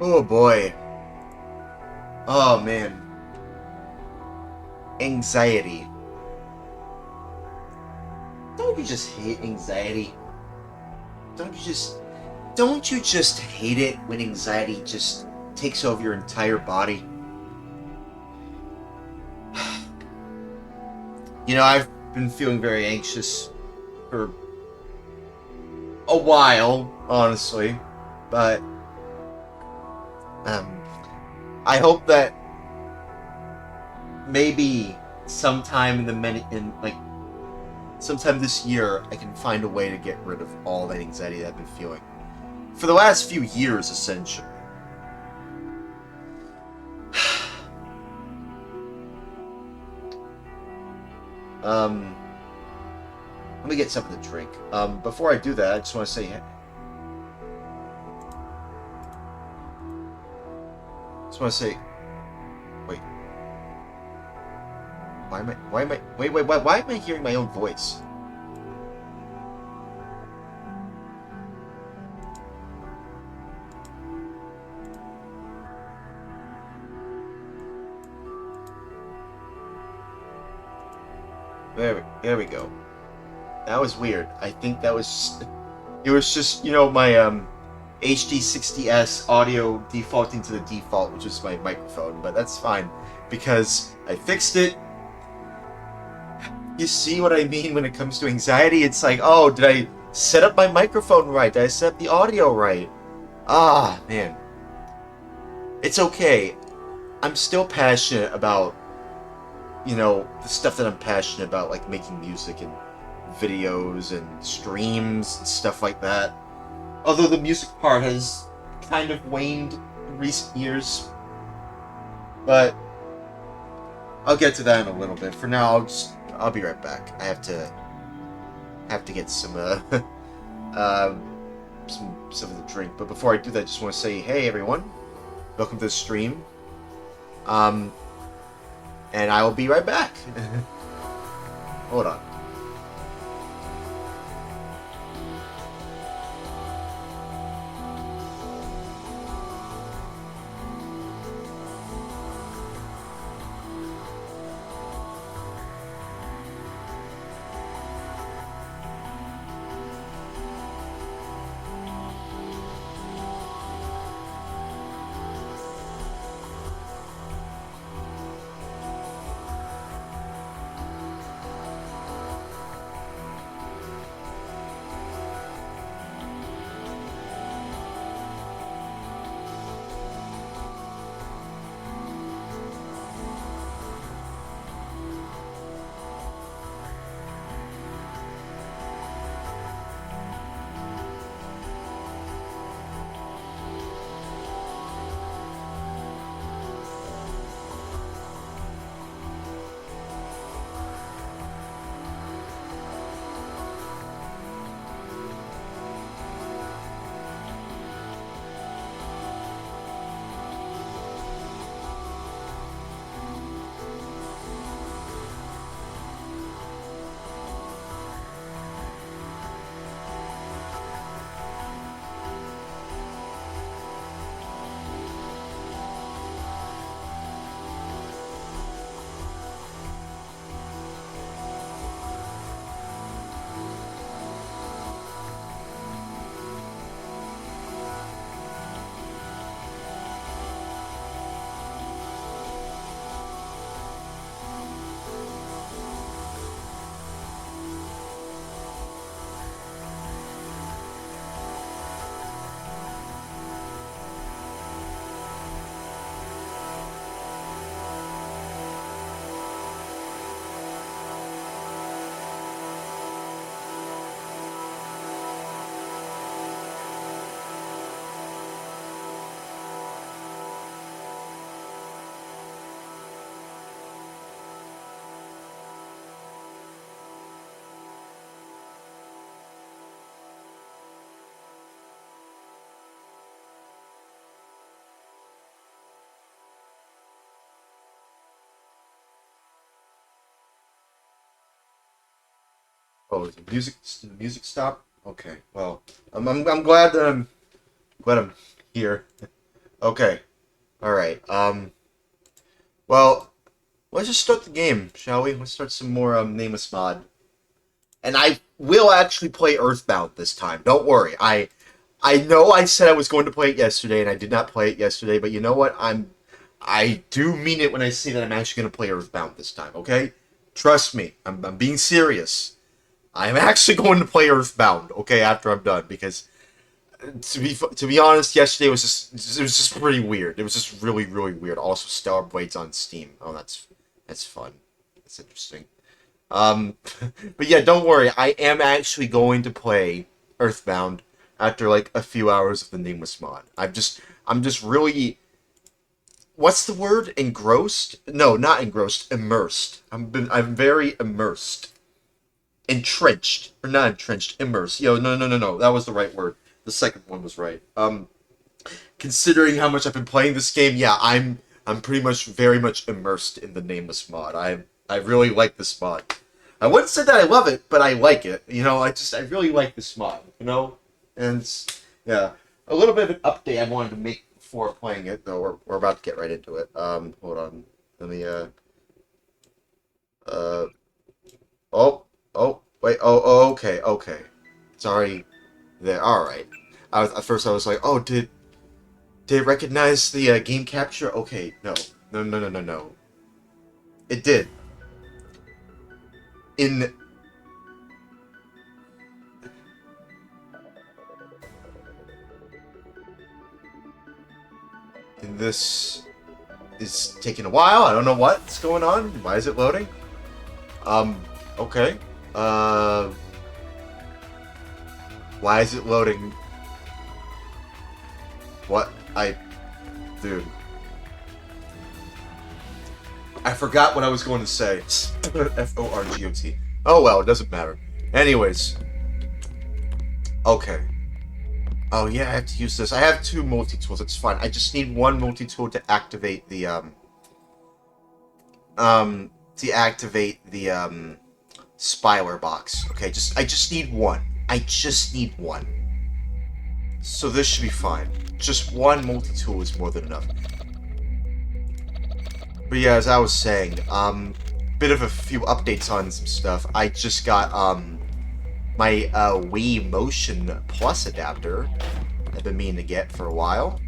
Oh boy. Oh man. Anxiety. Don't you just hate anxiety? Don't you just don't you just hate it when anxiety just takes over your entire body? I've been feeling very anxious for a while, honestly. But um I hope that maybe sometime in the many in like sometime this year I can find a way to get rid of all that anxiety that I've been feeling for the last few years, essentially. Um, Let me get something to drink. Before I do that, I just want to say, wait, why am I hearing my own voice? There we go. That was weird. I think it was just, my HD60S audio defaulting to the default, which is my microphone, but that's fine because I fixed it. You see what I mean when it comes to anxiety? It's like, oh, did I set up my microphone right? Did I set up the audio right? Ah, man. It's okay. I'm still passionate about, the stuff that I'm passionate about, like making music and videos and streams and stuff like that. Although the music part has kind of waned in recent years, but I'll get to that in a little bit. For now, I'll be right back. I have to get uh, some of the drink. But before I do that, I just want to say, hey everyone, welcome to the stream. Um, and I will be right back. Hold on. Oh, is the music stop? Okay. Well, I'm glad that I'm here. Okay. Alright. Well, let's just start the game, shall we? Let's start some more, Nameless mod. And I will actually play Earthbound this time. Don't worry. I know I said I was going to play it yesterday, and I did not play it yesterday, but you know what? I do mean it when I say that I'm actually going to play Earthbound this time, okay? Trust me. I'm being serious. I'm actually going to play Earthbound, okay, after I'm done, because to be honest, yesterday was just pretty weird. It was just really really weird. Also, Stellar Blades on Steam. Oh, that's fun. That's interesting. Um, but yeah, don't worry. I am actually going to play Earthbound after like a few hours of the Nameless mod. I'm just really, what's the word? Engrossed? No, not engrossed. Immersed. I'm very immersed. Entrenched or not entrenched? Immersed. Yo, no, no, no, no. That was the right word. The second one was right. Considering how much I've been playing this game, yeah, I'm pretty much very much immersed in the Nameless mod. I really like this mod. I wouldn't say that I love it, but I like it. I really like this mod. And yeah, a little bit of an update I wanted to make before playing it, though. We're about to get right into it. Hold on. Let me uh wait, okay, okay. It's already there. All right. At first I was like, oh, did it recognize the game capture? Okay, no. No, no, no, no, no. It did. In this is taking a while. I don't know what's going on. Why is it loading? Um, okay. Uh, why is it loading? What? Dude. I forgot what I was going to say. Forgot. Oh well, it doesn't matter. Anyways. Okay. Oh yeah, I have to use this. I have two multi-tools, it's fine. I just need one multi-tool to activate the spyware box. Okay, I just need one. I just need one. So this should be fine. Just one multi-tool is more than enough. But yeah, as I was saying, bit of a few updates on some stuff. I just got my Wii Motion Plus adapter. I've been meaning to get for a while.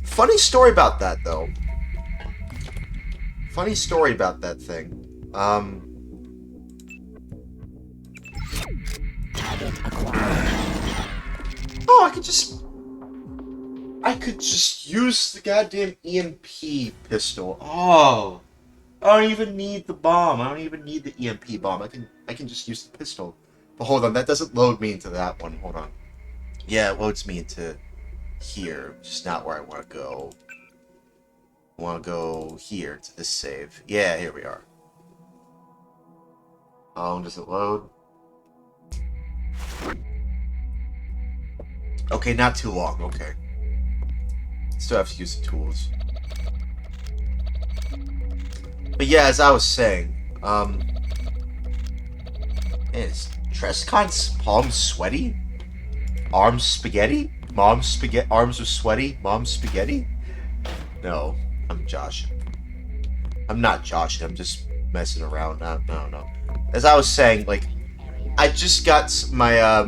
Funny story about that though. Funny story about that thing. Oh, I could just use the goddamn EMP pistol. Oh, I don't even need the bomb. I don't even need the EMP bomb. I can just use the pistol. But hold on, that doesn't load me into that one. Hold on. Yeah, it loads me into here, which is not where I want to go. I want to go here to this save. Yeah, here we are. How long does it load? Okay, not too long. Okay. Still have to use the tools. But yeah, as I was saying, is Trescon's palms sweaty? Arms spaghetti? Mom's spaghetti? Arms are sweaty? Mom's spaghetti? No, I'm joshing. I'm not joshing. I'm just messing around. No. As I was saying, like, I just got my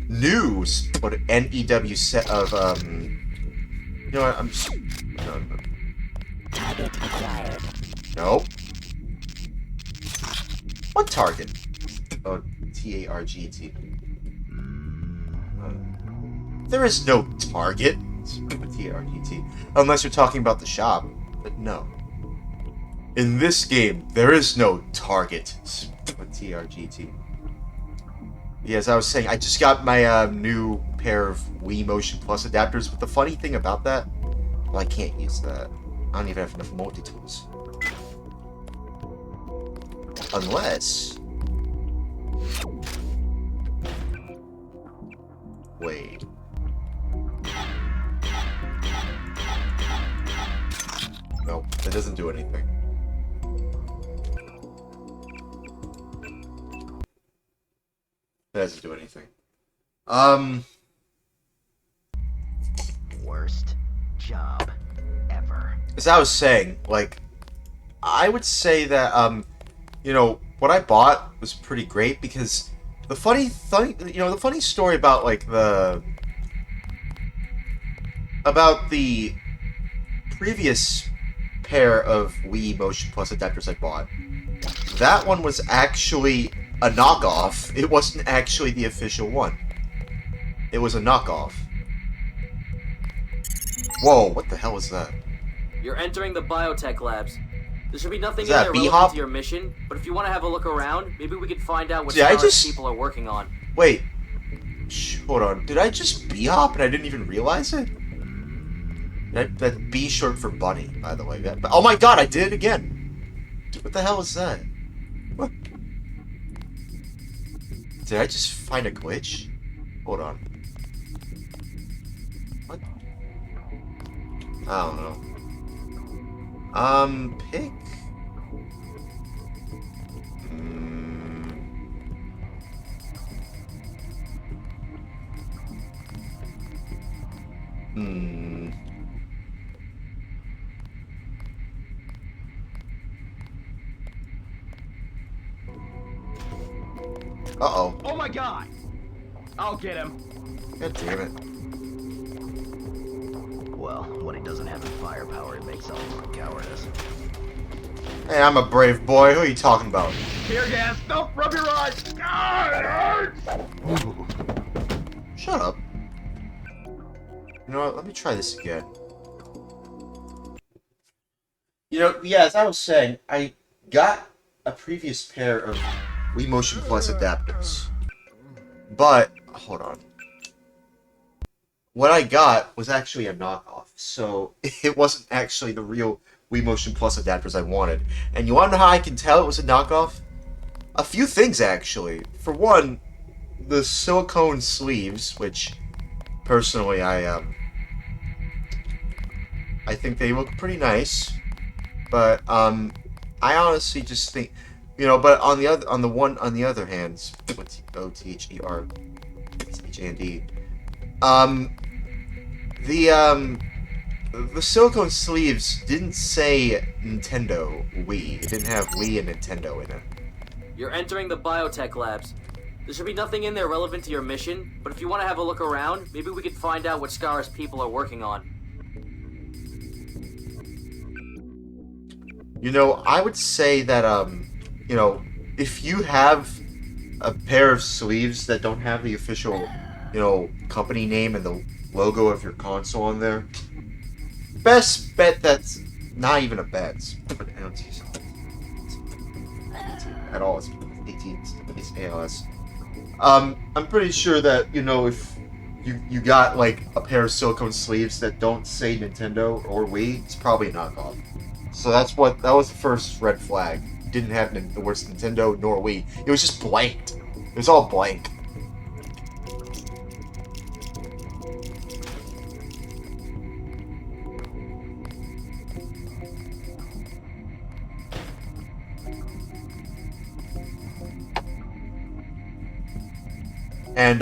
news, what NEW set of You know what? I'm just no. No. What target? Oh, TARGT. There is no target. TARGT. Unless you're talking about the shop. But no. In this game, there is no target. TRGT. Yeah, as I was saying, I just got my new pair of Wii Motion Plus adapters, but the funny thing about that, well, I can't use that. I don't even have enough multi-tools. Unless... Wait. Nope, that doesn't do anything. That doesn't do anything. Worst. job. Ever. As I was saying, like, I would say that, you know, what I bought was pretty great because the funny thing, you know, the funny story about, like, about the previous pair of Wii Motion Plus adapters I bought, that one was actually a knockoff. It wasn't actually the official one. It was a knockoff. Whoa, what the hell is that? You're entering the biotech labs. There should be nothing Is in that there a bee relevant hop? to your mission, but if you want to have a look around, maybe we could find out what Did I Star's just- people are working on. Wait. Hold on. Did I just B-hop and I didn't even realize it? That B short for bunny, by the way. Oh my god, I did it again! Dude, what the hell is that? What? Did I just find a glitch? Hold on. What? I don't know. Pick? Uh-oh. Oh my god! I'll get him. God damn it. Well, when he doesn't have the firepower, it makes up for cowardice. Hey, I'm a brave boy. Who are you talking about? Tear gas! Don't rub your eyes! God, it hurts! Shut up. You know what? Let me try this again. You know, yeah, as I was saying, I got a previous pair of Wii Motion Plus adapters. But, hold on. What I got was actually a knockoff, so it wasn't actually the real Wii Motion Plus adapters I wanted. And you want to know how I can tell it was a knockoff? A few things, actually. For one, the silicone sleeves, which, personally, I think they look pretty nice. But, I honestly just think, you know, but on the other hand, what's O-T-H-E-R-H-A-N-D, the silicone sleeves didn't say Nintendo Wii. It didn't have Wii and Nintendo in it. You're entering the biotech labs. There should be nothing in there relevant to your mission, but if you want to have a look around, maybe we could find out what Star's people are working on. You know, I would say that, you know, if you have a pair of sleeves that don't have the official, you know, company name and the logo of your console on there, best bet that's not even a bet. It's at all. It's 18. It's ALS. I'm pretty sure that, you know, if you got like a pair of silicone sleeves that don't say Nintendo or Wii, it's probably a knockoff. So that was the first red flag. Didn't have the words Nintendo nor Wii. It was just blanked. It was all blank. And,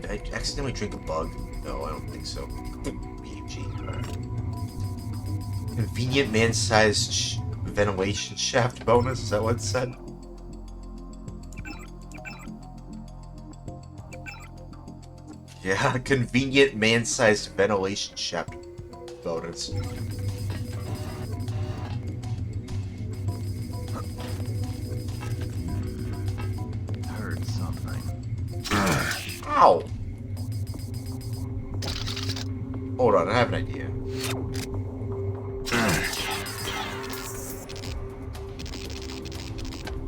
did I accidentally drink a bug? No, I don't think so. BG. Convenient man-sized ventilation shaft bonus? Is that what it said? Yeah, convenient man-sized ventilation shaft bonus. Heard something. Ow! Hold on, I have an idea.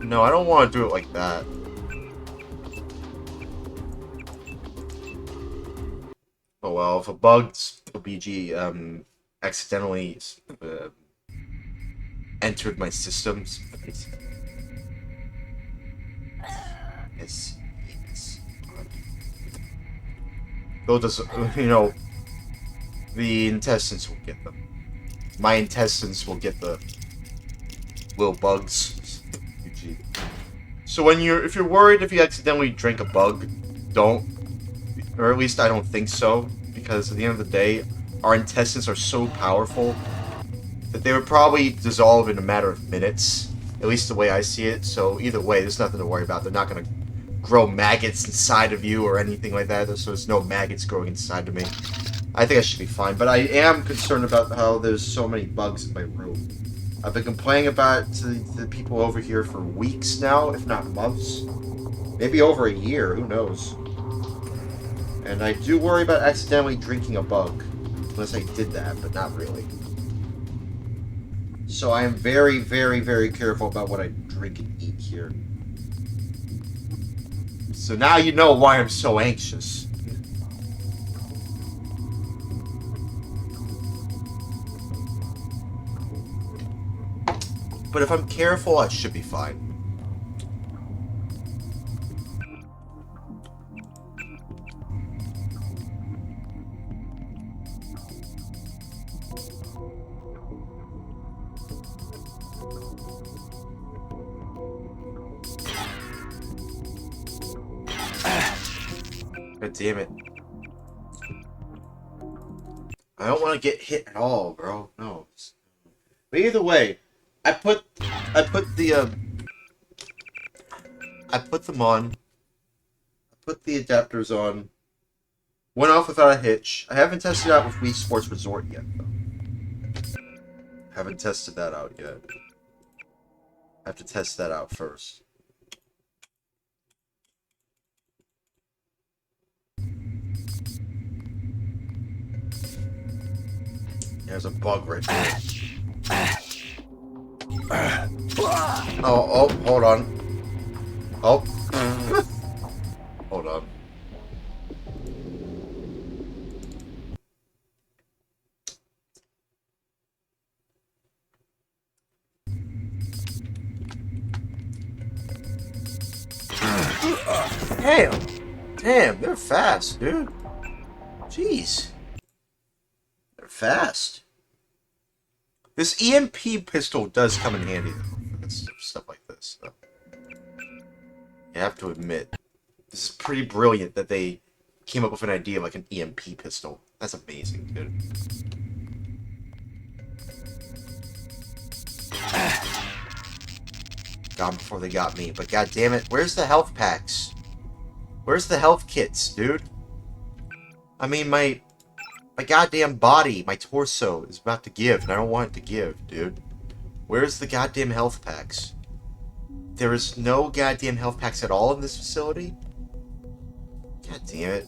No, I don't want to do it like that. Oh well, if a bug's BG accidentally entered my systems. Yes. They'll just, you know, the intestines will get them. My intestines will get the little bugs. So if you're worried if you accidentally drink a bug, don't. Or at least I don't think so. Because at the end of the day, our intestines are so powerful that they would probably dissolve in a matter of minutes. At least the way I see it. So either way, there's nothing to worry about. They're not going to grow maggots inside of you or anything like that. So there's no maggots growing inside of me. I think I should be fine. But I am concerned about how there's so many bugs in my room. I've been complaining about it to the people over here for weeks now, if not months. Maybe over a year, who knows. And I do worry about accidentally drinking a bug. Unless I did that, but not really. So I am very, very, very careful about what I drink and eat here. So now you know why I'm so anxious. But if I'm careful, I should be fine. God damn it. I don't want to get hit at all, bro. No. But either way, I put them on. I put the adapters on. Went off without a hitch. I haven't tested it out with Wii Sports Resort yet, though. Haven't tested that out yet. I have to test that out first. There's a bug right there. Oh, hold on. Oh. Hold on. Damn, they're fast, dude. Jeez. They're fast. This EMP pistol does come in handy, though, for stuff like this. So. You have to admit, this is pretty brilliant that they came up with an idea like an EMP pistol. That's amazing, dude. Gone before they got me, but god damn it, where's the health packs? Where's the health kits, dude? I mean, my goddamn body, my torso, is about to give, and I don't want it to give, dude. Where's the goddamn health packs? There is no goddamn health packs at all in this facility? God damn it.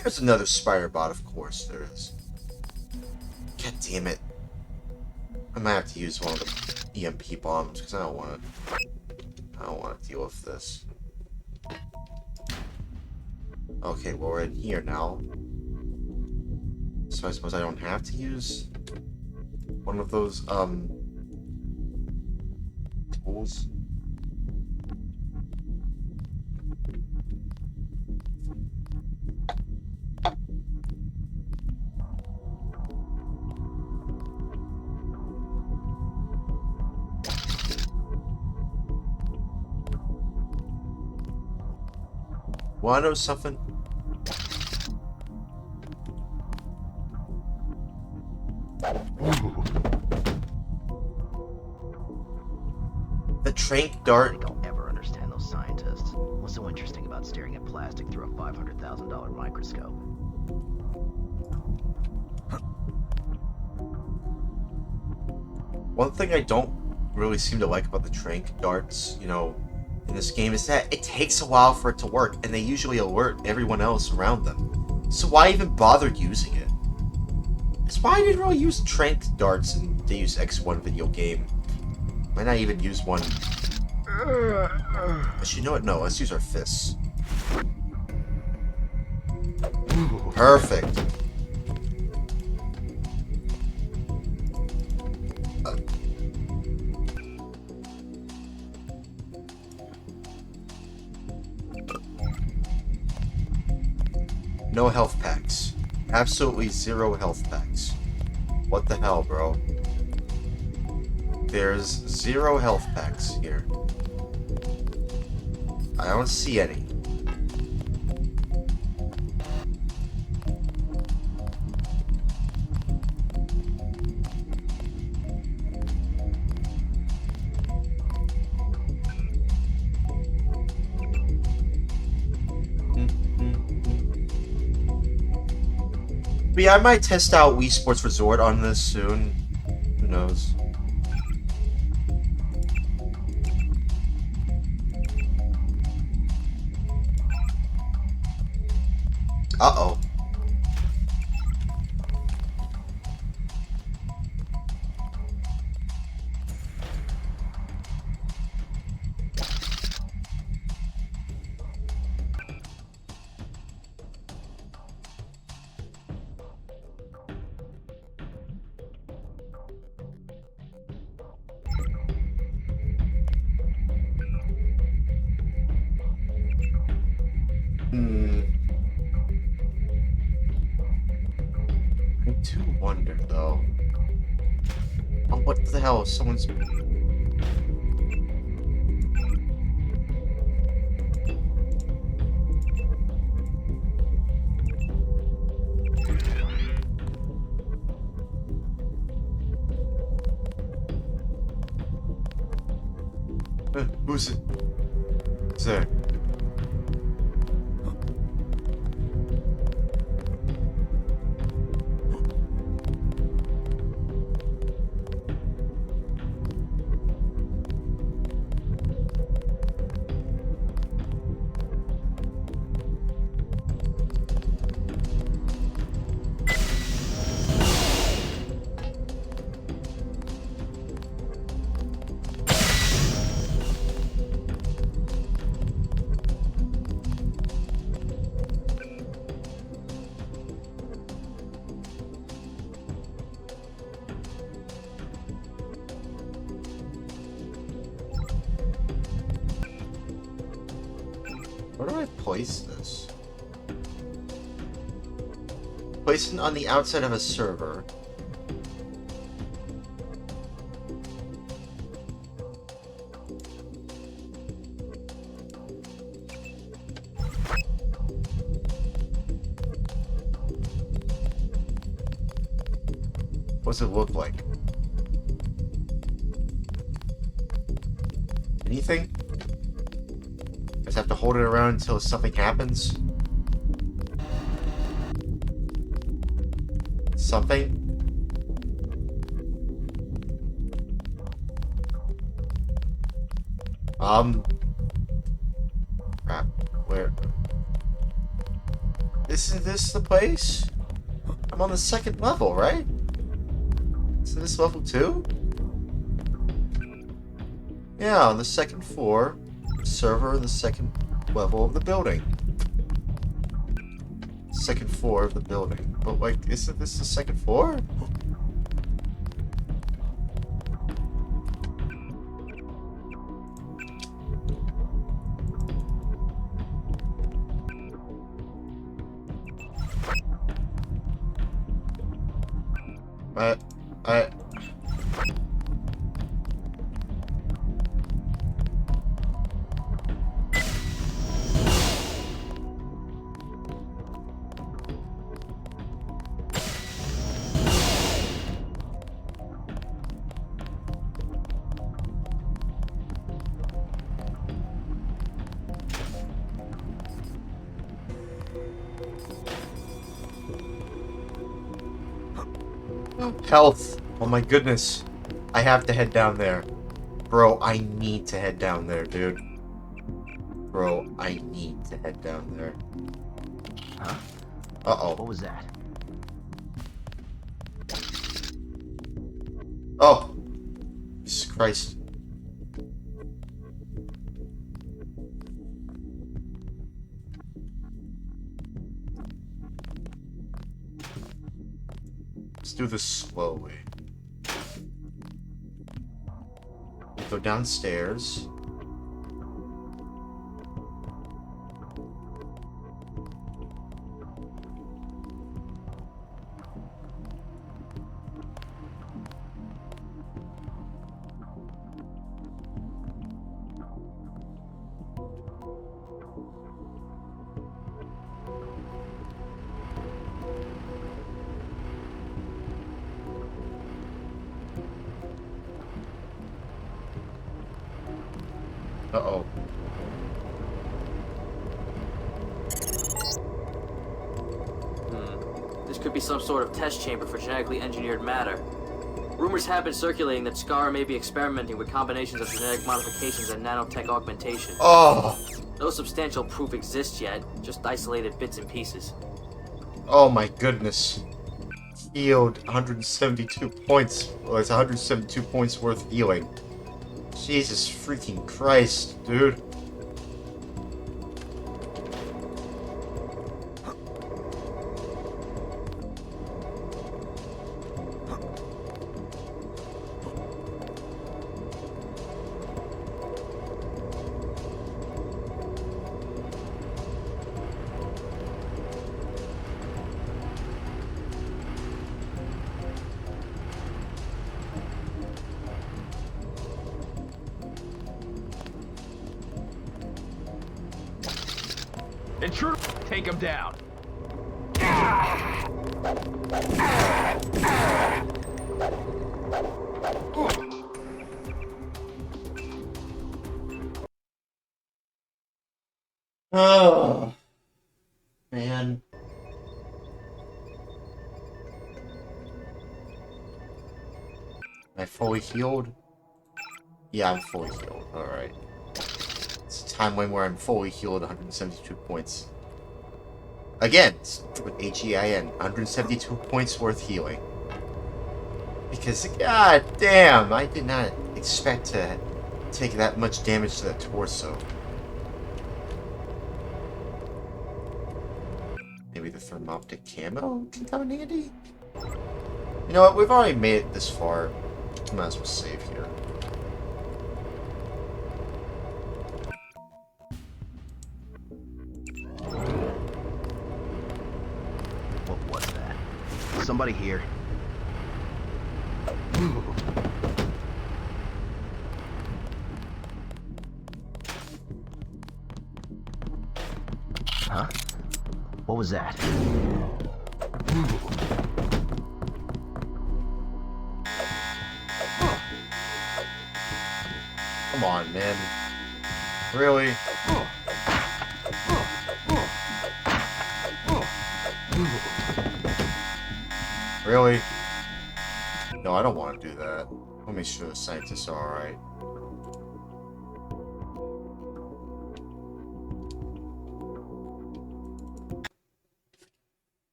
There's another spider bot, of course there is. God damn it. I might have to use one of the EMP bombs, because I don't want to deal with this. Okay, well we're in here now. So I suppose I don't have to use one of those, tools. Wanna know something? The trank dart. I don't ever understand those scientists. What's so interesting about staring at plastic through a $500,000 microscope? One thing I don't really seem to like about the trank darts, you know, in this game is that it takes a while for it to work, and they usually alert everyone else around them. So why even bother using it? That's why I didn't really use trank darts in Deus Ex 1 video game. Might not even use one. Actually, you know what? No, let's use our fists. Perfect. No health packs. Absolutely zero health packs. What the hell, bro? There's zero health packs here. I don't see any. But yeah, I might test out Wii Sports Resort on this soon. Who knows? Uh-oh. I do wonder, though. Oh, what the hell? Someone's... who's it? Who's there? Where do I place this? Place it on the outside of a server. What does it look like? Anything? Just have to hold it around until something happens? Something? Crap. Where? Isn't this the place? I'm on the second level, right? Isn't this level 2? Yeah, on the second floor. Server in the second level of the building. Second floor of the building. But, like, isn't this the second floor? I... Health! Oh my goodness. I have to head down there. Bro, I need to head down there, dude. Bro, I need to head down there. Huh? Uh-oh. What was that? Oh! Jesus Christ. Let's do this slowly. Go downstairs. Uh-oh. This could be some sort of test chamber for genetically engineered matter. Rumors have been circulating that Scar may be experimenting with combinations of genetic modifications and nanotech augmentation. Oh! No substantial proof exists yet, just isolated bits and pieces. Oh my goodness. Healed 172 points. Well, it's 172 points worth healing. Jesus freaking Christ, dude. Intruder, take him down. Oh, man. Am I fully healed? Yeah, I'm fully healed. Alright. It's a timeline where I'm fully healed 172 points. Again, with HEIN, 172 points worth healing. Because, god damn, I did not expect to take that much damage to that torso. Maybe the thermoptic camo can come in handy? You know what, we've already made it this far. Might as well save here. What was that? Somebody here. Huh? What was that? Come on, man. Really? Really? No, I don't want to do that. Let me make sure the scientists are alright.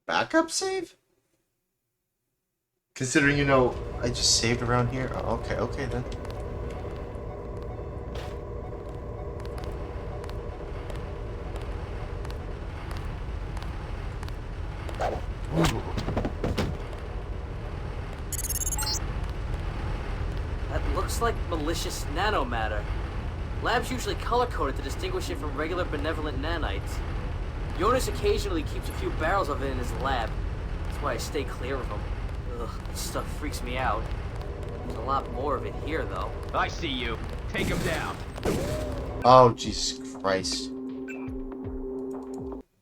Backup save? Considering, you know, I just saved around here? Oh, okay then. That looks like malicious nanomatter. Labs usually color-code it to distinguish it from regular benevolent nanites. Jonas occasionally keeps a few barrels of it in his lab. That's why I stay clear of him. Ugh, this stuff freaks me out. There's a lot more of it here, though. I see you. Take him down. Oh, Jesus Christ.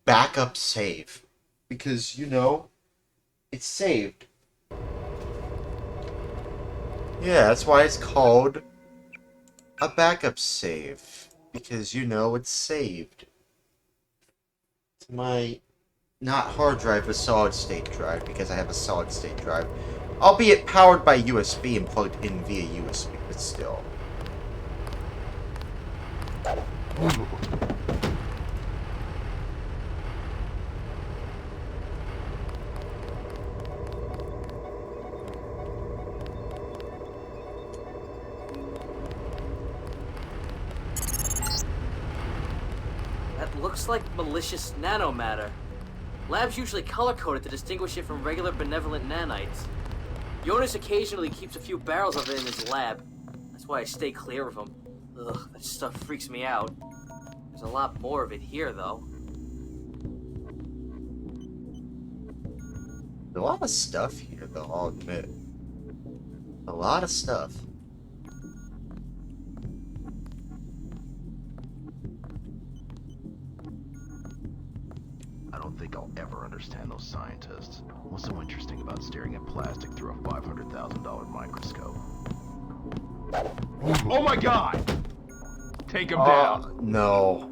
Backup save. Because, you know, it's saved. Yeah, that's why it's called a backup save. Because, you know, it's saved. It's my, not hard drive, but solid state drive, because I have a solid state drive. Albeit powered by USB and plugged in via USB, but still. That looks like malicious nanomatter. Labs usually color-code it to distinguish it from regular benevolent nanites. Jonas occasionally keeps a few barrels of it in his lab. That's why I stay clear of him. Ugh, that stuff freaks me out. There's a lot more of it here, though. There's a lot of stuff here, though, I'll admit. A lot of stuff. I don't think I'll ever understand those scientists. What's so interesting about staring at plastic through a $500,000 microscope? Oh my god! Take him down. No.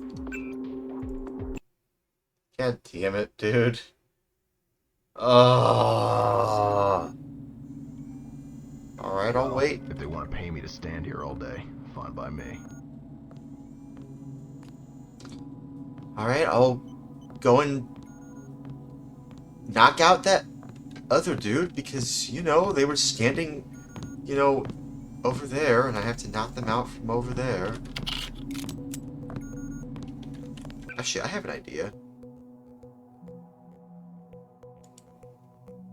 God damn it, dude. Alright, I'll wait. If they want to pay me to stand here all day, fine by me. Alright, I'll go and knock out that other dude because, you know, they were standing, you know, over there, and I have to knock them out from over there. Actually, I have an idea.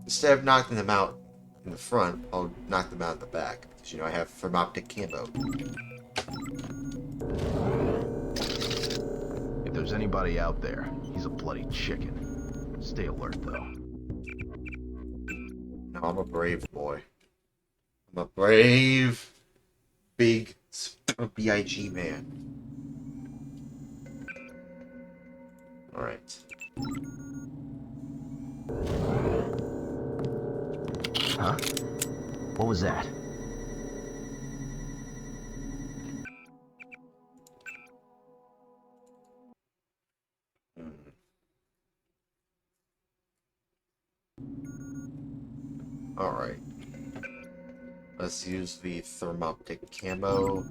Instead of knocking them out in the front, I'll knock them out in the back. Because, you know, I have thermoptic camo. If there's anybody out there, he's a bloody chicken. Stay alert, though. No, I'm a brave boy. I'm a brave, big, B.I.G. man. Alright. Huh? What was that? Alright. Let's use the thermoptic camo.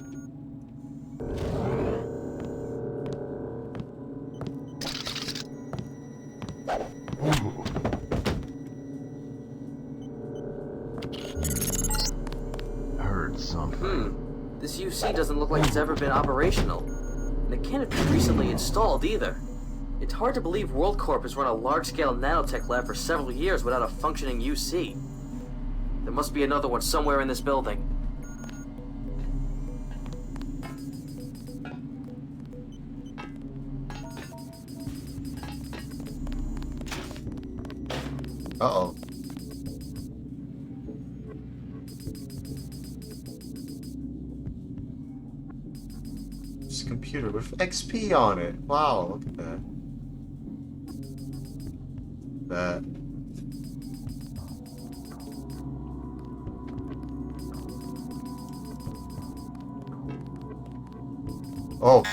Heard something. This UC doesn't look like it's ever been operational. And it can't have been recently installed either. It's hard to believe WorldCorp has run a large-scale nanotech lab for several years without a functioning UC. There must be another one somewhere in this building. Uh-oh. This computer with XP on it. Wow, look at that. That. Oh.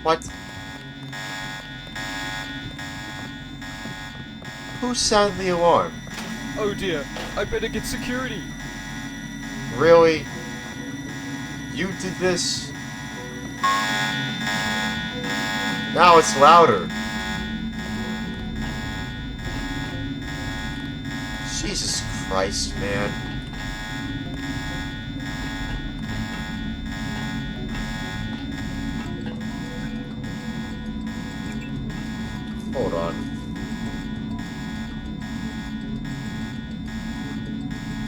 What? Who sounded the alarm? Oh dear, I better get security. Really? You did this? Now it's louder. Jesus Christ, man. Hold on.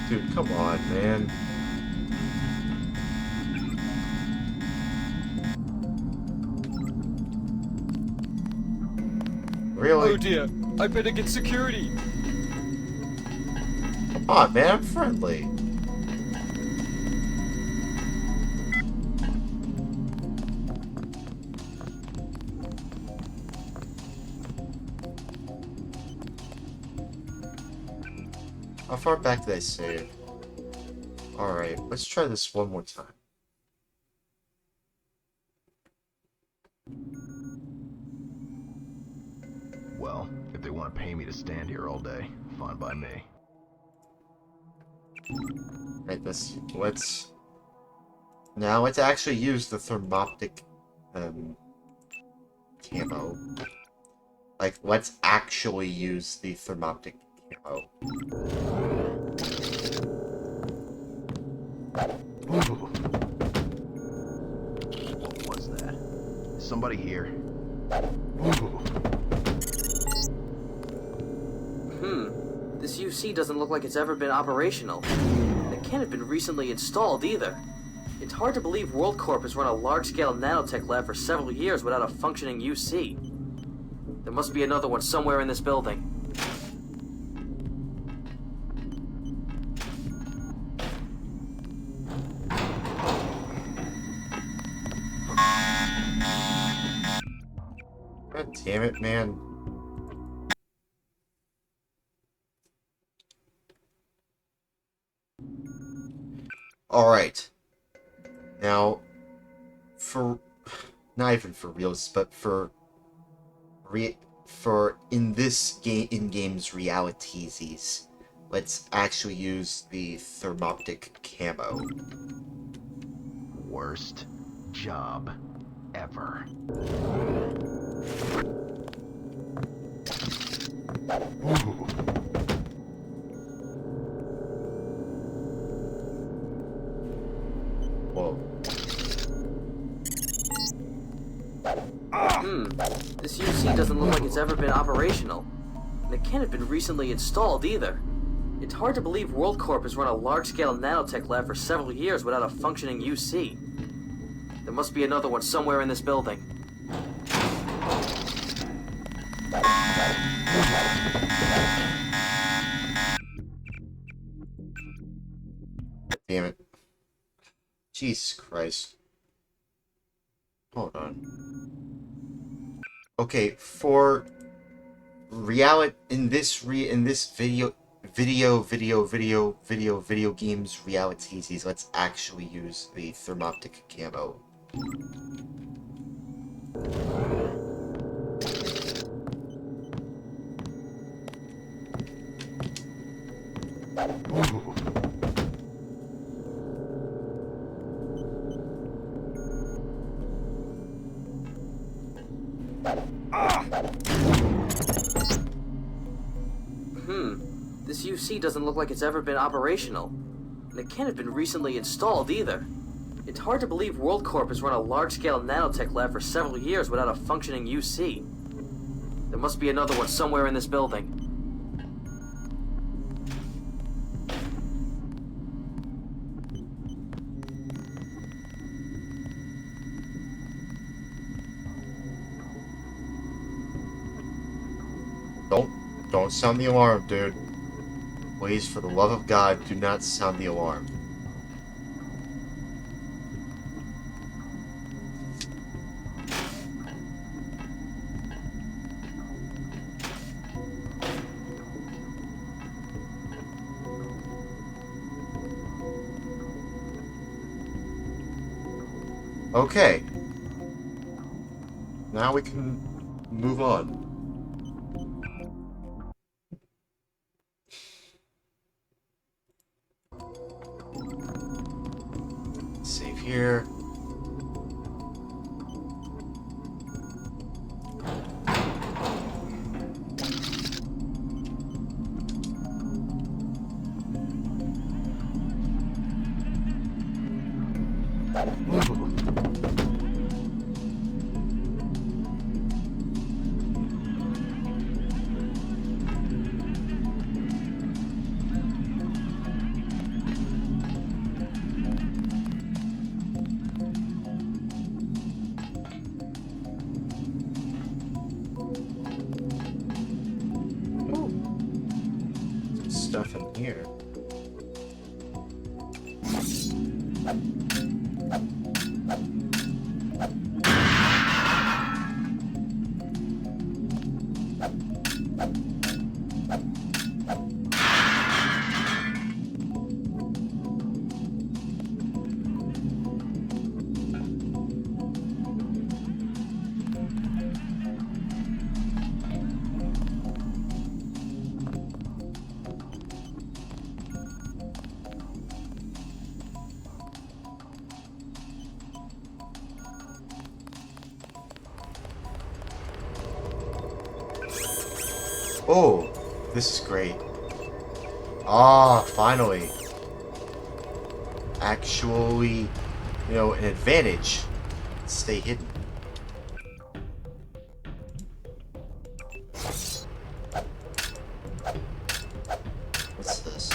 Dude, come on, man. Really? Oh dear, I better get security. Come on, man, I'm friendly. How far back did I save? Alright, let's try this one more time. Well, if they want to pay me to stand here all day, fine by me. Right, let's now let's actually use the thermoptic camo. Like, let's actually use the thermoptic camo. What was that? Is somebody here? This UC doesn't look like it's ever been operational. And it can't have been recently installed either. It's hard to believe WorldCorp has run a large-scale nanotech lab for several years without a functioning UC. There must be another one somewhere in this building. God damn it, man. Alright. Now, for... not even for reals, but for for in this game, in-game's realities, let's actually use the thermoptic camo. Worst job ever. Whoa. This UC doesn't look like it's ever been operational. And it can't have been recently installed either. It's hard to believe WorldCorp has run a large-scale nanotech lab for several years without a functioning UC. There must be another one somewhere in this building. Damn it. Jesus Christ. Hold on. Okay, for reality in this video games realities, let's actually use the thermoptic camo. This UC doesn't look like it's ever been operational. And it can't have been recently installed either. It's hard to believe WorldCorp has run a large-scale nanotech lab for several years without a functioning UC. There must be another one somewhere in this building. Don't sound the alarm, dude. Please, for the love of God, do not sound the alarm. Okay. Now we can move on. Save here. Stuff in here. Oh, this is great. Ah, finally. Actually, an advantage. Stay hidden. What's this?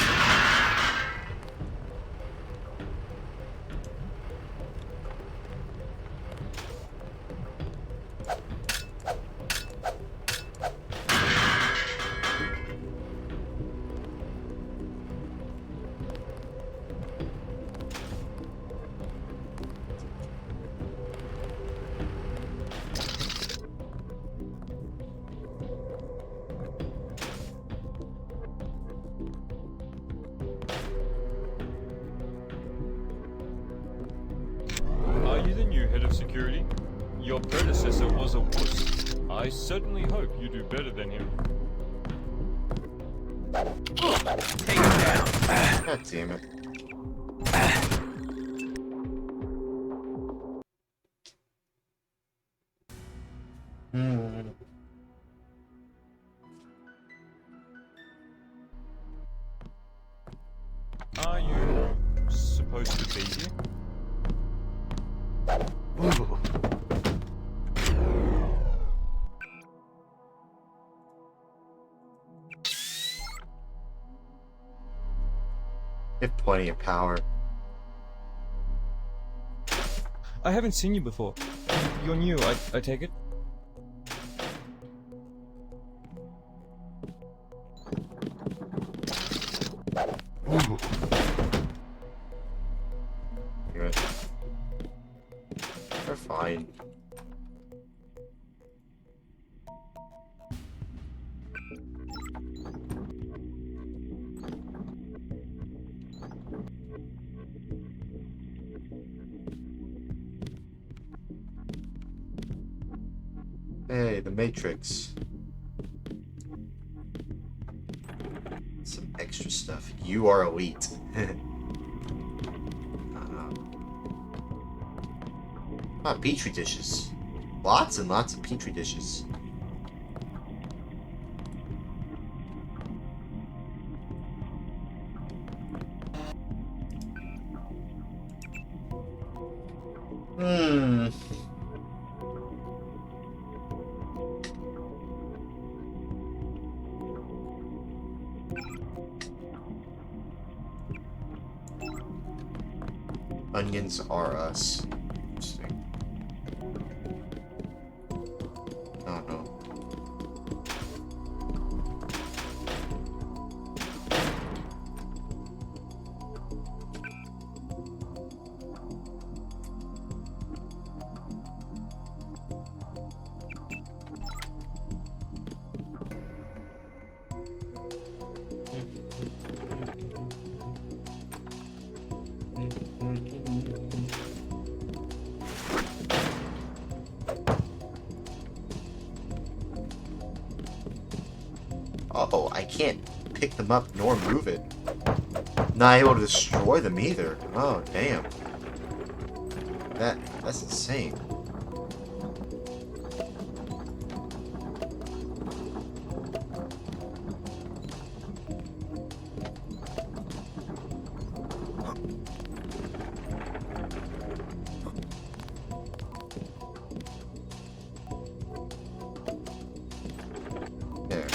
Are you the new head of security? Your predecessor was a wuss. I certainly hope you do better than him. Take him down. God damn it. Hmm. Are you supposed to be here? Ooh. You have plenty of power. I haven't seen you before. You're new, I take it? Ooh. Good. They're fine. Hey, the Matrix. Some extra stuff. You are elite. Petri dishes. Lots and lots of petri dishes. Hmm. Onions are us. Interesting. Oh no. Oh, I can't pick them up nor move it. Not able to destroy them either. Oh, damn. That's insane. There.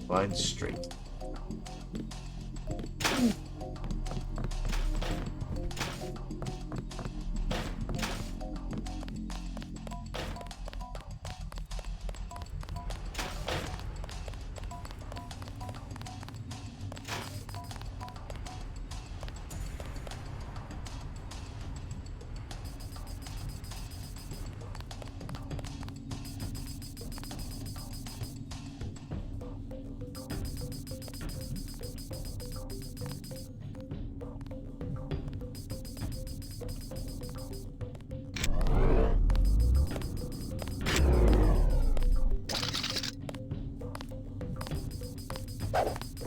Line straight.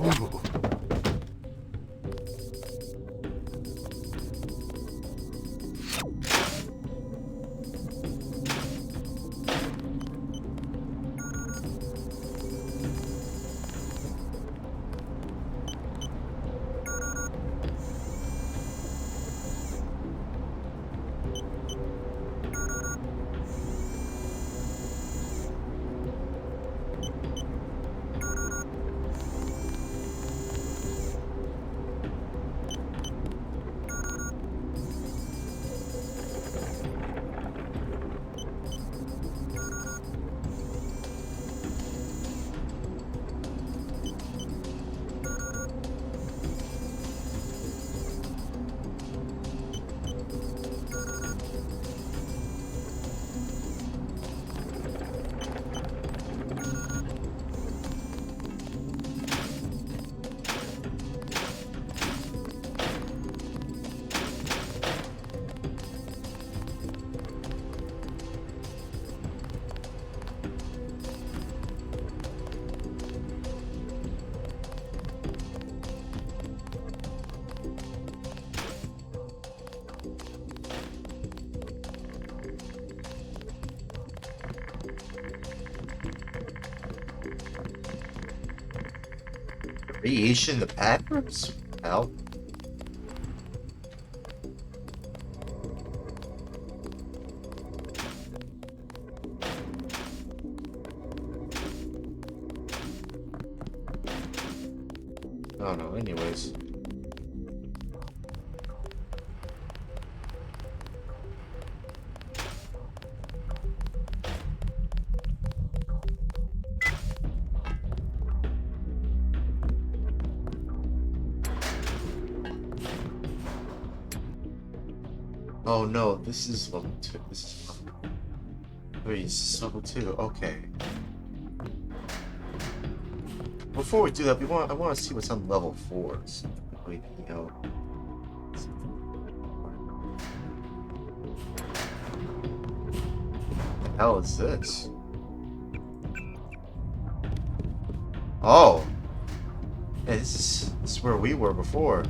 Ooh. Radiation in the Packers? Hell. Oh no, anyways. Oh no, this is level 2. This is level 3. This is level 2. Okay. Before we do that, I want to see what's on level 4. So, wait, you know. What the hell is this? Oh! Yeah, this is where we were before.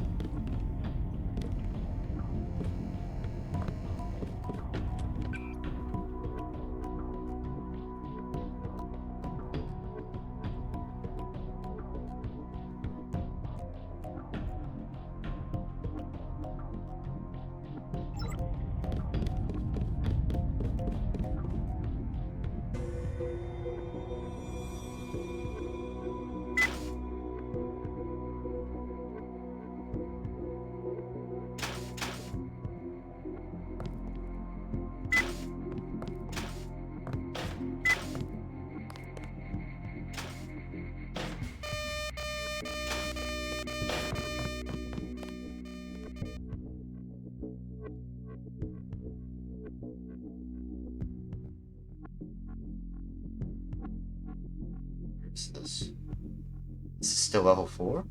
What's this? Is this still level 4?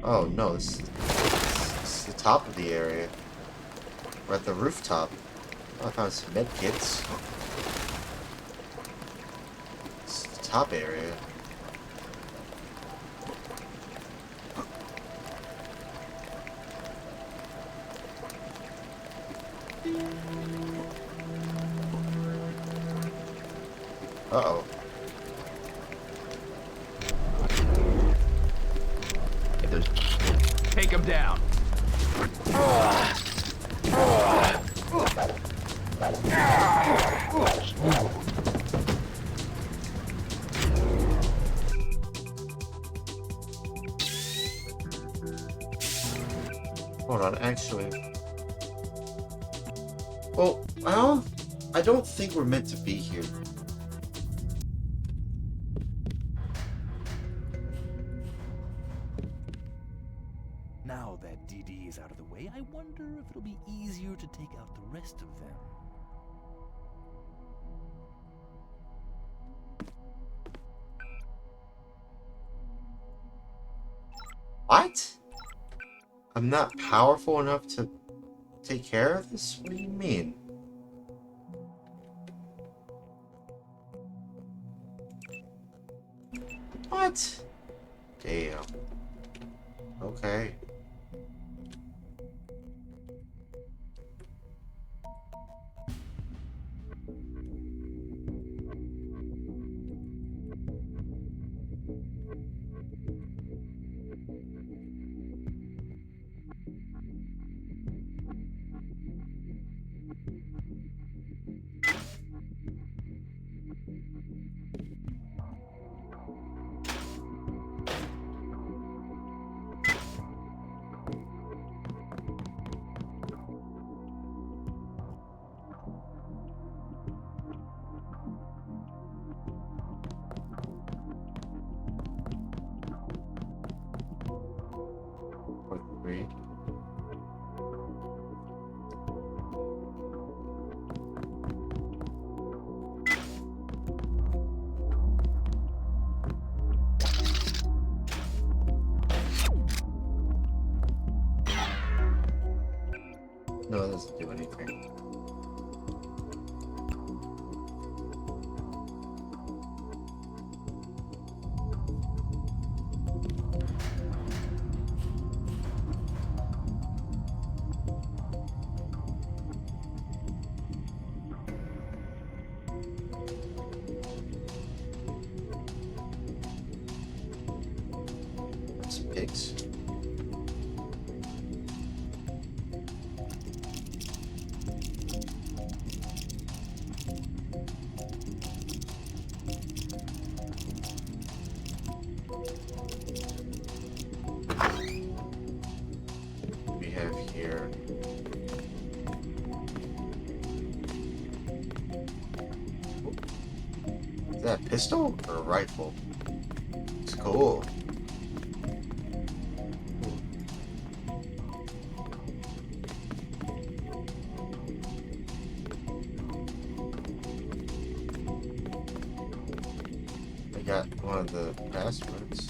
Oh no, this is the top of the area. We're at the rooftop. Oh, I found some med kits. This is the top area. Uh-oh. If there's... Take him down. Hold on, actually. Well, I don't think we're meant to be here. Now that DD is out of the way, I wonder if it'll be easier to take out the rest of them. What? I'm not powerful enough to take care of this? What do you mean? What? Damn. Okay. Three. No, it doesn't do anything. pigs. We have here. Is that a pistol or a rifle? It's cool. I got one of the passwords.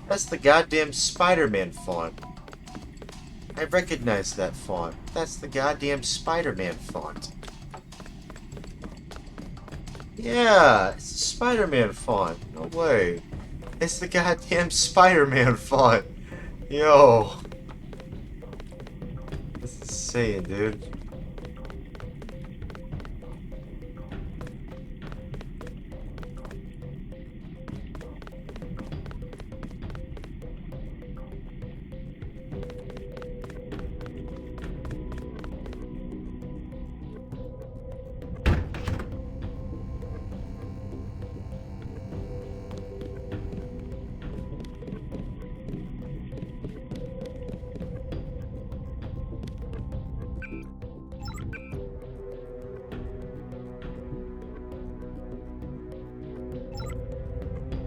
That's the goddamn Spider-Man font. I recognize that font. That's the goddamn Spider-Man font. Yeah, it's the Spider-Man font. No way. It's the goddamn Spider-Man font. Yo. That's insane, dude.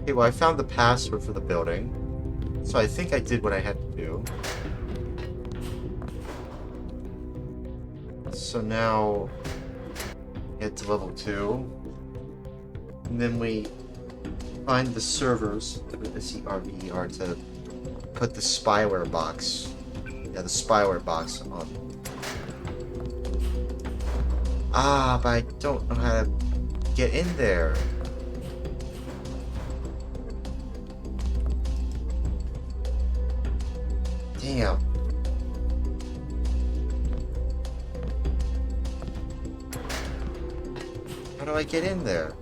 Okay, well, I found the password for the building. So I think I did what I had to do. So now, get to level 2. And then we find the servers, W-S-E-R-V-E-R, to put the spyware box. Yeah, the spyware box on. Ah, but I don't know how to get in there. Damn. How do I get in there?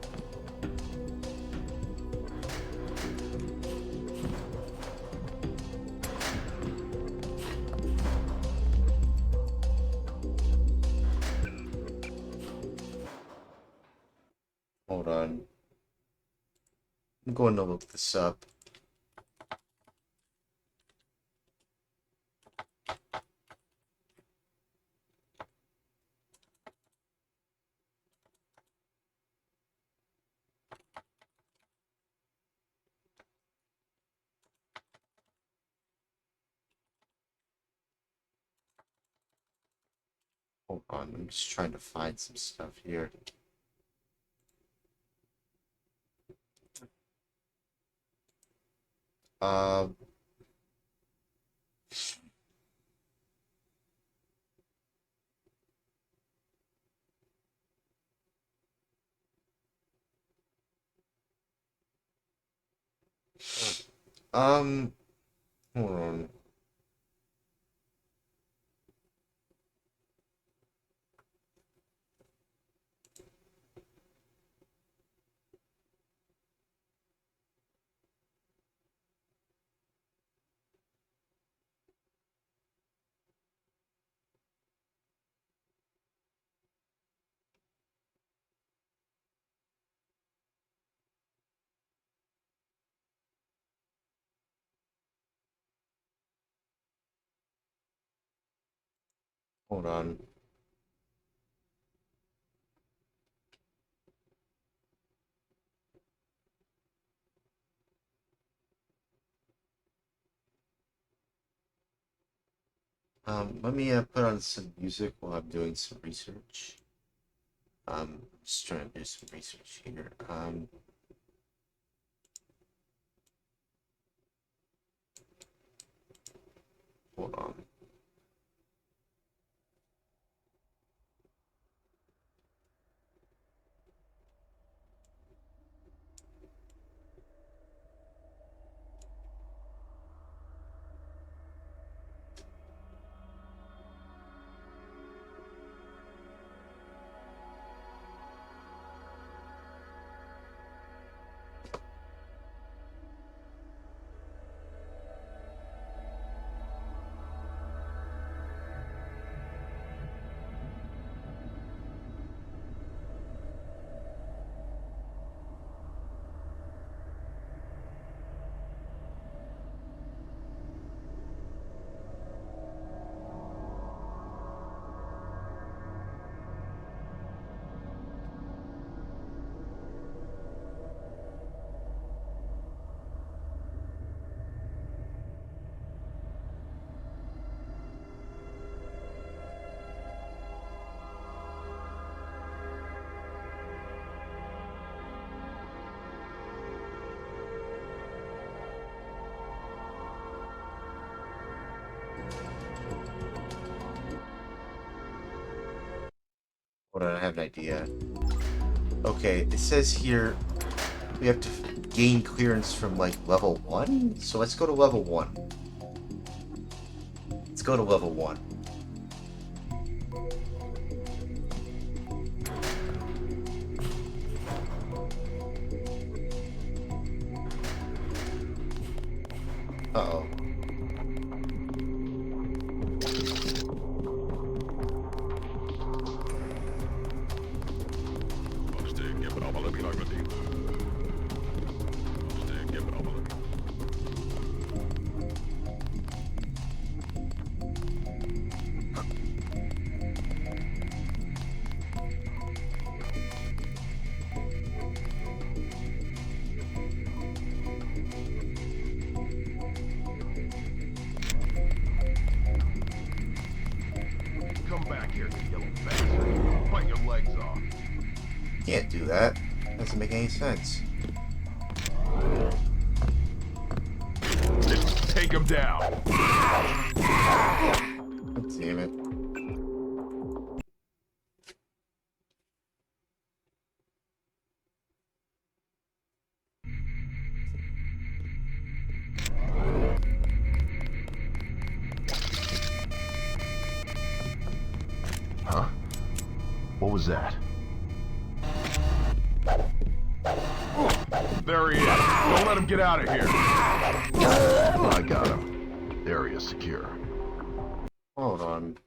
Hold on. I'm going to look this up. Hold on, I'm just trying to find some stuff here. Uh, um, hold on. Hold on. Let me put on some music while I'm doing some research. Just trying to do some research here. Hold on. on, I have an idea. Okay, it says here we have to gain clearance from, like, level 1? So let's go to level 1. Let's go to level 1. Uh-oh. Come back here, you yellow bastard. I'll bite your legs off. Can't do that. Doesn't make any sense. Take him down. Damn it. Huh? What was that? There he is. Don't let him get out of here. I got him. Area secure. Hold on.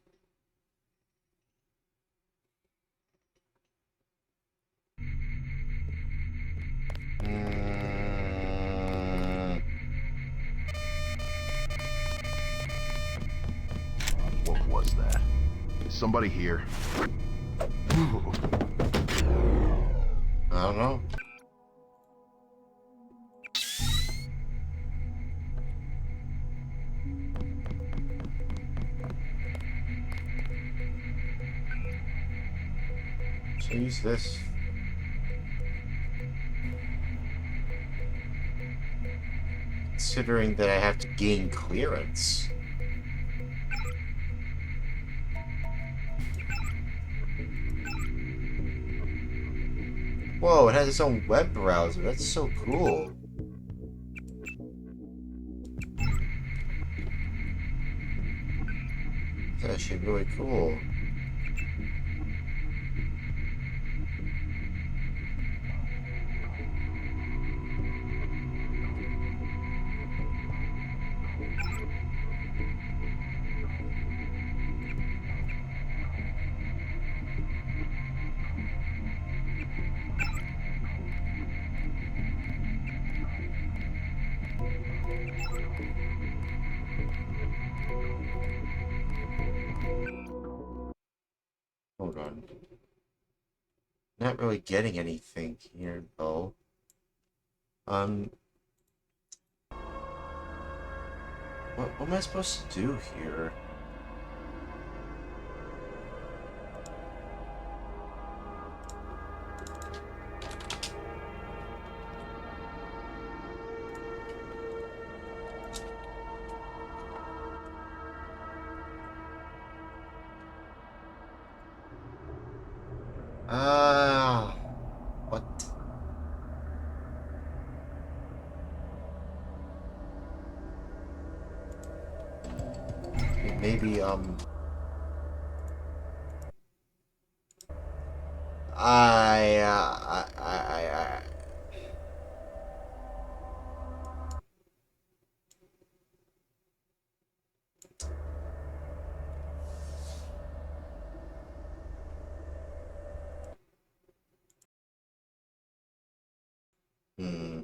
What was that? Is somebody here? I don't know. So use this. Considering that I have to gain clearance. Whoa, it has its own web browser. That's so cool. That's actually really cool. Hold on. Not really getting anything here, though. What am I supposed to do here? What? Maybe, I hmm.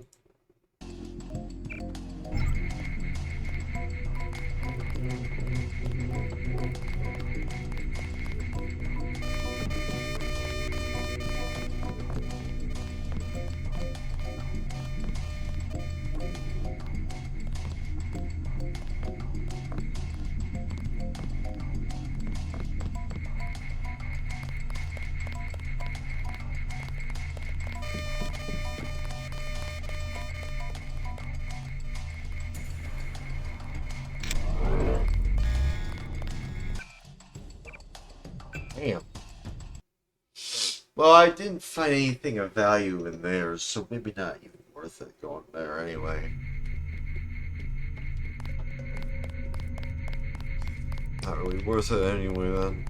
Well, I didn't find anything of value in there, so maybe not even worth it going there anyway. Not really worth it anyway then.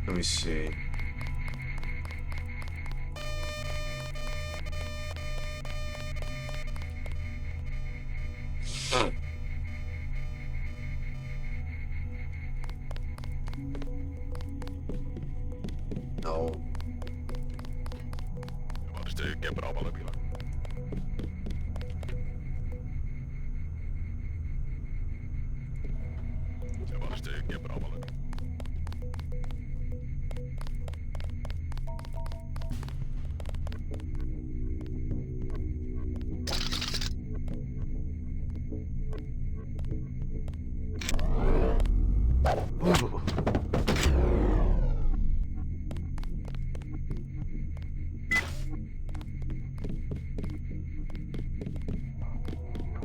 Let me see. No.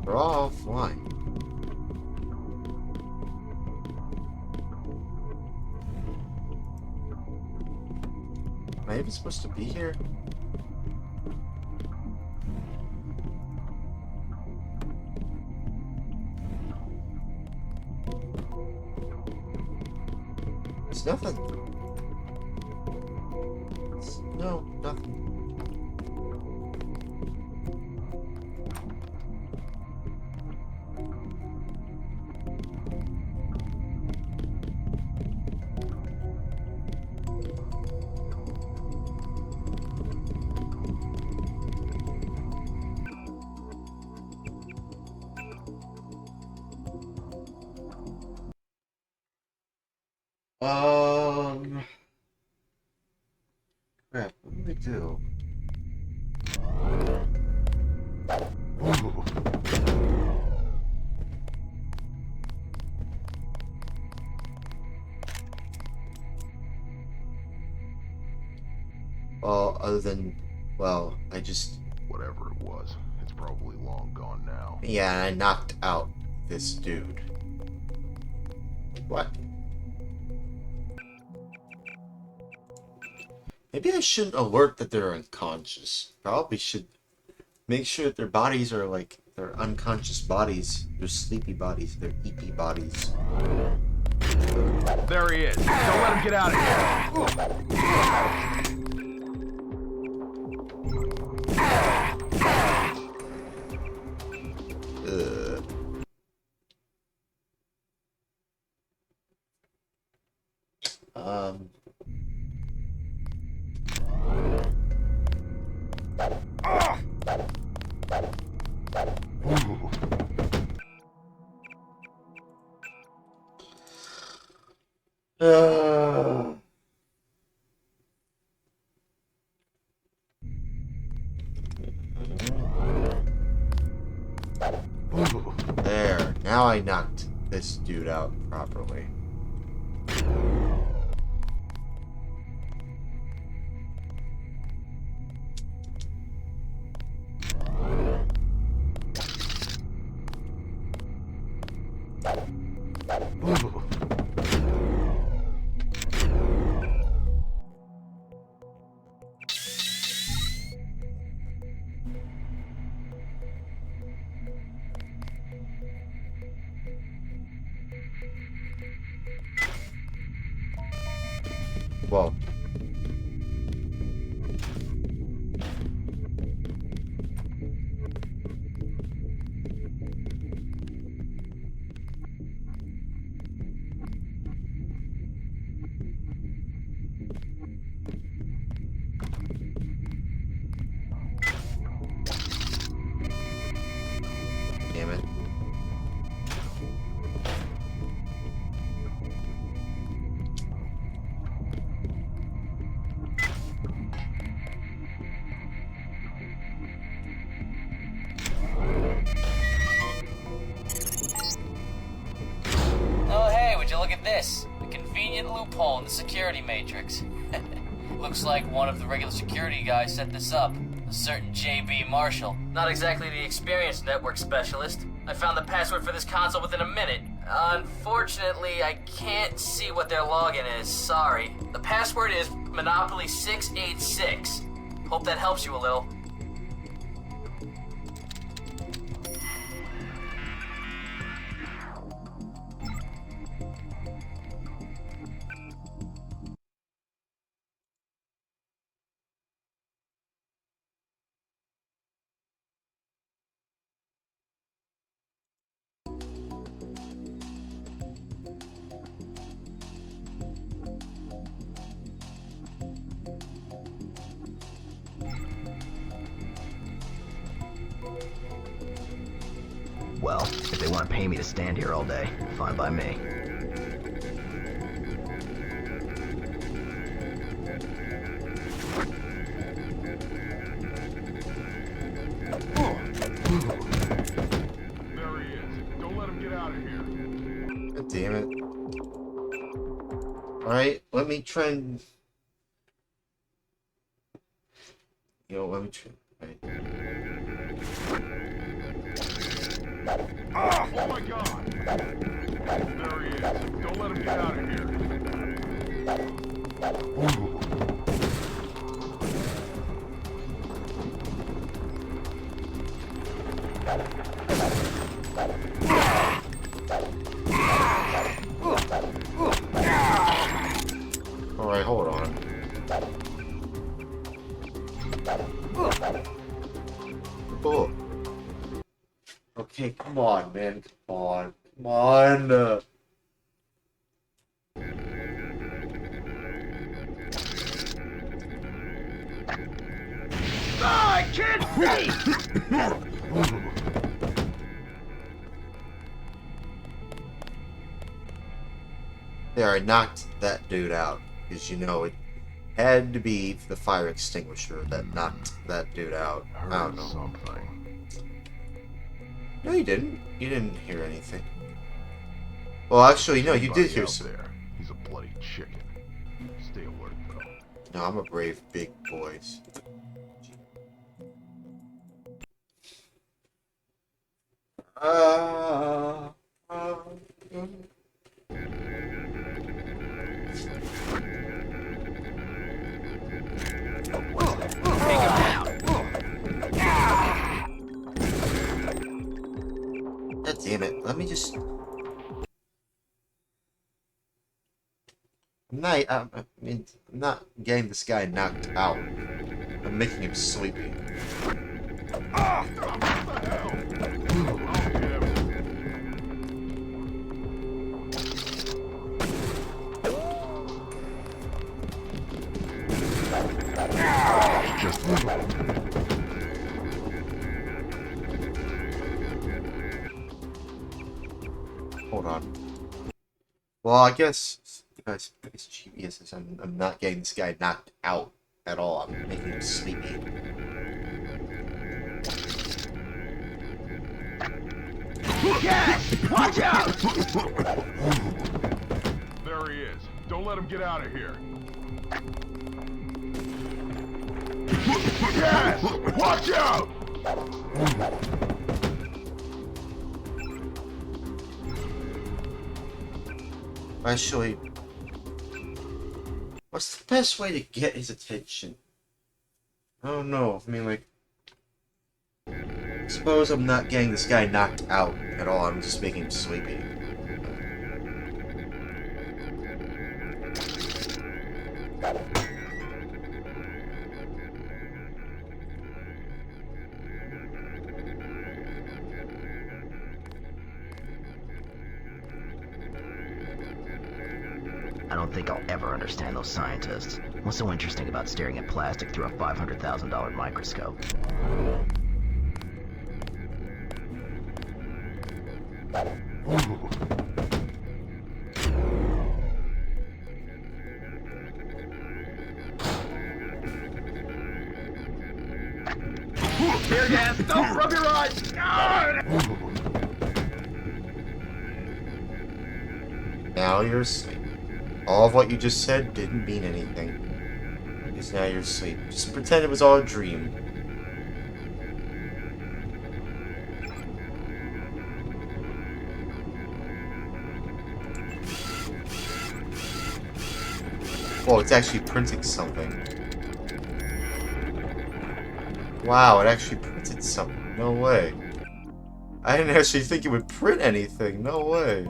They're all offline. Am I even supposed to be here? There's nothing. No, nothing. Crap, what did we do? Well, other than, well, I just... Whatever it was, it's probably long gone now. Yeah, I knocked out this dude. What? Maybe I shouldn't alert that they're unconscious. Probably should make sure that their bodies are like, their unconscious bodies, their sleepy bodies, their eepy bodies. There he is. Don't let him get out of here. Um... There. Now I knocked this dude out properly. Whoa. Damn it. Oh, hey, would you look at this? A convenient loophole in the security matrix. Looks like one of the regular security guys set this up. A certain J.B. Marshall. Not exactly the experienced network specialist. I found the password for this console within a minute. Unfortunately, I can't see what their login is. Sorry. The password is Monopoly 686. Hope that helps you a little. Well, if they want to pay me to stand here all day, fine by me. There he is. Don't let him get out of here. God damn it. Alright, let me try and... let me try... Right. Oh my god! There he is. Don't let him get out of here. Alright, hold on. Oh. Okay, come on, man. Come on. Come on. I can't see! There, I knocked that dude out. Because, it had to be the fire extinguisher that knocked that dude out. I don't know. Something. No, you didn't. You didn't hear anything. Well, actually, no, you did hear Out some. there. He's a bloody chicken. Stay alert, though. No, I'm a brave big boy. Take him down. God damn it. Let me just... I'm not getting this guy knocked out. I'm making him sleepy. Just Hold on. Well, I guess GPS is I'm not getting this guy knocked out at all. I'm making him sleepy. Yes! Watch out! There he is. Don't let him get out of here. Yes! Watch out! Actually, what's the best way to get his attention? I don't know. I mean, like, suppose I'm not getting this guy knocked out at all. I'm just making him sleepy. I don't think I'll ever understand those scientists. What's so interesting about staring at plastic through a $500,000 microscope? Tear gas! Don't rub your eyes! Now you're asleep. All of what you just said didn't mean anything. Because now you're asleep. Just pretend it was all a dream. Whoa, it's actually printing something. Wow, it actually printed something. No way. I didn't actually think it would print anything. No way.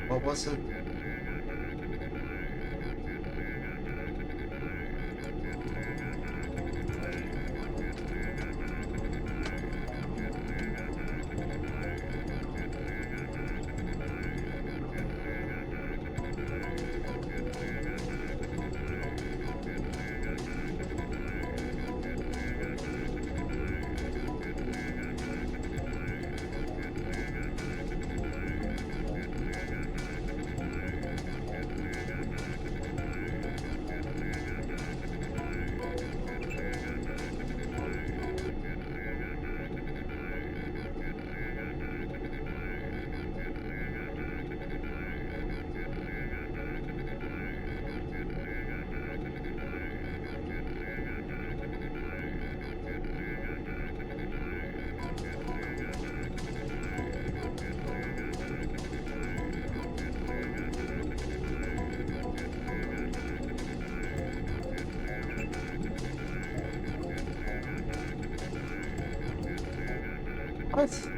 What was it? What?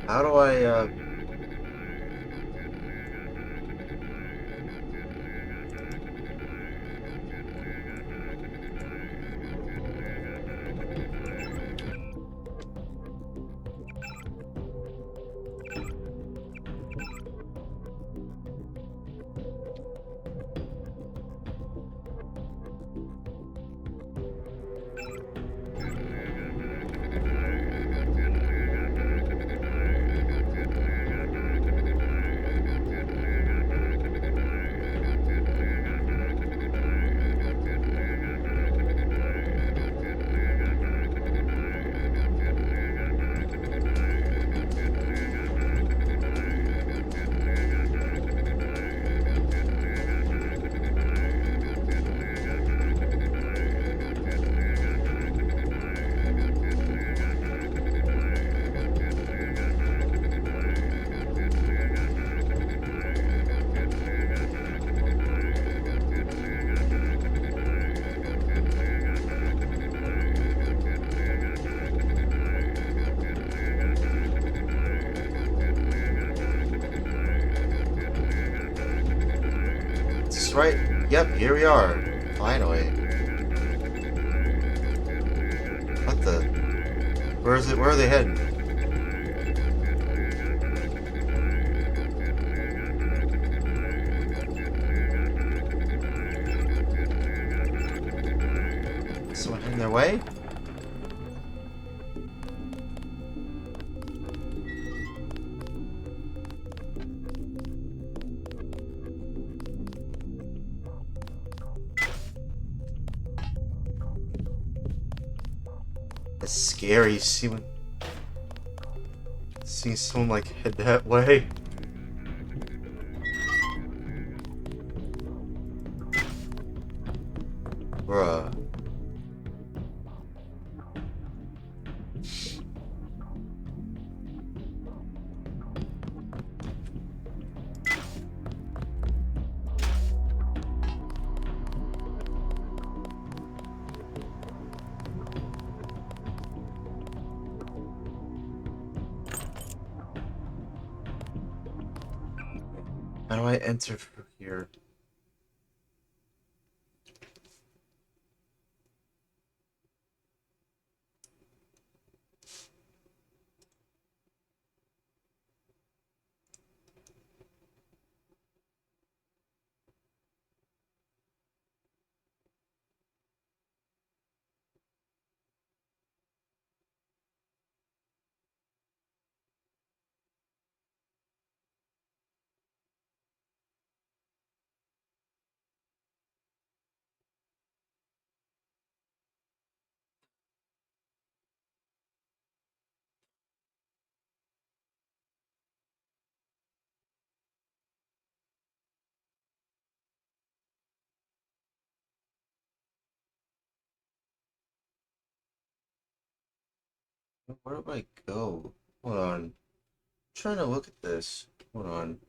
How do I, Is this right? Yep, here we are. Finally. What the? Where is it? Where are they heading? Someone heading their way? It's scary seeing someone like head that way. Bruh. How do I enter through here? Where do I go? Hold on. I'm trying to look at this. Hold on.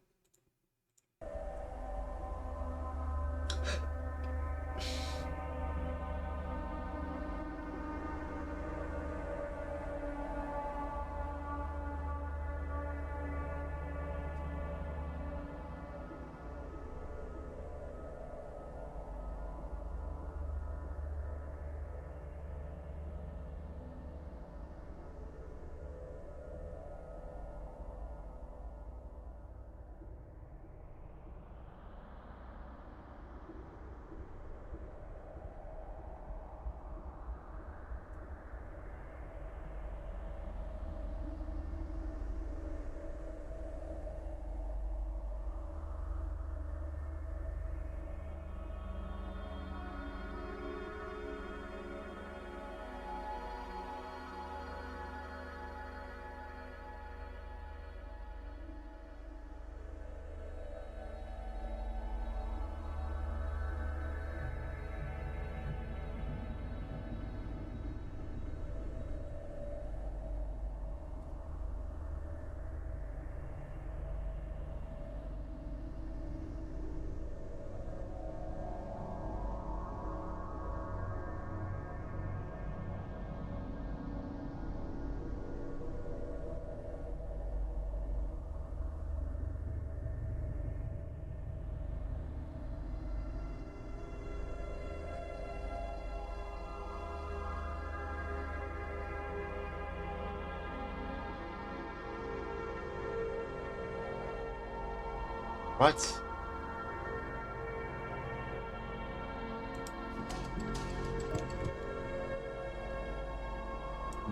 What?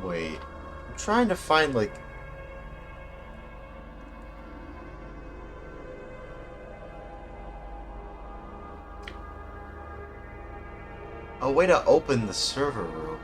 Wait. I'm trying to find, like... a way to open the server room.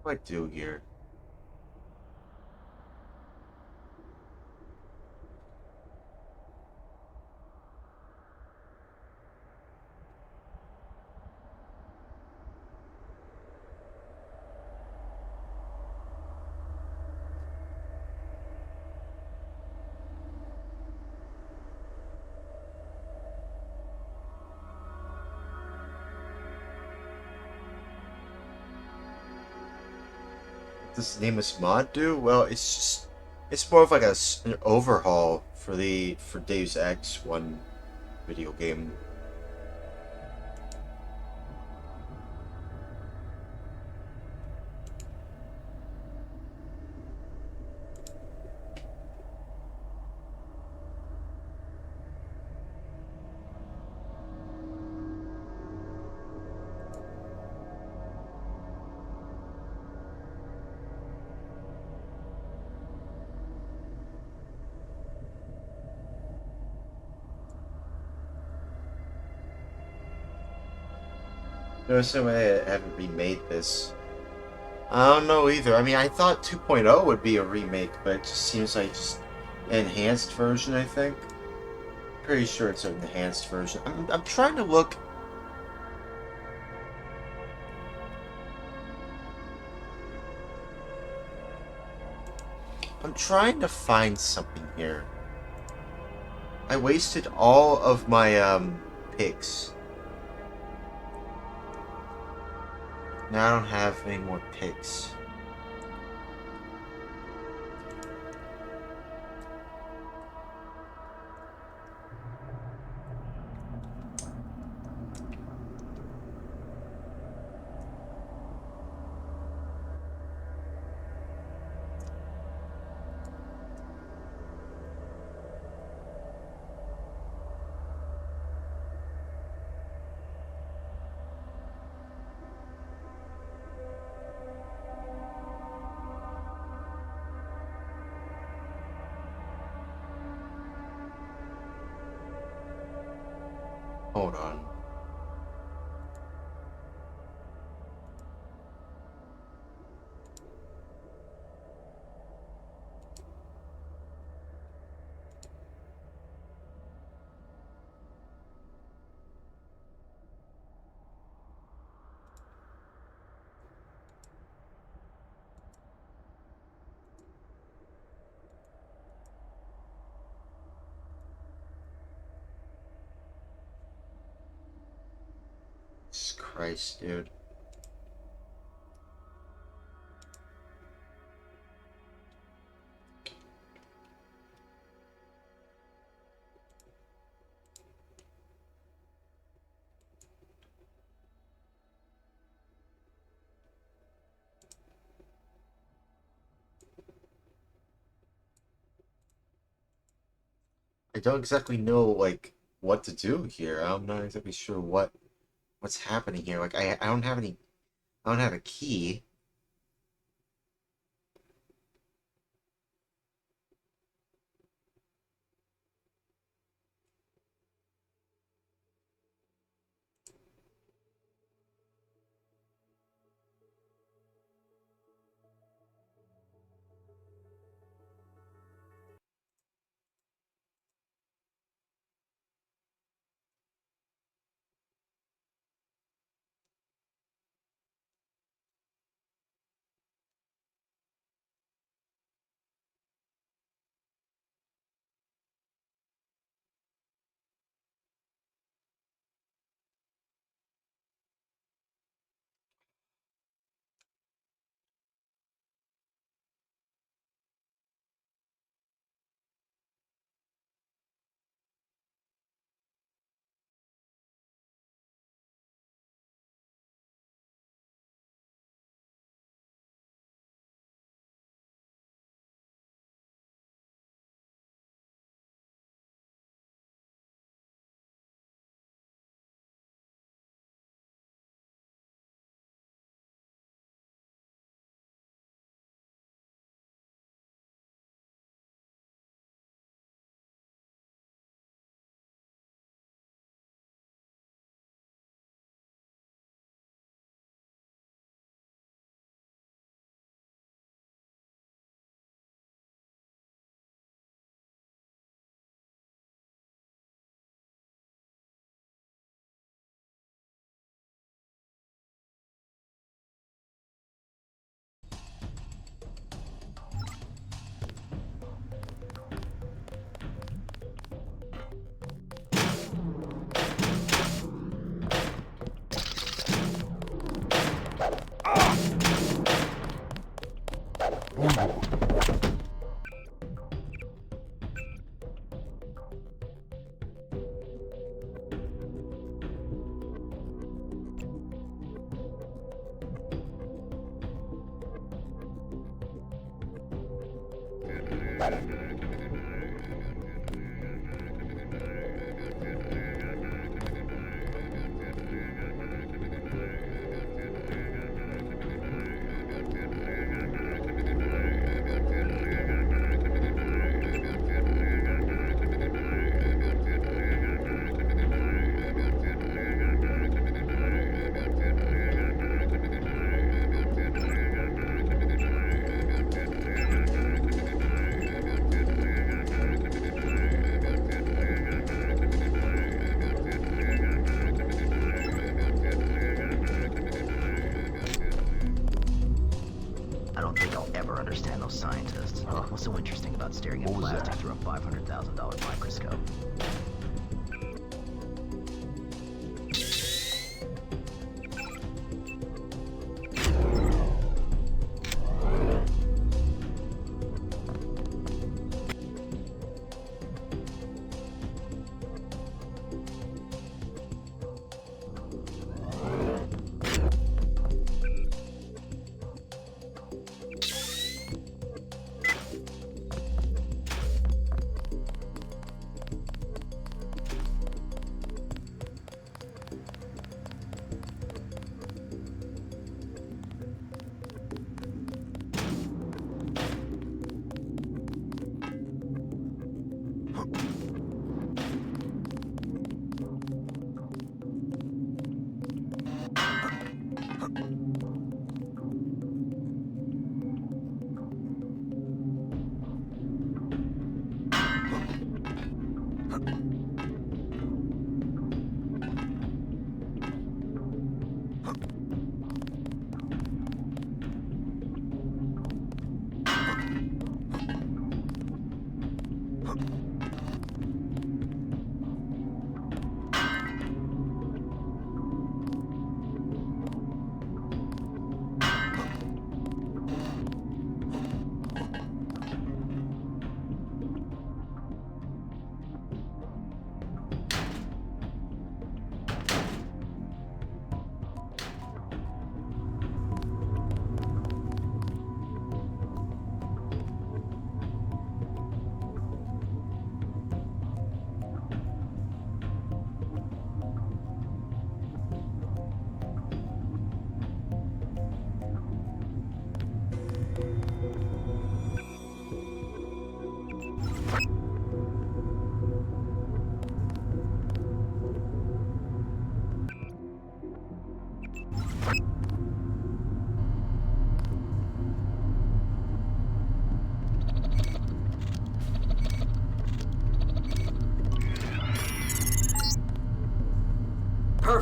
What do I do here? What does Nameless mod do? Well, it's just... it's more of like an overhaul for Deus Ex 1 video game. There's no way I haven't remade this. I don't know either. I mean, I thought 2.0 would be a remake, but it just seems like just an enhanced version, I think. Pretty sure it's an enhanced version. I'm trying to look... I'm trying to find something here. I wasted all of my, picks. Now I don't have any more picks. Hold on. Jesus Christ, dude. I don't exactly know, like, what to do here. I'm not exactly sure what's happening here. Like, I don't have any... I don't have a key. I don't think I'll ever understand those scientists. What's so interesting about staring at plastic through a $500,000 microscope?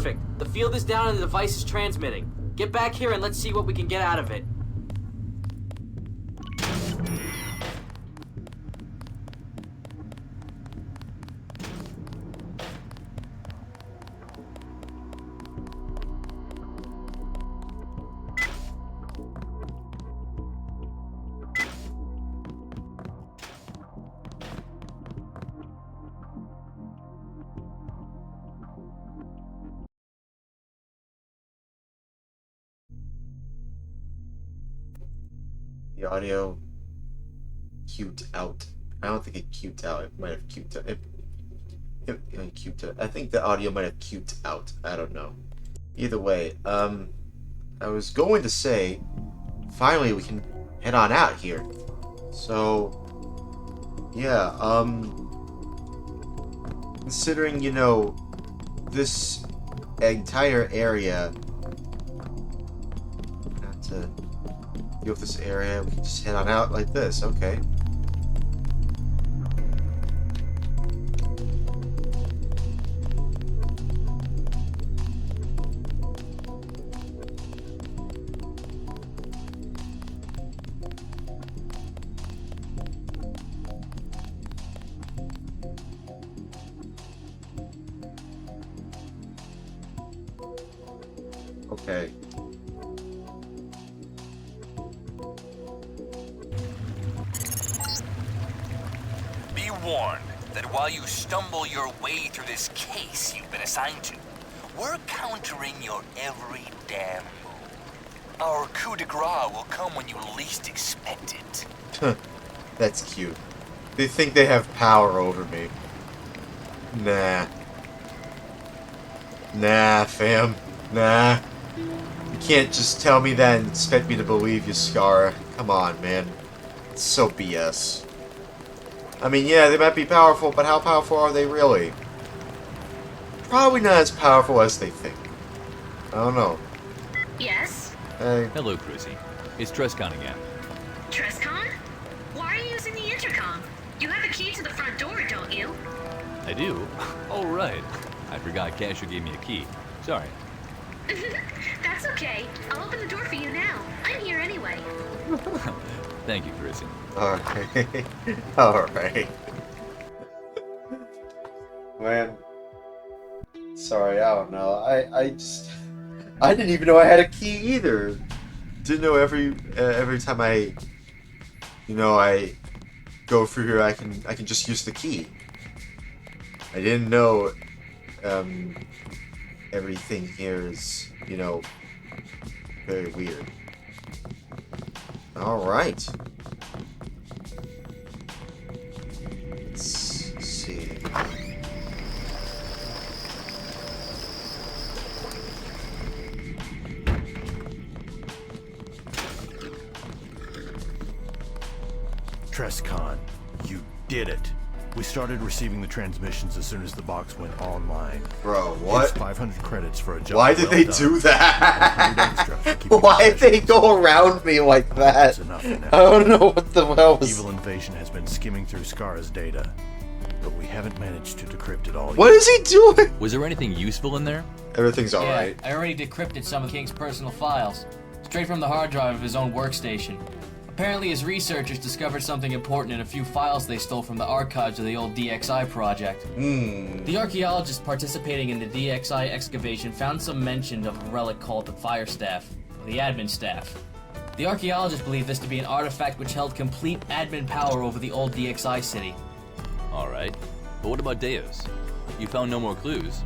Perfect. The field is down and the device is transmitting. Get back here and let's see what we can get out of it. The audio cubed out. I don't think it cubed out. It might have cubed out. It cubed out. I think the audio might have cubed out. I don't know. Either way, I was going to say, finally we can head on out here. So, yeah, considering, you know, this entire area, not to deal with this area, we can just head on out like this, okay. Okay. Be warned that while you stumble your way through this case you've been assigned to, we're countering your every damn move. Our coup de grace will come when you least expect it. That's cute. They think they have power over me. Nah. Nah, fam. Nah. You can't just tell me that and expect me to believe you, Scar. Come on, man. It's so BS. I mean, yeah, they might be powerful, but how powerful are they really? Probably not as powerful as they think. I don't know. Yes? Hey. Hello, Chrissy. It's Trescon again. Trescon? Why are you using the intercom? You have a key to the front door, don't you? I do? Oh, right. I forgot Casher gave me a key. Sorry. That's okay. I'll open the door for you now. I'm here anyway. Thank you, Chrissy. Alright. Alright. Man. Sorry, I don't know. I didn't even know I had a key either. Didn't know every time I go through here I can just use the key. I didn't know everything here is, you know, very weird. Alright. Let's see. Trescon, you did it. We started receiving the transmissions as soon as the box went online. Bro, what? It's 500 credits for a job. Why did well they done. do that? 100 extra for keeping Why the did they sessions. go around me like that? That's enough now. I don't know what the hell was. Evil Invasion has been skimming through Scar's data, but we haven't managed to decrypt it all What yet. is he doing? Was there anything useful in there? Everything's alright. Yeah, I already decrypted some of King's personal files, straight from the hard drive of his own workstation. Apparently his researchers discovered something important in a few files they stole from the archives of the old DXI project. The archaeologists participating in the DXI excavation found some mention of a relic called the Fire Staff, or the Admin Staff. The archaeologists believe this to be an artifact which held complete admin power over the old DXI city. Alright. But what about Deus? You found no more clues.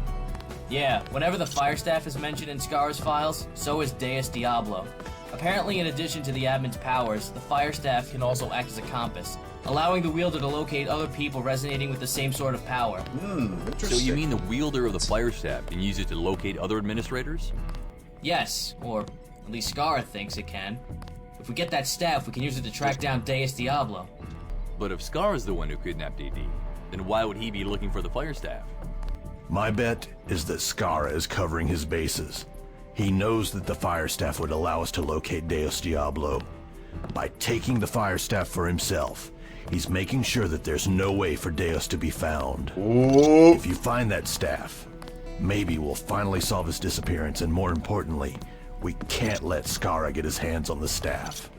Yeah, whenever the Fire Staff is mentioned in Scar's files, so is Deus Diablo. Apparently, in addition to the admin's powers, the Fire Staff can also act as a compass, allowing the wielder to locate other people resonating with the same sort of power. So Interesting. you mean the wielder of the fire staff can use it to locate other administrators? Yes, or at least Scar thinks it can. If we get that staff, we can use it to track down Deus Diablo. But if Scar is the one who kidnapped AD, then why would he be looking for the fire staff? My bet is that Scar is covering his bases. He knows that the Fire Staff would allow us to locate Deus Diablo. By taking the Fire Staff for himself, he's making sure that there's no way for Deus to be found. Ooh. If you find that staff, Maybe we'll finally solve his disappearance, and more importantly, we can't let Skara get his hands on the staff.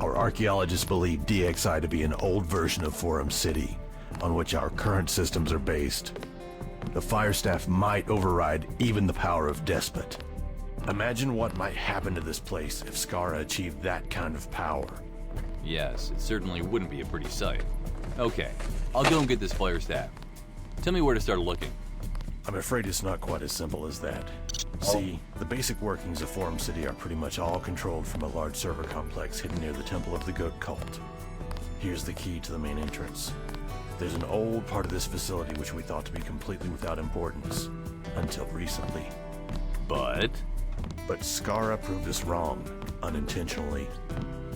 Our archaeologists believe DXI to be an old version of Forum City, on which our current systems are based. The fire staff might override even the power of Despot. Imagine what might happen to this place if Skara achieved that kind of power. Yes, it certainly wouldn't be a pretty sight. Okay, I'll go and get this fire staff. Tell me where to start looking. I'm afraid it's not quite as simple as that. See, the basic workings of Forum City are pretty much all controlled from a large server complex hidden near the Temple of the Goat Cult. Here's the key to the main entrance. There's an old part of this facility which we thought to be completely without importance, until recently. But Skara proved us wrong, unintentionally.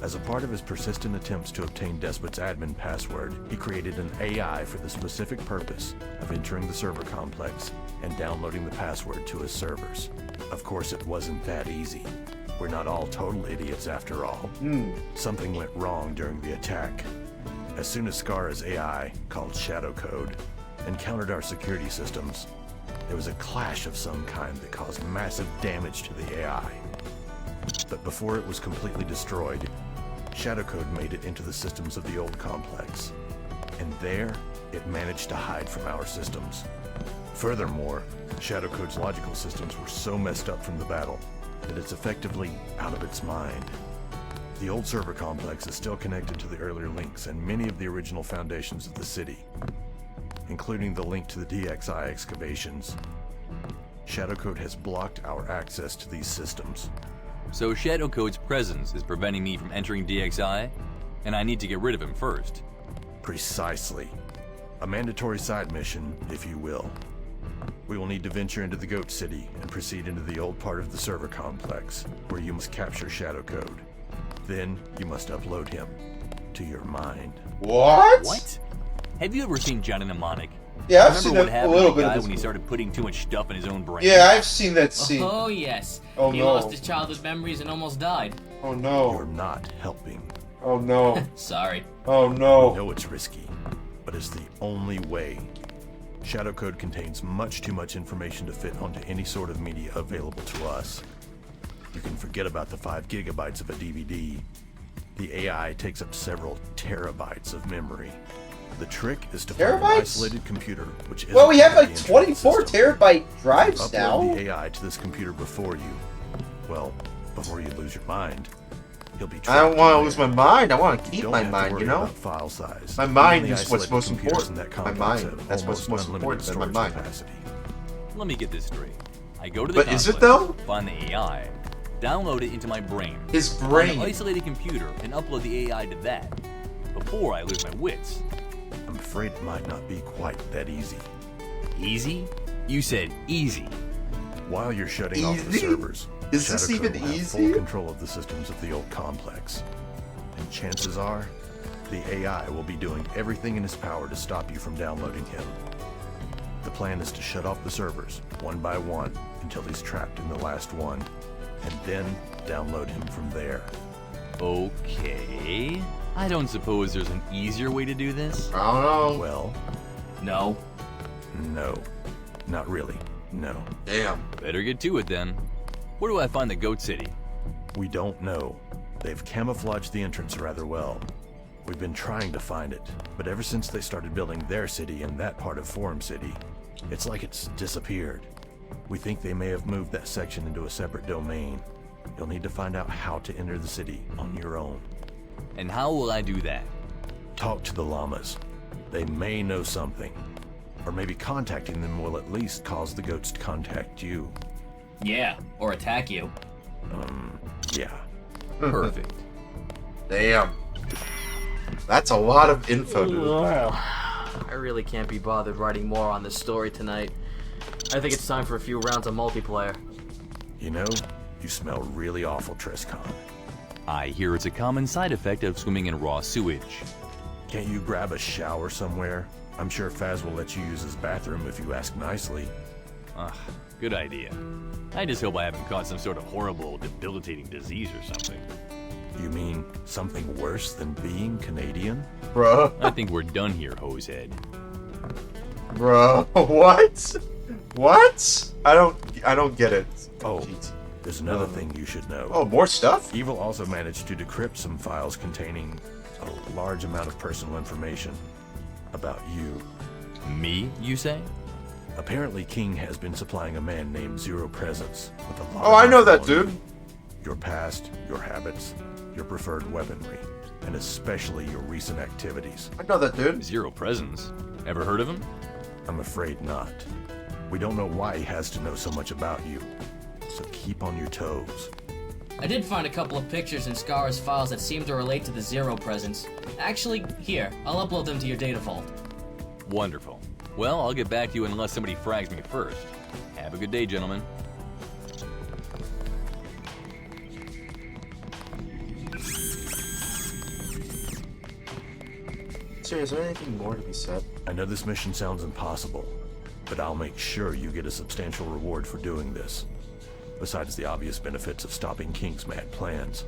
As a part of his persistent attempts to obtain Despot's admin password, he created an AI for the specific purpose of entering the server complex and downloading the password to his servers. Of course, it wasn't that easy. We're not all total idiots after all. Something went wrong during the attack. As soon as Skara's AI, called Shadow Code, encountered our security systems, there was a clash of some kind that caused massive damage to the AI. But before it was completely destroyed, Shadow Code made it into the systems of the old complex. And there, it managed to hide from our systems. Furthermore, Shadow Code's logical systems were so messed up from the battle that it's effectively out of its mind. The old server complex is still connected to the earlier links and many of the original foundations of the city, including the link to the DXI excavations. Shadow Code has blocked our access to these systems. so Shadow Code's presence is preventing me from entering DXI, and I need to get rid of him first. Precisely. A mandatory side mission, if you will. We will need to venture into the Goat City and proceed into the old part of the server complex, where you must capture Shadow Code. Then you must upload him to your mind. What? What? Have you ever seen Johnny Mnemonic? Yeah, I've Remember seen what a happened little to the bit of guy this when he movie. started putting too much stuff in his own brain? Yeah, I've seen that scene. Oh, yes. Oh, he no. lost his childhood memories and almost died. Oh no. You're not helping. Oh no. Sorry. Oh I no. know it's risky, but it's the only way. Shadow Code contains much too much information to fit onto any sort of media available to us. You can forget about the 5 gigabytes of a DVD. The AI takes up several terabytes of memory. The trick is to find an Terabytes? isolated computer, which is Well, we have like 24 terabyte drives Upload now. the AI to this computer before you lose your mind. He'll be I don't trapped want to in lose there. my mind. I want to You keep don't my have to mind, worry you know? about file size. My Even mind the is what's isolated most computers in important. that My complex mind. have That's what's almost most unlimited important than my storage mind. capacity. Let me get this straight. I go to the But is it complex, though? find the AI, download it into my brain, His find brain. an isolated computer, and upload the AI to that before I lose my wits. I'm afraid it might not be quite that easy. Easy? You said easy. While you're shutting off the Easy? servers, Is this Shadow Code even will have easy? full control of the systems of the old complex. And chances are, the AI will be doing everything in its power to stop you from downloading him. The plan is to shut off the servers, one by one, until he's trapped in the last one, and then download him from there. Okay. I don't suppose there's an easier way to do this? I don't know. Well, No. no. Not really, no. Damn. Better get to it then. Where do I find the Goat City? We don't know. They've camouflaged the entrance rather well. We've been trying to find it, but ever since they started building their city in that part of Forum City, it's like it's disappeared. We think they may have moved that section into a separate domain. You'll need to find out how to enter the city on your own. And how will I do that? Talk to the llamas. They may know something. Or maybe contacting them will at least cause the goats to contact you. Yeah, or attack you. Yeah. Perfect. Damn. That's a lot of info, dude. I really can't be bothered writing more on this story tonight. I think it's time for a few rounds of multiplayer. You know, you smell really awful, Triscon. I hear it's a common side effect of swimming in raw sewage. Can't you grab a shower somewhere? I'm sure Faz will let you use his bathroom if you ask nicely. Ugh, good idea. I just hope I haven't caught some sort of horrible, debilitating disease or something. You mean something worse than being Canadian? Bruh. I think we're done here, Hosehead. Bruh. What? What? I don't get it. Oh, Jeez. there's another thing you should know. Oh, more stuff? Evil also managed to decrypt some files containing a large amount of personal information about you. Me, you say? Apparently, King has been supplying a man named Zero Presence with a lot Oh, of I know info that on dude. you. Your past, your habits, your preferred weaponry, and especially your recent activities. I know that dude. Zero Presence. Ever heard of him? I'm afraid not. We don't know why he has to know so much about you, so keep on your toes. I did find a couple of pictures in Scar's files that seem to relate to the Zero Presence. Actually, here, I'll upload them to your data vault. Wonderful. Well, I'll get back to you unless somebody frags me first. Have a good day, gentlemen. Seriously, is there anything more to be said? I know this mission sounds impossible, but I'll make sure you get a substantial reward for doing this, besides the obvious benefits of stopping King's mad plans.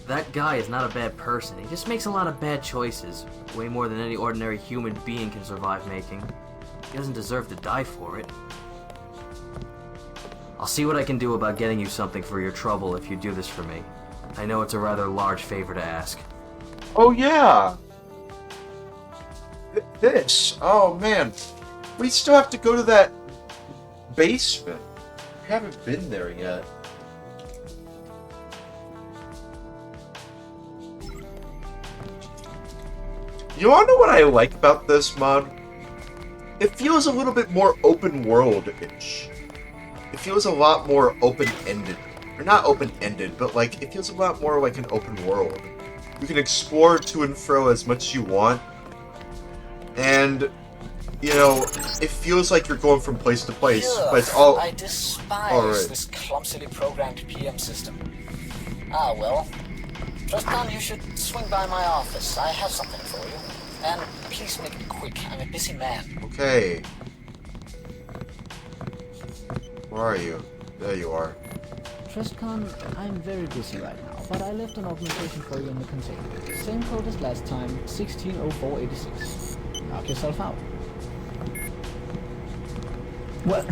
That guy is not a bad person. He just makes a lot of bad choices. Way more than any ordinary human being can survive making. He doesn't deserve to die for it. I'll see what I can do about getting you something for your trouble if you do this for me. I know it's a rather large favor to ask. Oh yeah. This. Oh man. We still have to go to that basement. We haven't been there yet. You wanna know what I like about this mod? It feels a little bit more open world-ish. It feels a lot more open-ended. Or not open-ended, but like, it feels a lot more like an open world. You can explore to and fro as much as you want. And, you know, it feels like you're going from place to place, but it's all... I despise Alright. this clumsily programmed PM system. Ah, well. Just come, you should swing by my office. I have something for you. And please make it quick. I'm a busy man. Okay. Where are you? There you are. TrustCon, I'm very busy right now, but I left an augmentation for you in the container. Same code as last time, 160486. Knock yourself out. What?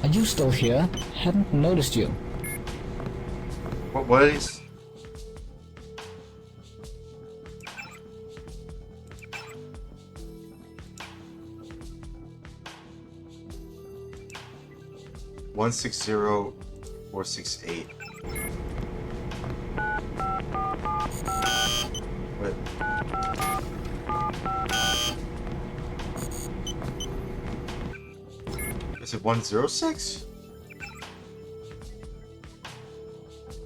Are you still here? Hadn't noticed you. What is... 160468. What? Is it 106?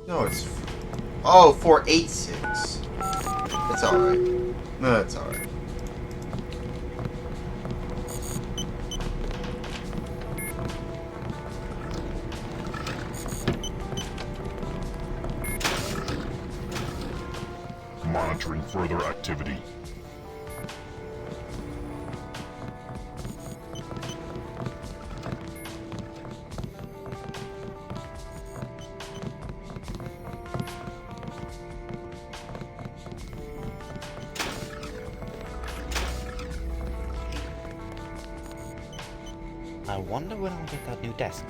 No, it's... Oh, 486. It's alright. No, it's alright. Monitoring further activity. I wonder when I'll get that new desk.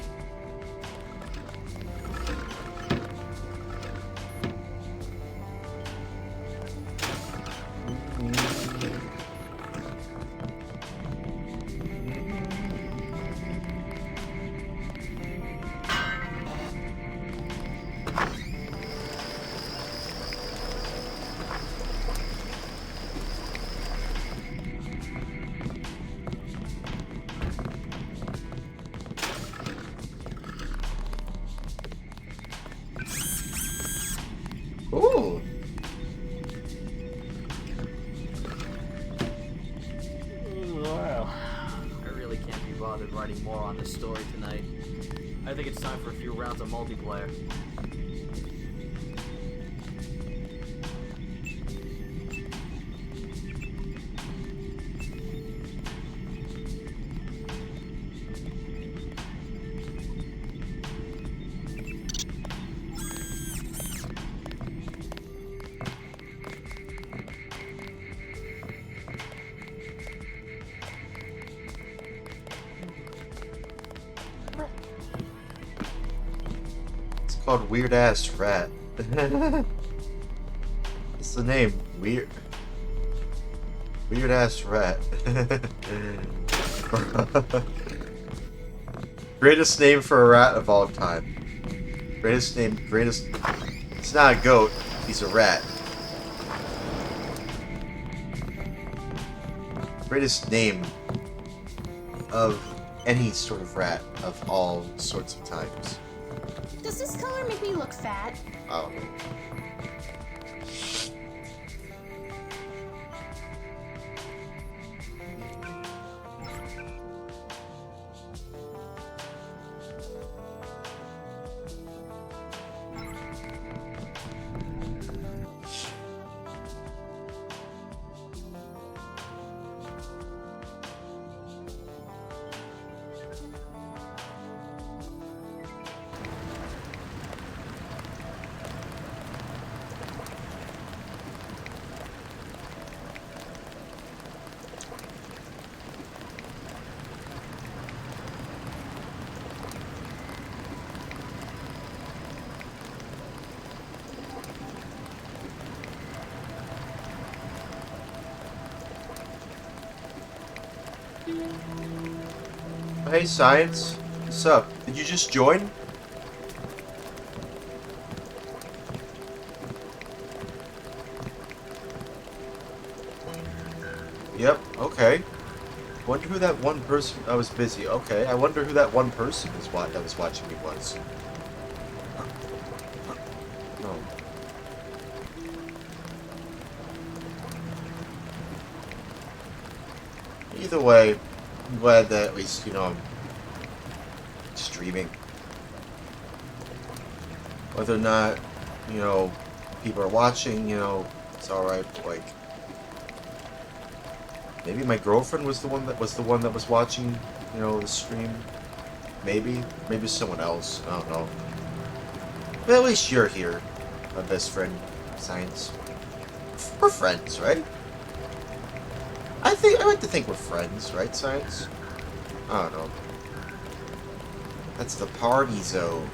Ooh. Well, I really can't be bothered writing more on this story tonight. I think it's time for a few rounds of multiplayer. called Weird Ass Rat. It's the name. Weird Ass Rat. Greatest name for a rat of all time. Greatest name, greatest... It's not a goat, he's a rat. Greatest name of any sort of rat of all sorts of times. Does this color make me look fat? I don't know. Hey, Science. What's up? Did you just join? Yep, okay. Wonder who that one person... I was busy. Okay, I wonder who that one person is that was watching me was. No. Either way, I'm glad that at least, you know, I'm streaming. Whether or not, you know, people are watching, you know, it's alright, like... Maybe my girlfriend was the one that was watching, you know, the stream. Maybe someone else. I don't know. But at least you're here, my best friend, Science. We're friends, right? I like to think we're friends, right, Science? I don't know. That's the party zone.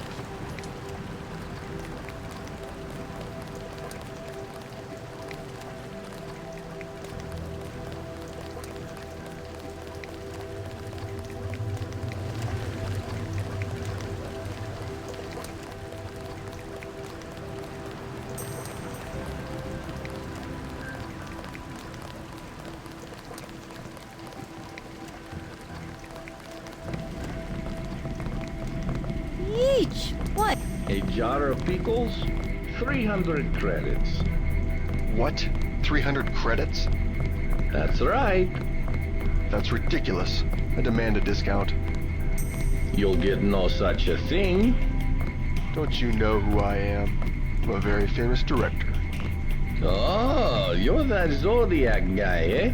What? A jar of pickles? 300 credits. What? 300 credits? That's right. That's ridiculous. I demand a discount. You'll get no such a thing. Don't you know who I am? I'm a very famous director. Oh, you're that Zodiac guy, eh?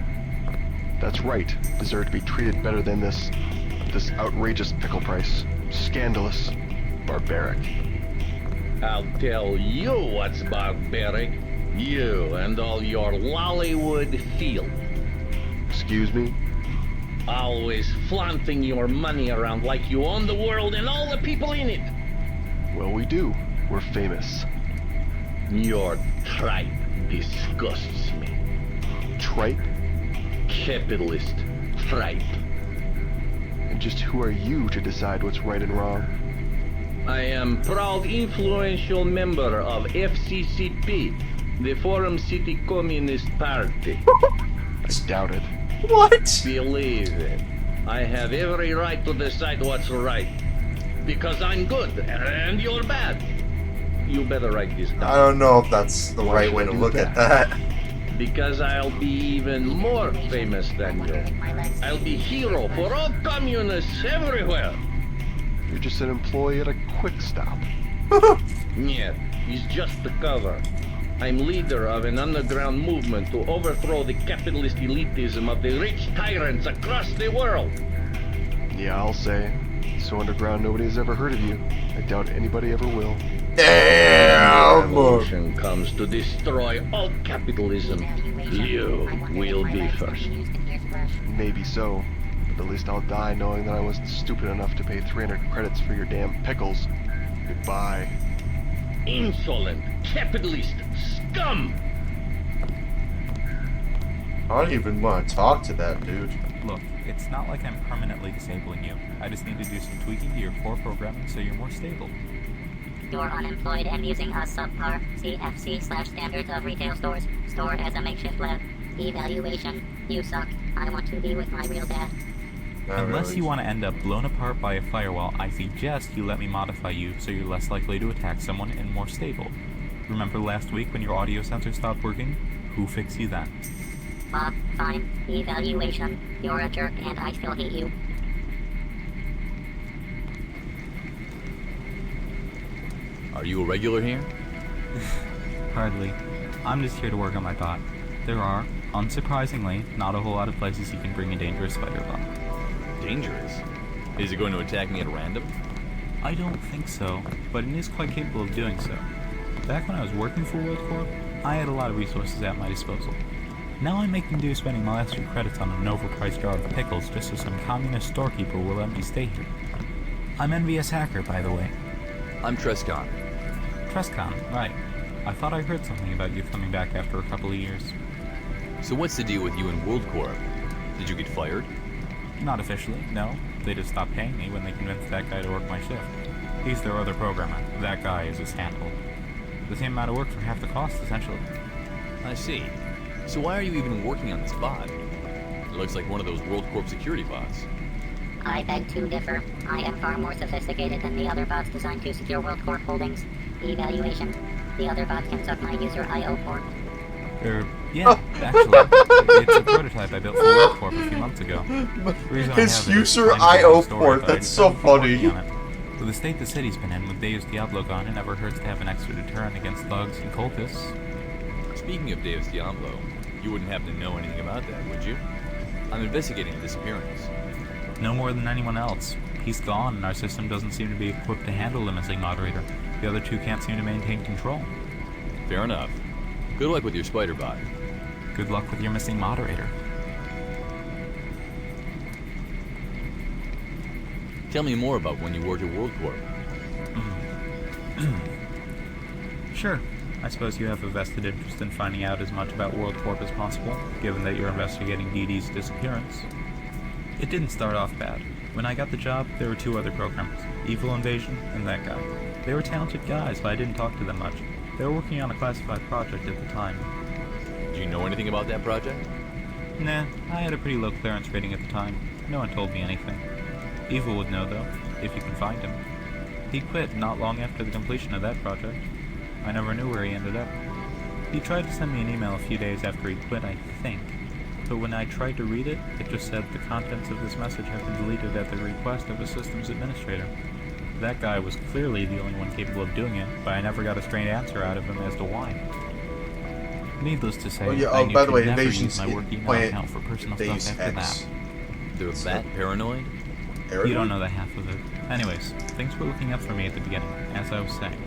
That's right. Deserve to be treated better than this outrageous pickle price. Scandalous. Barbaric. I'll tell you what's barbaric. You and all your Lollywood feel. Excuse me? Always flaunting your money around like you own the world and all the people in it. Well, we do. We're famous. Your tripe disgusts me. Tripe? Capitalist tripe. And just who are you to decide what's right and wrong? I am proud influential member of FCCP, the Forum City Communist Party. I doubt it. What? Believe it. I have every right to decide what's right. Because I'm good and you're bad. You better write this down. I don't know if that's the right way to look at that. Because I'll be even more famous than you. I'll be hero for all communists everywhere. You're just an employee at a quick stop. Yeah, he's just the cover. I'm leader of an underground movement to overthrow the capitalist elitism of the rich tyrants across the world. Yeah, I'll say. So underground nobody's ever heard of you. I doubt anybody ever will. Damn! Revolution comes to destroy all capitalism. You will be first. Maybe so. But at least I'll die knowing that I wasn't stupid enough to pay 300 credits for your damn pickles. Goodbye. Insolent, capitalist scum! I don't even want to talk to that dude. Look, it's not like I'm permanently disabling you. I just need to do some tweaking to your core programming so you're more stable. You're unemployed and using a subpar CFC/standards of retail stores. Store as a makeshift lab. Evaluation. You suck. I want to be with my real dad. Unless you want to end up blown apart by a firewall, I suggest you let me modify you so you're less likely to attack someone and more stable. Remember last week when your audio sensor stopped working? Who fixed you then? Fine. Evaluation. You're a jerk and I still hate you. Are you a regular here? Hardly. I'm just here to work on my bot. There are, unsurprisingly, not a whole lot of places you can bring a dangerous spider bot. Dangerous? Is it going to attack me at random? I don't think so, but it is quite capable of doing so. Back when I was working for World Corp, I had a lot of resources at my disposal. Now I'm making do spending my last 3 credits on an overpriced jar of pickles just so some communist storekeeper will let me stay here. I'm Envious Hacker, by the way. I'm Trescon. Trescon, right. I thought I heard something about you coming back after a couple of years. So what's the deal with you and World Corp? Did you get fired? Not officially, no. They just stopped paying me when they convinced that guy to work my shift. He's their other programmer. That guy is his handle. The same amount of work for half the cost, essentially. I see. So why are you even working on this bot? It looks like one of those World Corp security bots. I beg to differ. I am far more sophisticated than the other bots designed to secure World Corp holdings. Evaluation. The other bots can suck my user I.O. port. Yeah, actually. It's a prototype I built for World Corp a few months ago. His user I.O. port, that's so funny. With the state the city's been in, with Deus Diablo gone, it never hurts to have an extra deterrent against thugs and cultists. Speaking of Deus Diablo, you wouldn't happen to know anything about that, would you? I'm investigating a disappearance. No more than anyone else. He's gone, and our system doesn't seem to be equipped to handle the missing moderator. The other 2 can't seem to maintain control. Fair enough. Good luck with your spider bot. Good luck with your missing moderator. Tell me more about when you worked at World Corp. Sure. I suppose you have a vested interest in finding out as much about World Corp as possible, given that you're investigating Dee Dee's disappearance. It didn't start off bad. When I got the job, there were 2 other programmers, Evil Invasion and that guy. They were talented guys, but I didn't talk to them much. They were working on a classified project at the time. Do you know anything about that project? Nah, I had a pretty low clearance rating at the time. No one told me anything. Evil would know, though, if you can find him. He quit not long after the completion of that project. I never knew where he ended up. He tried to send me an email a few days after he quit, I think. But when I tried to read it, it just said the contents of this message have been deleted at the request of a systems administrator. That guy was clearly the only one capable of doing it, but I never got a straight answer out of him as to why. Needless to say, I knew by the way, never Invasion's use my work email account for personal Deus stuff after Ex. that. They're that paranoid? You don't know the half of it. Anyways, things were looking up for me at the beginning, as I was saying.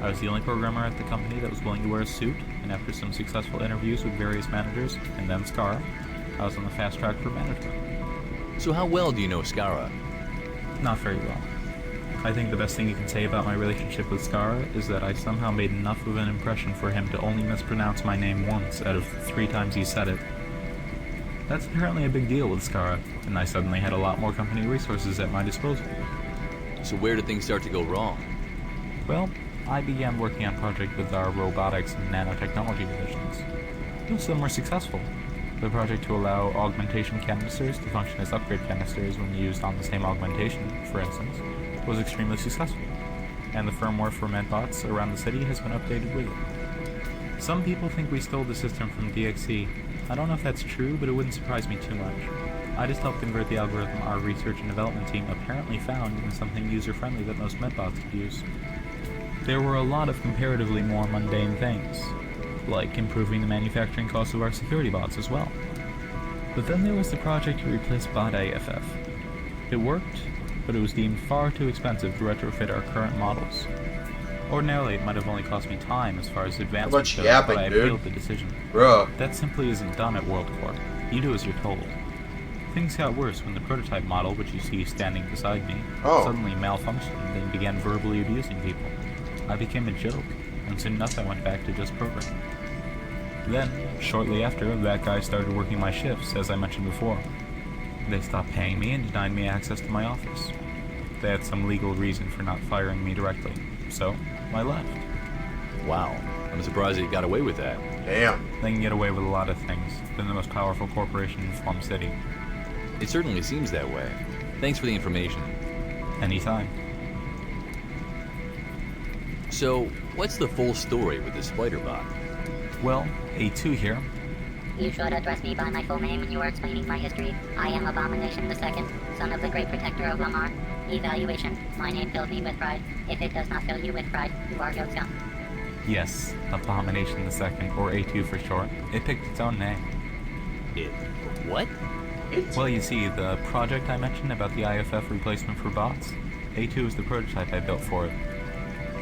I was the only programmer at the company that was willing to wear a suit, and after some successful interviews with various managers, and then Scar, I was on the fast track for management. So how well do you know Skara? Not very well. I think the best thing you can say about my relationship with Skara is that I somehow made enough of an impression for him to only mispronounce my name once out of 3 times he said it. That's apparently a big deal with Skara, and I suddenly had a lot more company resources at my disposal. So where did things start to go wrong? Well, I began working on a project with our robotics and nanotechnology divisions. Most of them were successful. The project to allow augmentation canisters to function as upgrade canisters when used on the same augmentation, for instance, was extremely successful, and the firmware for medbots around the city has been updated with it. Some people think we stole the system from DXE. I don't know if that's true, but it wouldn't surprise me too much. I just helped convert the algorithm our research and development team apparently found into something user-friendly that most medbots could use. There were a lot of comparatively more mundane things, like improving the manufacturing costs of our security bots as well. But then there was the project to replace Bot AFF. It worked, but it was deemed far too expensive to retrofit our current models. Ordinarily, it might have only cost me time as far as advancement goes, but I appealed the decision. Bruh. That simply isn't done at World Corp. You do as you're told. Things got worse when the prototype model, which you see standing beside me, suddenly malfunctioned and began verbally abusing people. I became a joke, and soon enough I went back to just programming. Then, shortly after, that guy started working my shifts, as I mentioned before. They stopped paying me and denied me access to my office. They had some legal reason for not firing me directly, so I left. Wow, I'm surprised that you got away with that. Damn. They can get away with a lot of things. They're the most powerful corporation in Slum City. It certainly seems that way. Thanks for the information. Anytime. So, what's the full story with the spider bot? Well, A2 here. You should address me by my full name when you are explaining my history. I am Abomination II, son of the great protector of Lamar. Evaluation. My name fills me with pride. If it does not fill you with pride, you are goat scum. Yes, Abomination II, or A2 for short. It picked its own name. It... what? Well, you see, the project I mentioned about the IFF replacement for bots, A2 is the prototype I built for it.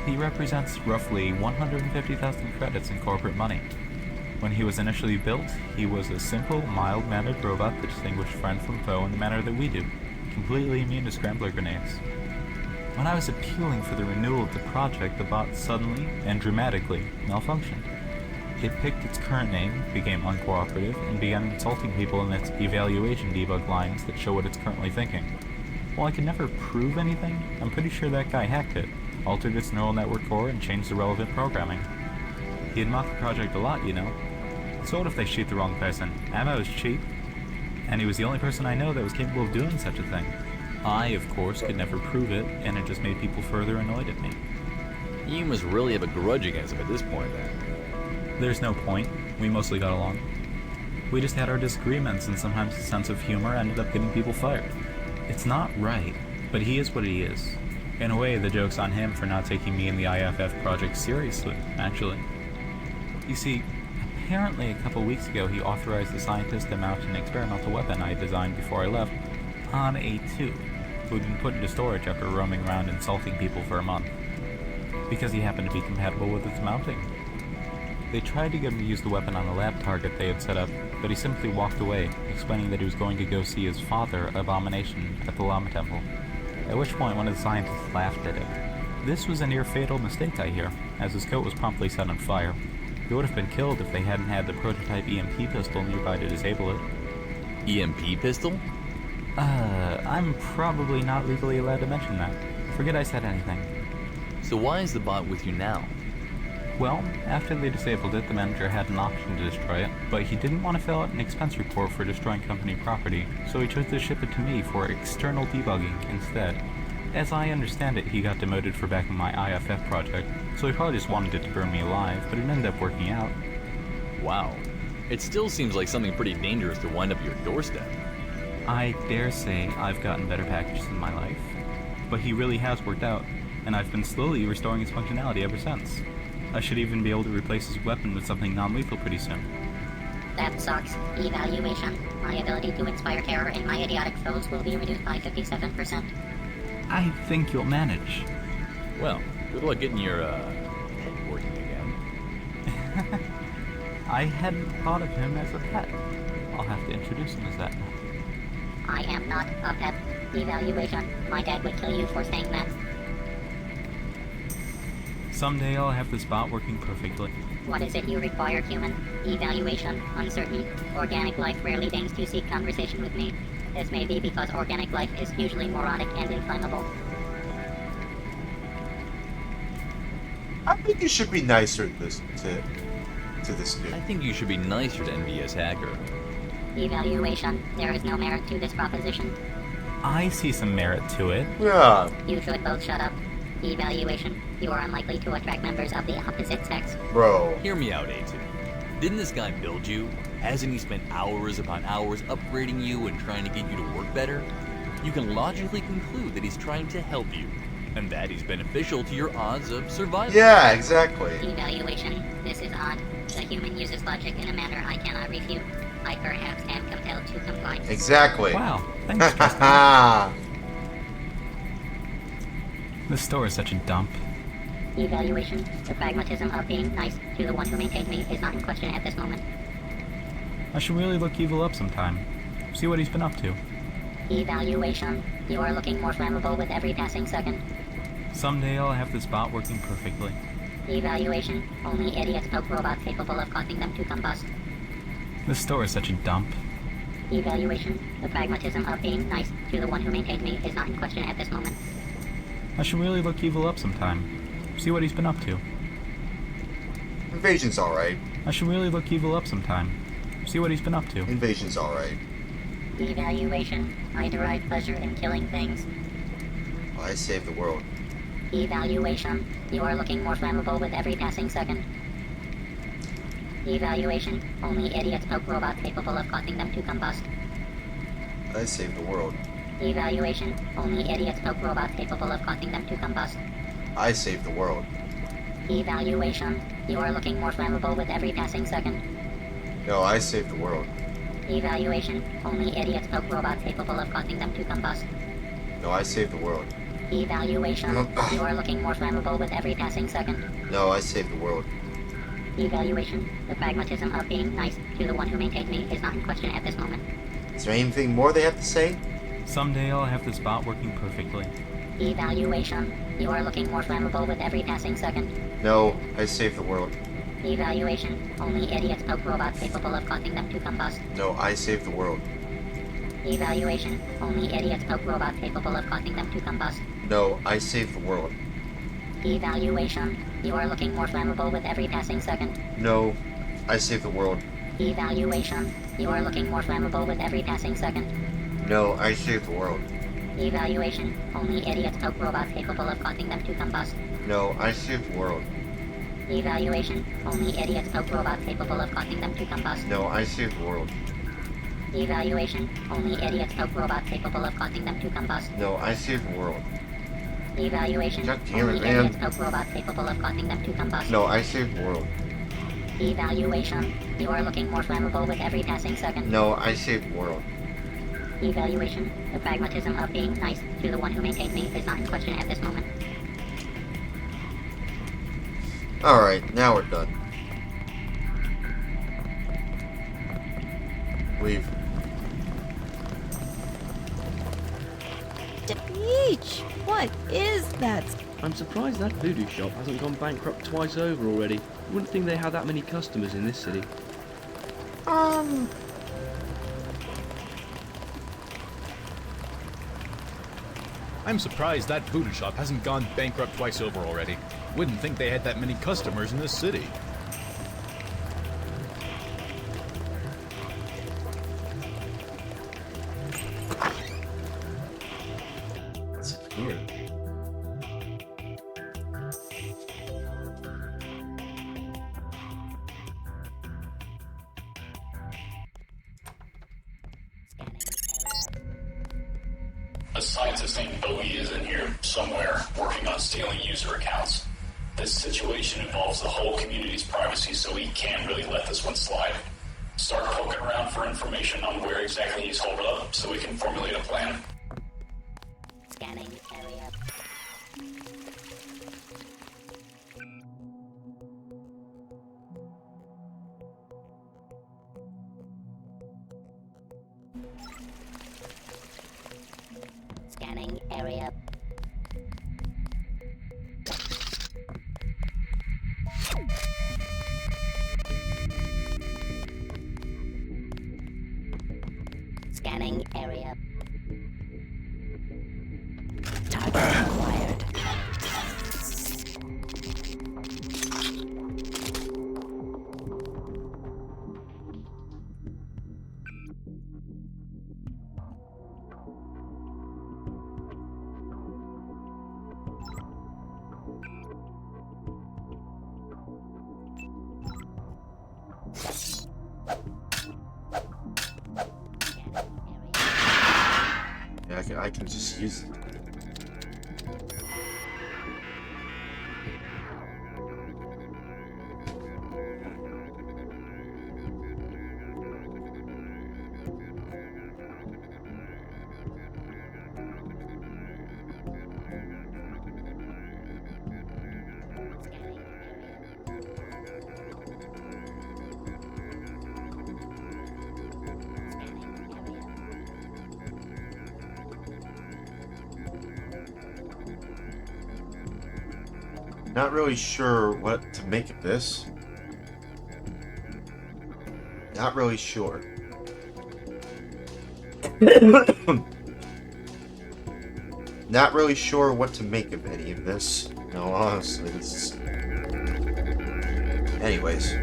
He represents roughly 150,000 credits in corporate money. When he was initially built, he was a simple, mild-mannered robot that distinguished friend from foe in the manner that we do, completely immune to scrambler grenades. When I was appealing for the renewal of the project, the bot suddenly and dramatically malfunctioned. It picked its current name, became uncooperative, and began insulting people in its evaluation debug lines that show what it's currently thinking. While I could never prove anything, I'm pretty sure that guy hacked it, altered its neural network core, and changed the relevant programming. He had mocked the project a lot, you know. So what if they shoot the wrong person? Ammo is cheap, and he was the only person I know that was capable of doing such a thing. I, of course, could never prove it, and it just made people further annoyed at me. You must really have a grudge against him at this point, then. There's no point. We mostly got along. We just had our disagreements, and sometimes a sense of humor ended up getting people fired. It's not right, but he is what he is. In a way, the joke's on him for not taking me and the IFF project seriously, actually. You see, apparently a couple weeks ago he authorized the scientist to mount an experimental weapon I designed before I left on A2, who'd been put into storage after roaming around insulting people for a month, because he happened to be compatible with its mounting. They tried to get him to use the weapon on a lab target they had set up, but he simply walked away, explaining that he was going to go see his father, Abomination, at the Llama Temple. At which point one of the scientists laughed at him. This was a near-fatal mistake, I hear, as his coat was promptly set on fire. He would have been killed if they hadn't had the prototype EMP pistol nearby to disable it. EMP pistol? I'm probably not legally allowed to mention that. Forget I said anything. So why is the bot with you now? Well, after they disabled it, the manager had an option to destroy it, but he didn't want to fill out an expense report for destroying company property, so he chose to ship it to me for external debugging instead. As I understand it, he got demoted for backing my IFF project, so he probably just wanted it to burn me alive, but it ended up working out. Wow. It still seems like something pretty dangerous to wind up your doorstep. I dare say I've gotten better packages in my life, but he really has worked out, and I've been slowly restoring his functionality ever since. I should even be able to replace his weapon with something non-lethal pretty soon. That sucks. Evaluation. My ability to inspire terror in my idiotic foes will be reduced by 57%. I think you'll manage. Well, good luck getting your, pet working again. I hadn't thought of him as a pet. I'll have to introduce him as that now. I am not a pet. Evaluation. My dad would kill you for saying that. Someday I'll have this bot working perfectly. What is it you require, human? Evaluation. Uncertain. Organic life rarely deigns to seek conversation with me. This may be because organic life is usually moronic and inflammable. I think you should be nicer to this dude. I think you should be nicer to NVS Hacker. Evaluation. There is no merit to this proposition. I see some merit to it. Yeah. You should both shut up. Evaluation. You are unlikely to attract members of the opposite sex. Bro. Hear me out, A2. Didn't this guy build you? Hasn't he spent hours upon hours upgrading you and trying to get you to work better? You can logically conclude that he's trying to help you, and that he's beneficial to your odds of survival. Yeah, exactly. Evaluation. This is odd. The human uses logic in a manner I cannot refute. I perhaps am compelled to comply. Exactly. Wow, thanks, Tristan. This store is such a dump. Evaluation. The pragmatism of being nice to the one who maintained me is not in question at this moment. I should really look Evil up sometime. See what he's been up to. Evaluation. You are looking more flammable with every passing second. Someday I'll have this bot working perfectly. Evaluation. Only idiots poke robots capable of causing them to combust. This store is such a dump. Evaluation. The pragmatism of being nice to the one who maintains me is not in question at this moment. I should really look Evil up sometime. See what he's been up to. Invasion's alright. I should really look Evil up sometime. See what he's been up to. Invasion's alright. Evaluation. I derive pleasure in killing things. I save the world. Evaluation. You are looking more flammable with every passing second. Evaluation. Only idiots poke robots capable of causing them to combust. I save the world. Evaluation. Only idiots poke robots capable of causing them to combust. I save the world. Evaluation. You are looking more flammable with every passing second. No, I save the world. Evaluation. Only idiots poke robots capable of causing them to combust. No, I save the world. Evaluation. You are looking more flammable with every passing second. No, I save the world. Evaluation. The pragmatism of being nice to the one who maintains me is not in question at this moment. Is there anything more they have to say? Someday I'll have this bot working perfectly. Evaluation. You are looking more flammable with every passing second. No, I save the world. Evaluation. Only idiots poke robots capable of causing them to combust. No, I save the world. Evaluation. Only idiots poke robots capable of causing them to combust. No, I save the world. Evaluation. You are looking more flammable with every passing second. No, I save the world. Evaluation. You are looking more flammable with every passing second. No, I save the world. Evaluation. Only idiots poke robots capable of causing them to combust. No, I save the world. Evaluation. Only idiots poke robots capable of causing them to combust. No, I save the world. Evaluation. Only idiots poke robots capable of causing them to combust. No, I save the world. Evaluation. God damn it, Only man. idiots poke robots capable of causing them to combust. No, I save the world. Evaluation. You are looking more flammable with every passing second. No, I save the world. Evaluation. The pragmatism of being nice to the one who maintains me is not in question at this moment. Alright, now we're done. Leave. Peach! What is that? I'm surprised that voodoo shop hasn't gone bankrupt twice over already. You wouldn't think they had that many customers in this city. I'm surprised that voodoo shop hasn't gone bankrupt twice over already. Wouldn't think they had that many customers in this city. What's here? A scientist named Bogey is in here somewhere, working on stealing user accounts. This situation involves the whole community's privacy, so we can't really let this one slide. Start poking around for information on where exactly he's holed up, so we can formulate a plan. Scanning area. Scanning area. Scanning area. Target acquired. Yeah, I can just use it. Not really sure what to make of this. Not really sure. Not really sure what to make of any of this. No, honestly, this is... Anyways.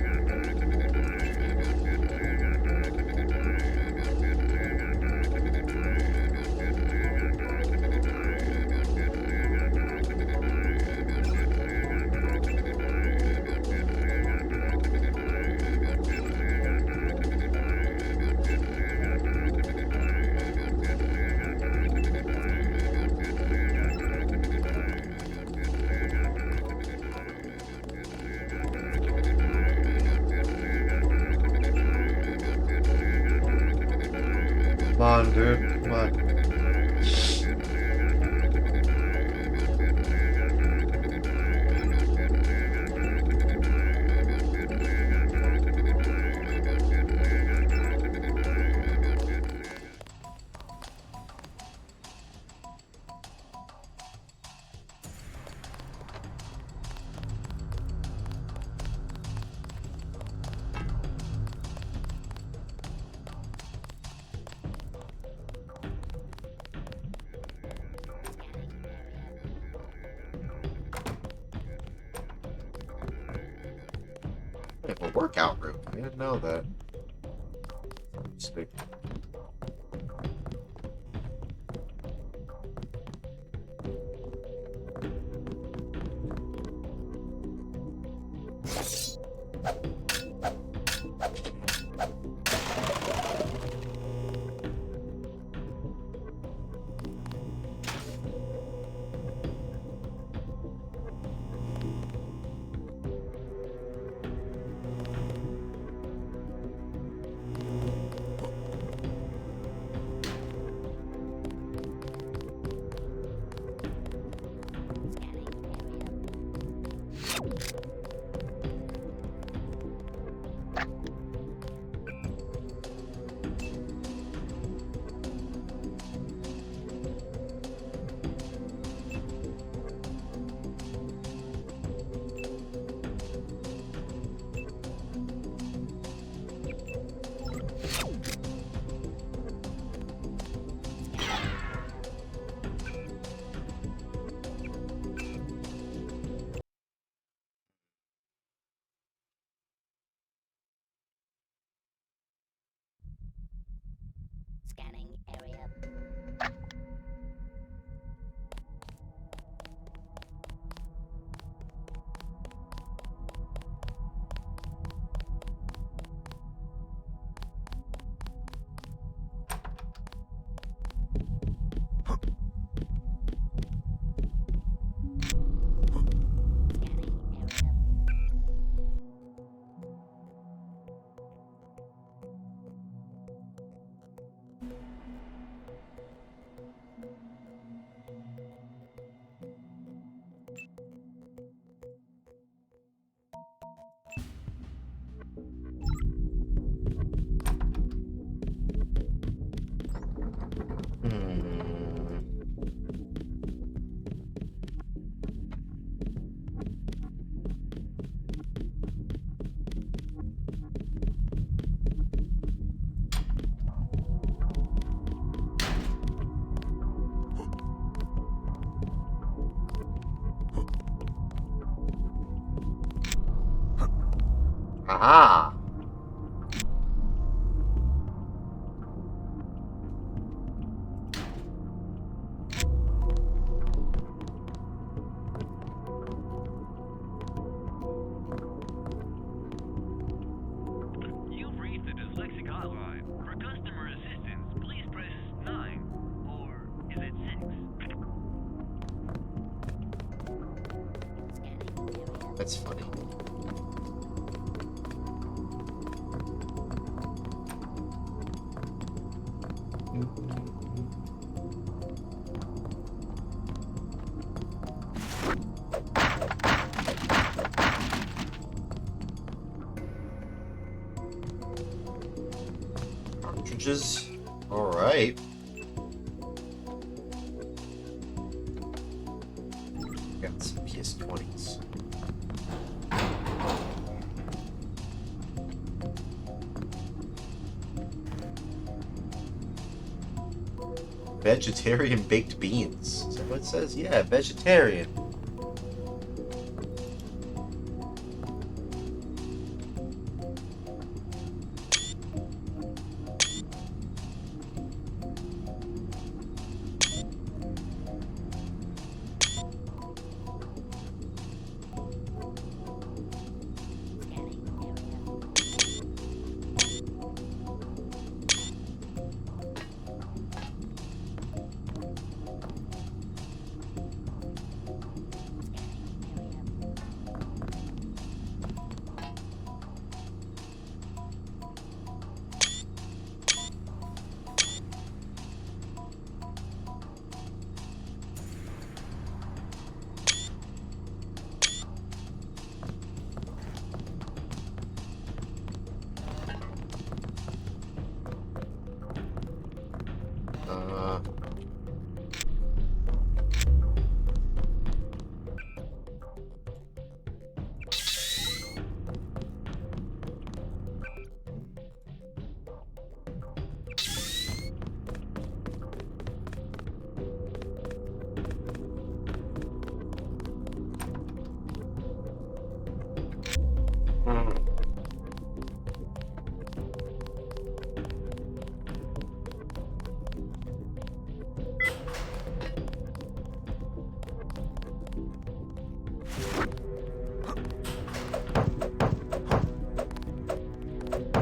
Come on, dude. Come on. I have a workout room. I didn't know that. Stick. Scanning area. Aha! You've reached the dyslexic hotline. For customer assistance, please press 9. Or is it 6? That's funny. Cartridges. All right. Got some PS20s. vegetarian baked beans. Is that what it says? Yeah, vegetarian.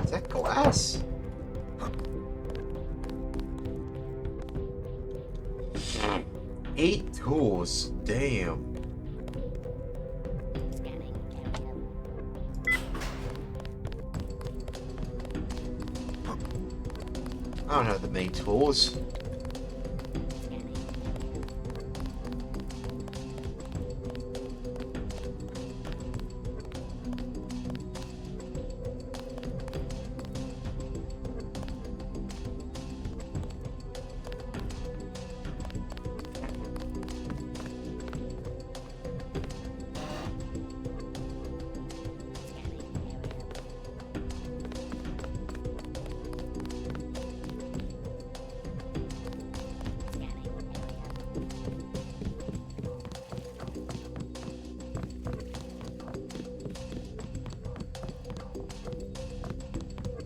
Is that glass? Eight tools. Damn. I don't have the many tools.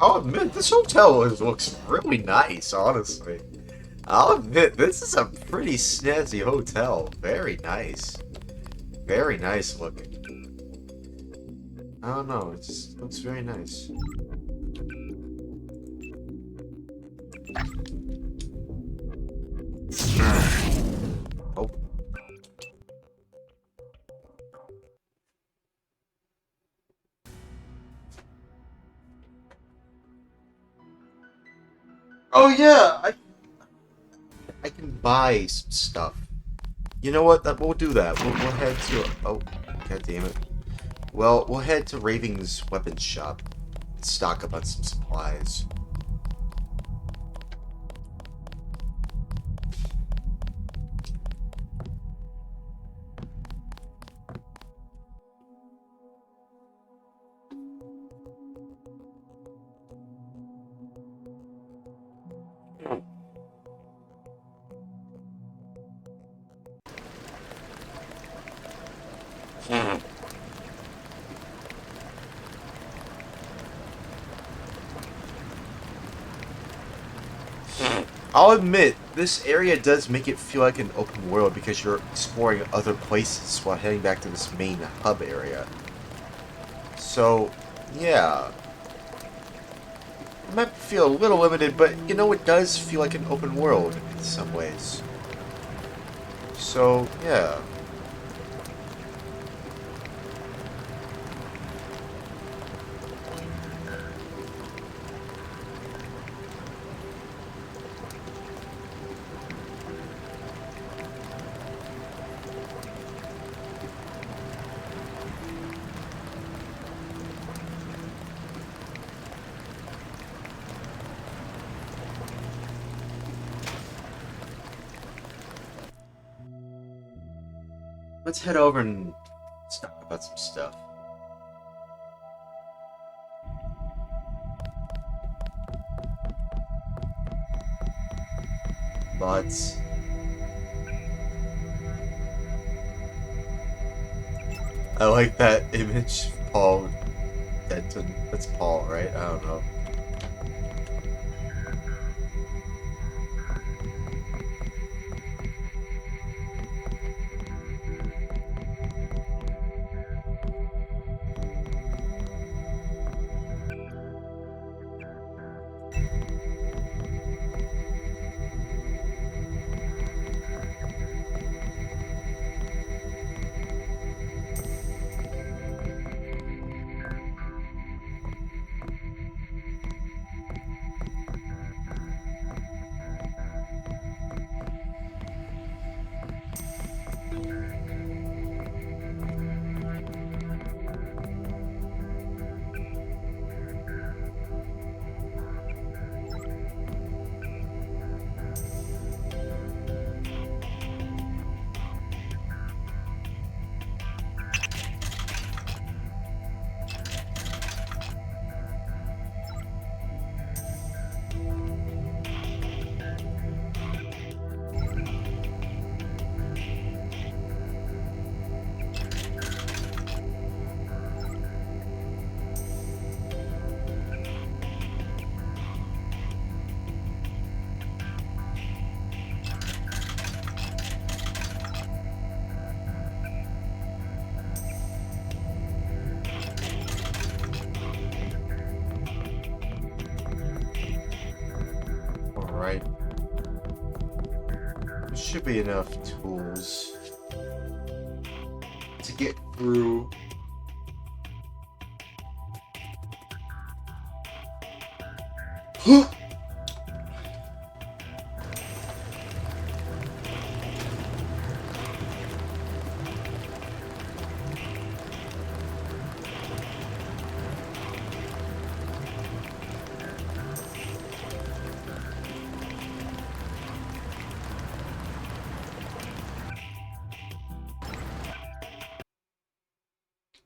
I'll admit, this hotel looks really nice, honestly. I'll admit, this is a pretty snazzy hotel. Very nice. Very nice looking. I don't know, it just looks very nice. Oh. Oh yeah, I can buy some stuff. You know what? We'll do that. We'll head to. Oh, god damn it. Well, we'll head to Raven's weapons shop and stock up on some supplies. I'll admit, this area does make it feel like an open world because you're exploring other places while heading back to this main hub area. So, yeah. It might feel a little limited, but you know, it does feel like an open world in some ways. So, yeah. Let's head over and talk about some stuff. But I like that image, Paul Denton. That's Paul, right? I don't know. Alright. There should be enough tools to get through.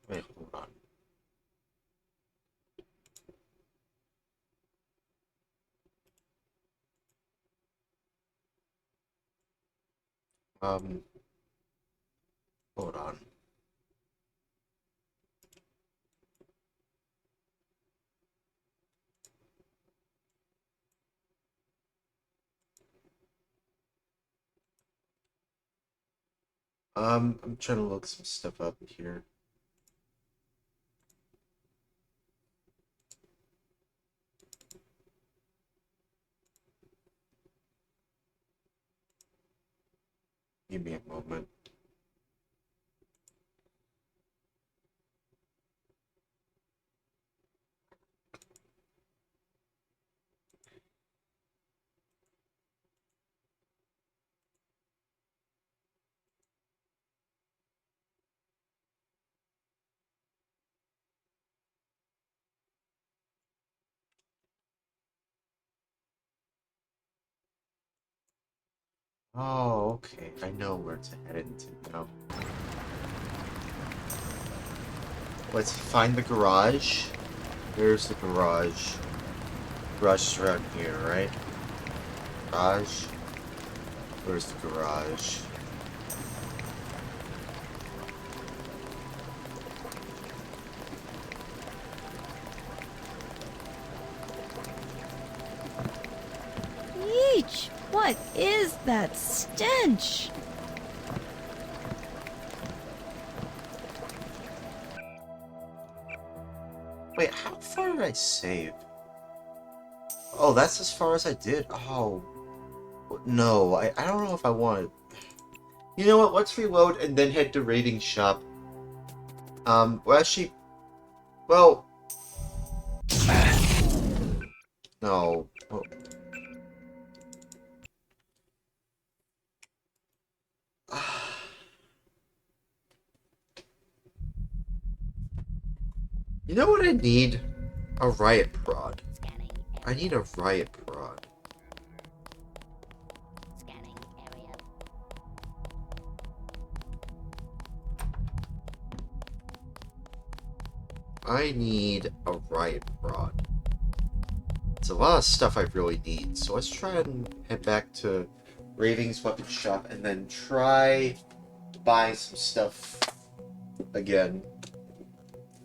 Wait, hold on. Hold on. I'm trying to look some stuff up here. Give me a moment. Oh, okay. I know where to head into now. Let's find the garage. There's the garage. Garage is around here, right? Garage. Where's the garage? Yeesh! What is that stench? Wait, how far did I save? Oh, that's as far as I did? Oh. No, I don't know if I want to. You know what? Let's reload and then head to Raiding Shop. Well, actually... Well... No. Oh. You know what I need? A riot prod. I need a riot prod. I need a riot prod. It's a lot of stuff I really need, so let's try and head back to Raving's Weapon Shop, and then try buying some stuff again.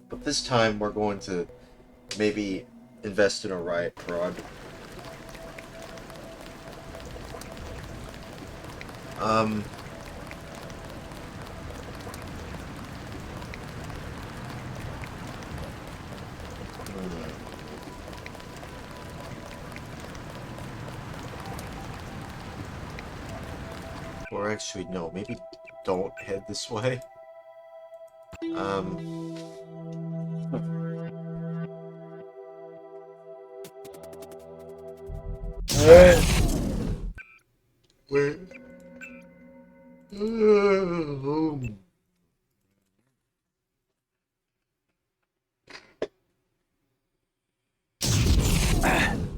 But this time we're going to maybe invest in a riot prod. Or actually, no, maybe don't head this way. Wait.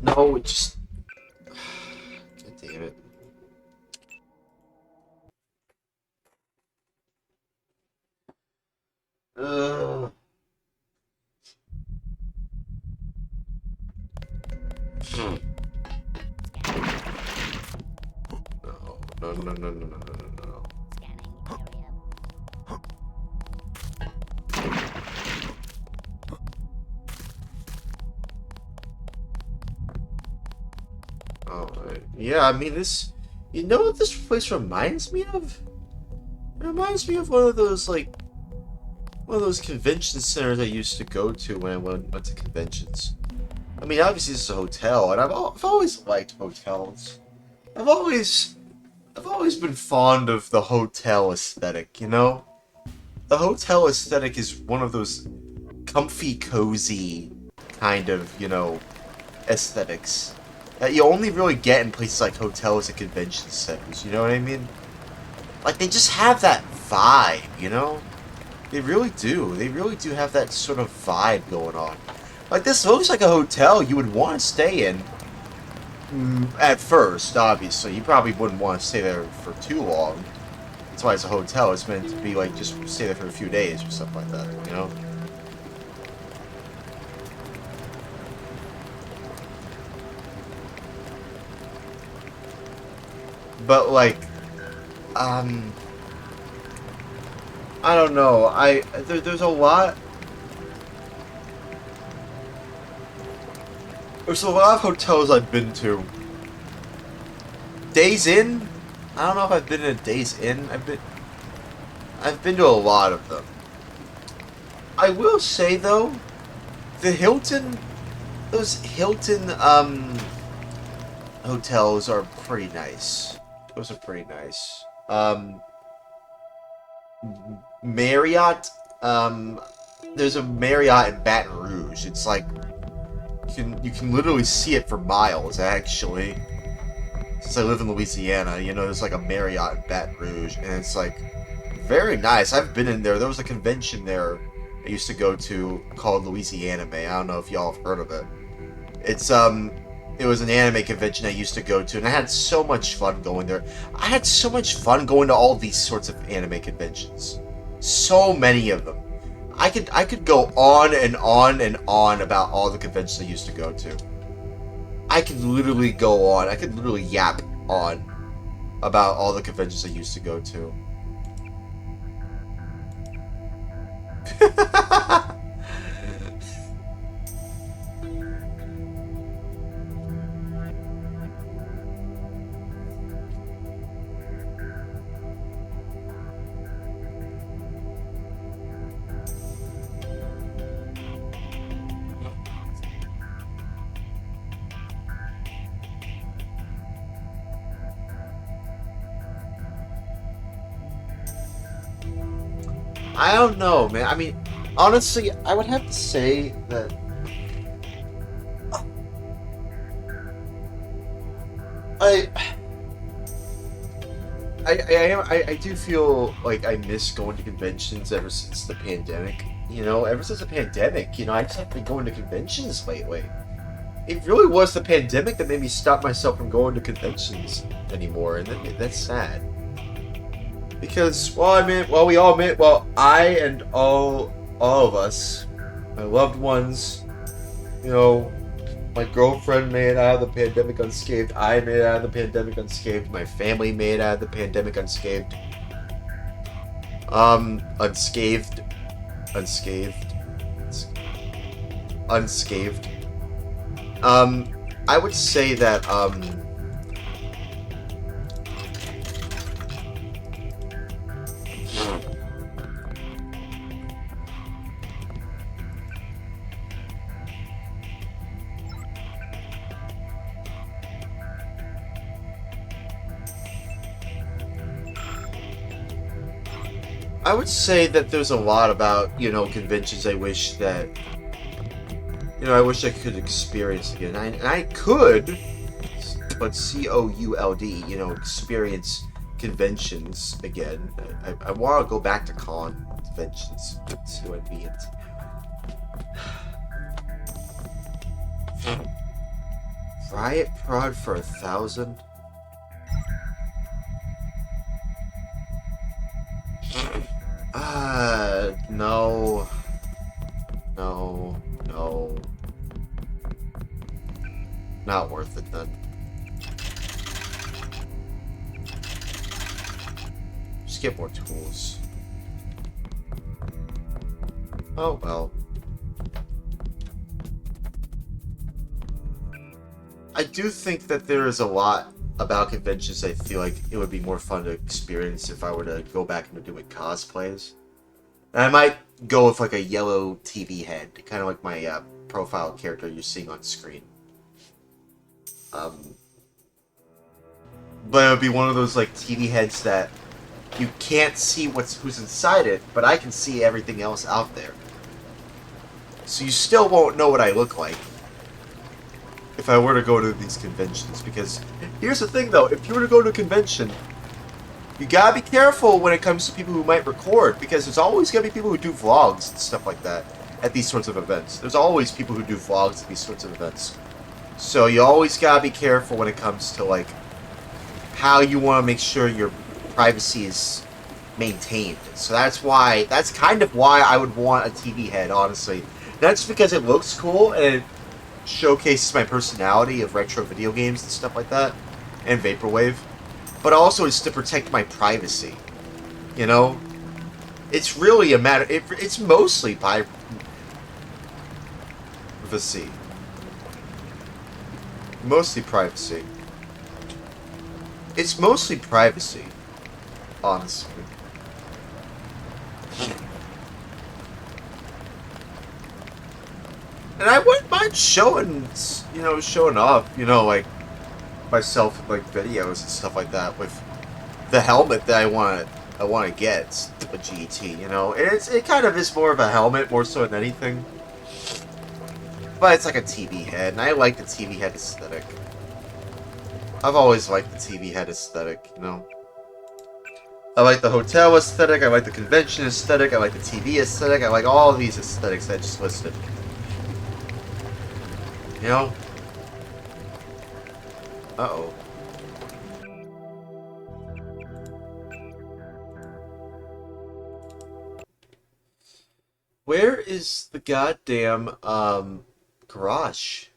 No, it just... God damn it. No. Alright. Yeah, I mean, this... You know what this place reminds me of? It reminds me of one of those, like... One of those convention centers I used to go to when I went to conventions. I mean, obviously this is a hotel, and I've always liked hotels. I've always been fond of the hotel aesthetic, you know? The hotel aesthetic is one of those comfy, cozy kind of, you know, aesthetics that you only really get in places like hotels and convention centers, you know what I mean? Like, they just have that vibe, you know? They really do. They really do have that sort of vibe going on. Like, this looks like a hotel you would want to stay in. At first, obviously. You probably wouldn't want to stay there for too long. That's why it's a hotel. It's meant to be, like, just stay there for a few days or something like that, you know? But, like, I don't know. There's a lot... There's a lot of hotels I've been to. Days Inn? I don't know if I've been in a Days Inn. I've been to a lot of them. I will say though, the those Hilton hotels are pretty nice. Those are pretty nice. Marriott, there's a Marriott in Baton Rouge. It's like you can literally see it for miles, actually. Since I live in Louisiana, you know, there's like a Marriott in Baton Rouge, and it's like very nice. I've been in there. There was a convention there I used to go to called Louisiana May. I don't know if y'all have heard of it. It was an anime convention I used to go to, and I had so much fun going there. I had so much fun going to all these sorts of anime conventions. So many of them. I could go on and on and on about all the conventions I used to go to. I could literally go on. I could literally yap on about all the conventions I used to go to. I don't know, man. I mean, honestly, I would have to say that I do feel like I miss going to conventions ever since the pandemic. You know, ever since the pandemic, you know, I just haven't been going to conventions lately. It really was the pandemic that made me stop myself from going to conventions anymore, and that's sad. Because, I and all of us, my loved ones, you know, My girlfriend made it out of the pandemic unscathed. I made it out of the pandemic unscathed. My family made it out of the pandemic unscathed. Unscathed. Unscathed. Unscathed. I would say that, I would say that there's a lot about, you know, conventions I wish that, you know, I wish I could experience again. And I could, but C-O-U-L-D, you know, experience conventions again. I want to go back to conventions. See what I mean. Riot Prod for 1,000? No. No. No. Not worth it then. Just get more tools. Oh well. I do think that there is a lot about conventions I feel like it would be more fun to experience if I were to go back and do it cosplays. And I might go with like a yellow TV head, kind of like my profile character you're seeing on screen. But it would be one of those like TV heads that you can't see who's inside it, but I can see everything else out there. So you still won't know what I look like if I were to go to these conventions. Because here's the thing though, if you were to go to a convention, you gotta be careful when it comes to people who might record, because there's always gonna be people who do vlogs and stuff like that at these sorts of events. There's always people who do vlogs at these sorts of events. So you always gotta be careful when it comes to like how you want to make sure your privacy is maintained. So that's kind of why I would want a TV head, honestly. Not just because it looks cool and it showcases my personality of retro video games and stuff like that, and Vaporwave, but also it's to protect my privacy. You know? It's really a matter... It's mostly privacy. Mostly privacy. It's mostly privacy, honestly. And I wouldn't mind showing off, like, myself in, like, videos and stuff like that with the helmet that I want to get, a GT, you know? It kind of is more of a helmet, more so than anything. But it's like a TV head, and I like the TV head aesthetic. I've always liked the TV head aesthetic, you know? I like the hotel aesthetic, I like the convention aesthetic, I like the TV aesthetic, I like all of these aesthetics I just listed. You know? Uh-oh. Where is the goddamn, garage?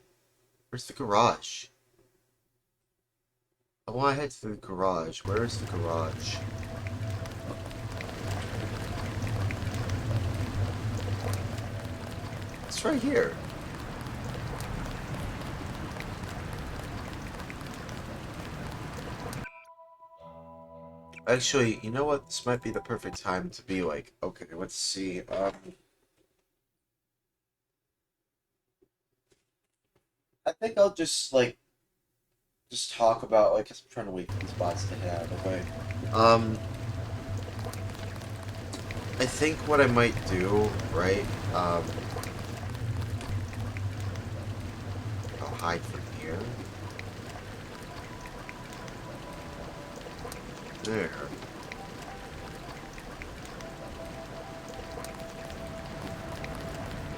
Where's the garage? I want to head to the garage. Where is the garage? It's right here. Actually, you know what? This might be the perfect time to be like, okay, let's see. I think I'll just talk about, like, 'cause I'm trying to wait for these bots to head out of the way. I think what I might do, right, I'll hide from here. There.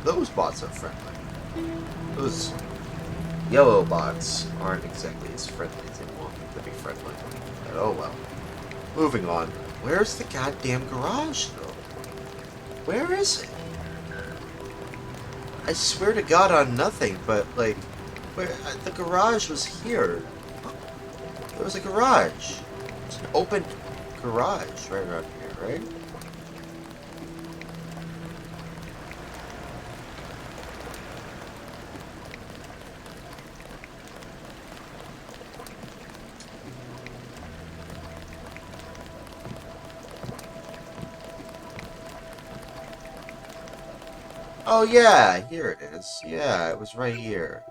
Those bots are friendly. Those yellow bots aren't exactly as friendly as they want them to be friendly. But oh well. Moving on. Where's the goddamn garage, though? Where is it? I swear to God on nothing, but, like, Where the garage was here. There was a garage. It's an open garage right around here, right? Oh yeah, here it is. Yeah, it was right here.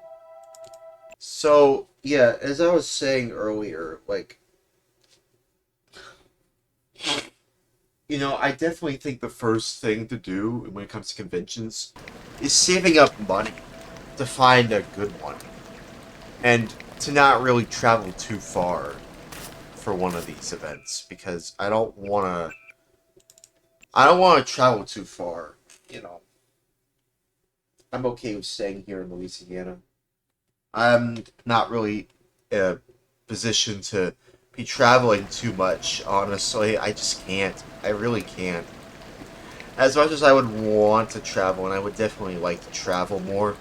So, yeah, as I was saying earlier, like, you know, I definitely think the first thing to do when it comes to conventions is saving up money to find a good one. And to not really travel too far for one of these events, because I don't want to travel too far, you know. I'm okay with staying here in Louisiana. I'm not really in a position to be traveling too much, honestly. I just can't. I really can't. As much as I would want to travel, and I would definitely like to travel more,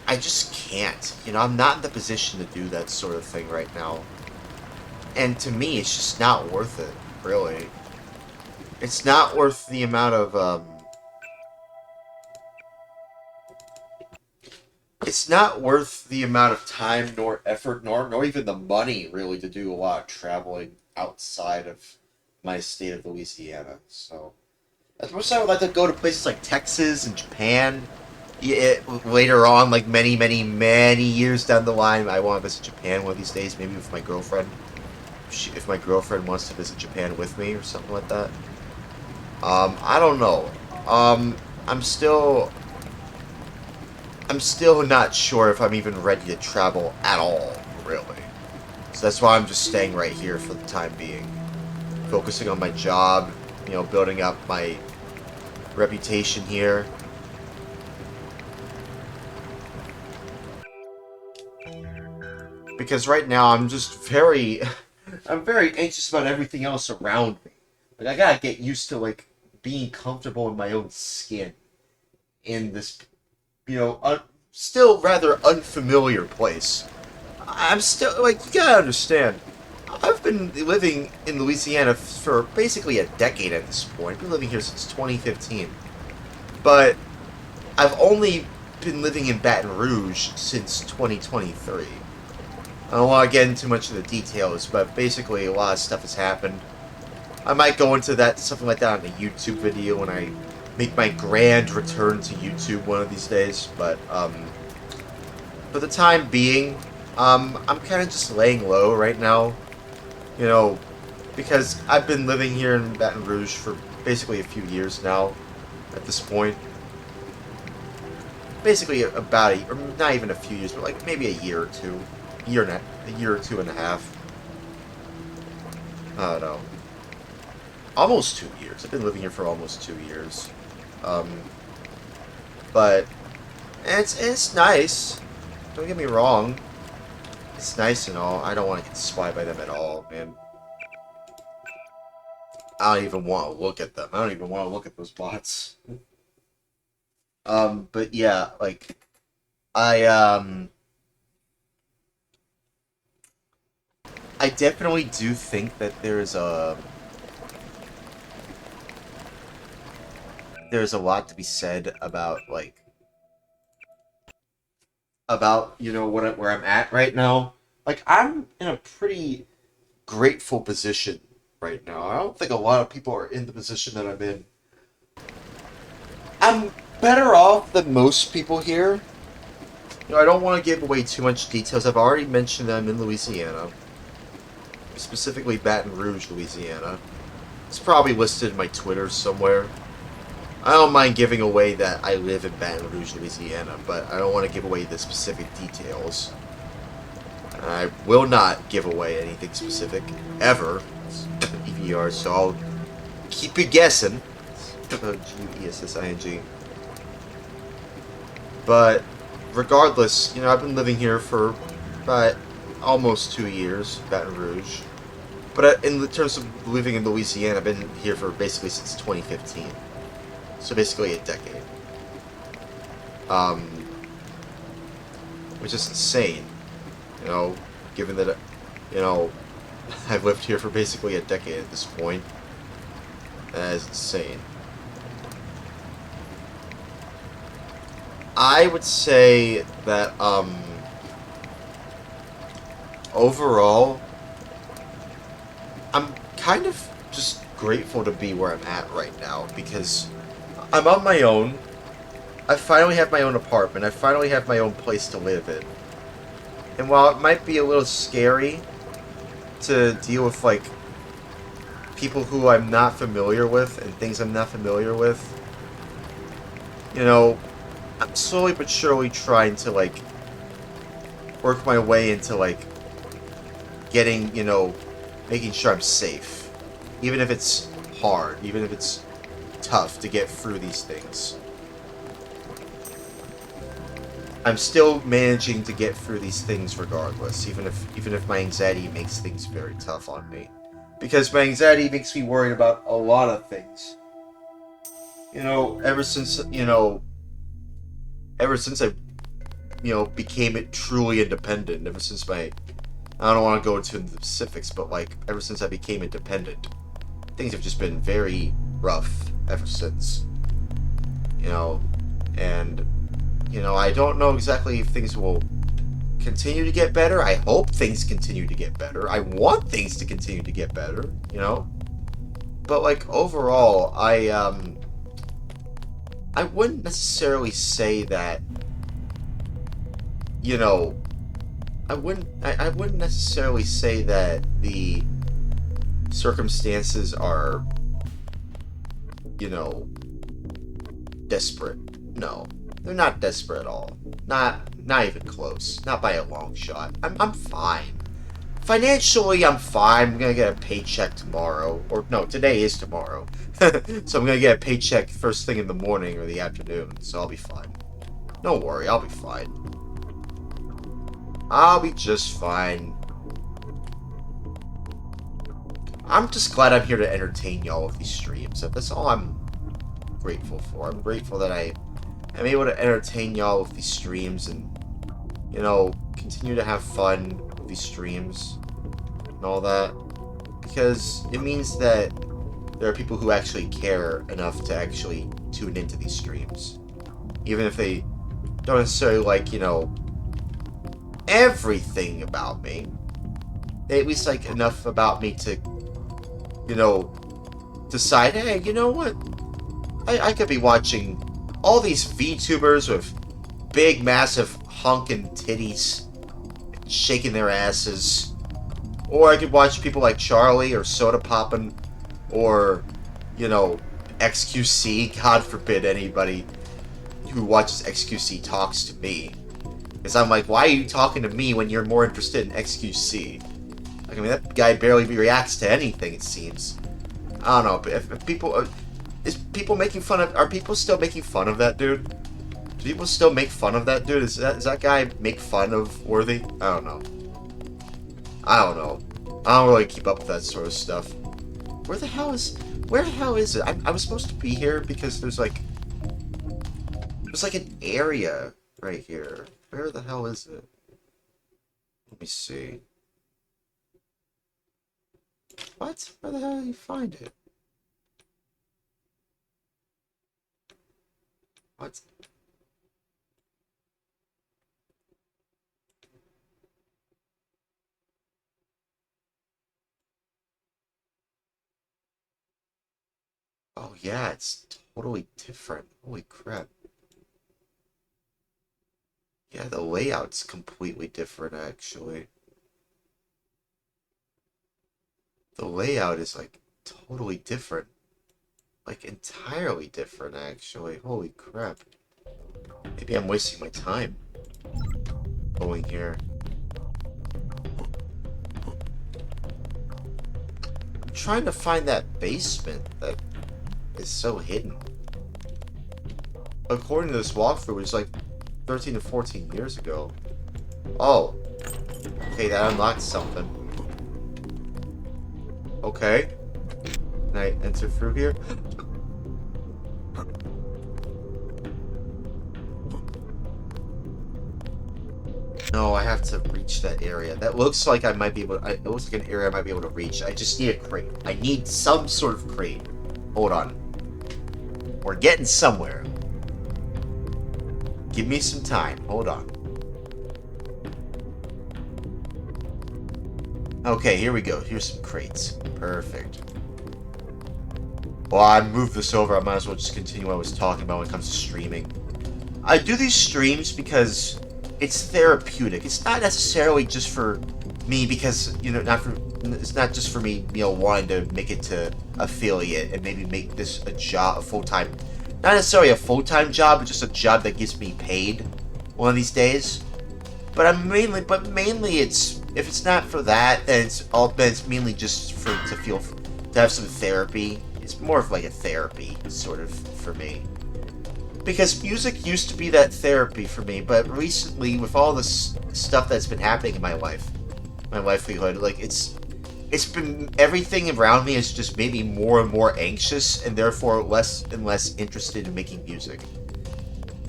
I just can't. You know, I'm not in the position to do that sort of thing right now. And to me, it's just not worth it, really. It's not worth the amount of, it's not worth the amount of time nor effort nor even the money really to do a lot of traveling outside of my state of Louisiana. So as much as I would like to go to places like Texas and Japan, later on, like many years down the line, I want to visit Japan one of these days, maybe with my girlfriend. If my girlfriend wants to visit Japan with me or something like that. I don't know. I'm still not sure if I'm even ready to travel at all, really. So that's why I'm just staying right here for the time being. Focusing on my job, you know, building up my reputation here. Because right now I'm just very... I'm very anxious about everything else around me. Like, I gotta get used to, like, being comfortable in my own skin. In this, you know, still rather unfamiliar place. I'm still, like, you gotta understand, I've been living in Louisiana for basically a decade at this point. I've been living here since 2015. But I've only been living in Baton Rouge since 2023. I don't want to get into much of the details, but basically a lot of stuff has happened. I might go into that, something like that on a YouTube video when I make my grand return to YouTube one of these days, but, for the time being, I'm kind of just laying low right now, you know, because I've been living here in Baton Rouge for basically a few years now, at this point. Basically about or not even a few years, but like maybe a year or two. A year or 2.5. I don't know. Almost 2 years. I've been living here for almost 2 years. But it's nice. Don't get me wrong. It's nice and all. I don't want to get spied by them at all, man. I don't even want to look at them. I don't even want to look at those bots. But yeah, like, I definitely do think that there's a lot to be said about, like, you know, where I'm at right now. Like, I'm in a pretty grateful position right now. I don't think a lot of people are in the position that I'm in. I'm better off than most people here. You know, I don't want to give away too much details. I've already mentioned that I'm in Louisiana. Specifically Baton Rouge, Louisiana. It's probably listed in my Twitter somewhere. I don't mind giving away that I live in Baton Rouge, Louisiana, but I don't want to give away the specific details. I will not give away anything specific, ever. EVR, so I'll keep you guessing. G-U-E-S-S-I-N-G. But, regardless, you know, I've been living here for about almost 2 years, Baton Rouge. But in terms of living in Louisiana, I've been here for basically since 2015. So basically a decade. which is insane. You know, given that, you know, I've lived here for basically a decade at this point. That is insane. I would say that, overall, I'm kind of just grateful to be where I'm at right now, because I'm on my own. I finally have my own apartment. I finally have my own place to live in. And while it might be a little scary to deal with, like, people who I'm not familiar with and things I'm not familiar with, you know, I'm slowly but surely trying to, like, work my way into, like, getting, you know, making sure I'm safe. Even if it's hard, even if it's tough to get through these things. I'm still managing to get through these things regardless, even if my anxiety makes things very tough on me. Because my anxiety makes me worried about a lot of things. You know, ever since I, became it truly independent, ever since I don't want to go into the specifics, but, like, ever since I became independent, things have just been very rough ever since. You know, and, you know, I don't know exactly if things will continue to get better. I hope things continue to get better. I want things to continue to get better, you know? But, like, overall, I wouldn't necessarily say that, you know, I wouldn't necessarily say that the circumstances are, you know, desperate. No. They're not desperate at all. Not even close. Not by a long shot. I'm fine. Financially, I'm fine. I'm gonna get a paycheck tomorrow. Or, no, today is tomorrow. So I'm gonna get a paycheck first thing in the morning or the afternoon. So I'll be fine. Don't worry, I'll be fine. I'll be just fine. I'm just glad I'm here to entertain y'all with these streams. That's all I'm grateful for. I'm grateful that I'm able to entertain y'all with these streams and, you know, continue to have fun with these streams and all that. Because it means that there are people who actually care enough to actually tune into these streams. Even if they don't necessarily like, you know, everything about me. They at least like enough about me to, you know, decide, hey, you know what? I could be watching all these VTubers with big, massive honking titties shaking their asses. Or I could watch people like Charlie or Soda Poppin' or, you know, XQC. God forbid anybody who watches XQC talks to me. Because I'm like, why are you talking to me when you're more interested in XQC? Like, I mean, that guy barely reacts to anything, it seems. I don't know, but if people... Is people making fun of... Are people still making fun of that dude? Do people still make fun of that dude? Is that guy make fun of Worthy? I don't know. I don't know. I don't really keep up with that sort of stuff. Where the hell is it? I was supposed to be here because there's like an area right here. Where the hell is it? Let me see. What? Where the hell did you find it? What? Oh yeah, it's totally different. Holy crap. Yeah, the layout's completely different, actually. The layout is, like, totally different. Like, entirely different, actually. Holy crap. Maybe I'm wasting my time going here. I'm trying to find that basement that is so hidden. According to this walkthrough, it's like 13 to 14 years ago. Oh. Okay, that unlocked something. Okay. Can I enter through here? No, I have to reach that area. That looks like I might be able to, it looks like an area I might be able to reach. I just need a crate. I need some sort of crate. Hold on. We're getting somewhere. Give me some time. Hold on. Okay, here we go. Here's some crates. Perfect. Well, I moved this over. I might as well just continue what I was talking about when it comes to streaming. I do these streams because it's therapeutic. It's not necessarily just for me because, you know, it's not just for me, you know, wanting to make it to affiliate and maybe make this a job, a full-time, not necessarily a full-time job, but just a job that gets me paid one of these days. But mainly it's, if it's not for that, then it's mainly just to have some therapy. It's more of like a therapy, sort of, for me. Because music used to be that therapy for me, but recently, with all this stuff that's been happening in my life, my livelihood, like, it's been, everything around me has just made me more and more anxious, and therefore less and less interested in making music.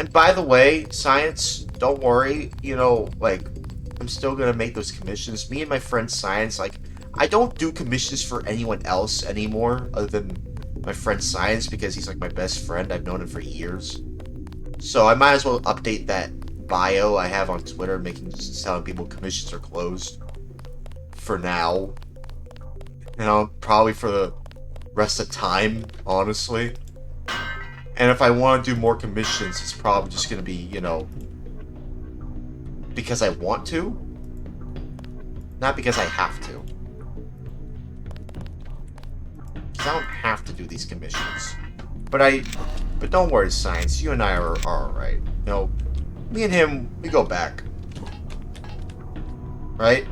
And by the way, Science, don't worry, you know, like, I'm still gonna make those commissions. Me and my friend Science, like, I don't do commissions for anyone else anymore, other than my friend Science, because he's like my best friend. I've known him for years. So I might as well update that bio I have on Twitter, telling people commissions are closed. For now. You know, probably for the rest of time, honestly. And if I want to do more commissions, it's probably just gonna be, you know, because I want to, not because I have to. Because I don't have to do these commissions. But don't worry, Science, you and I are alright. You know, me and him, we go back. Right?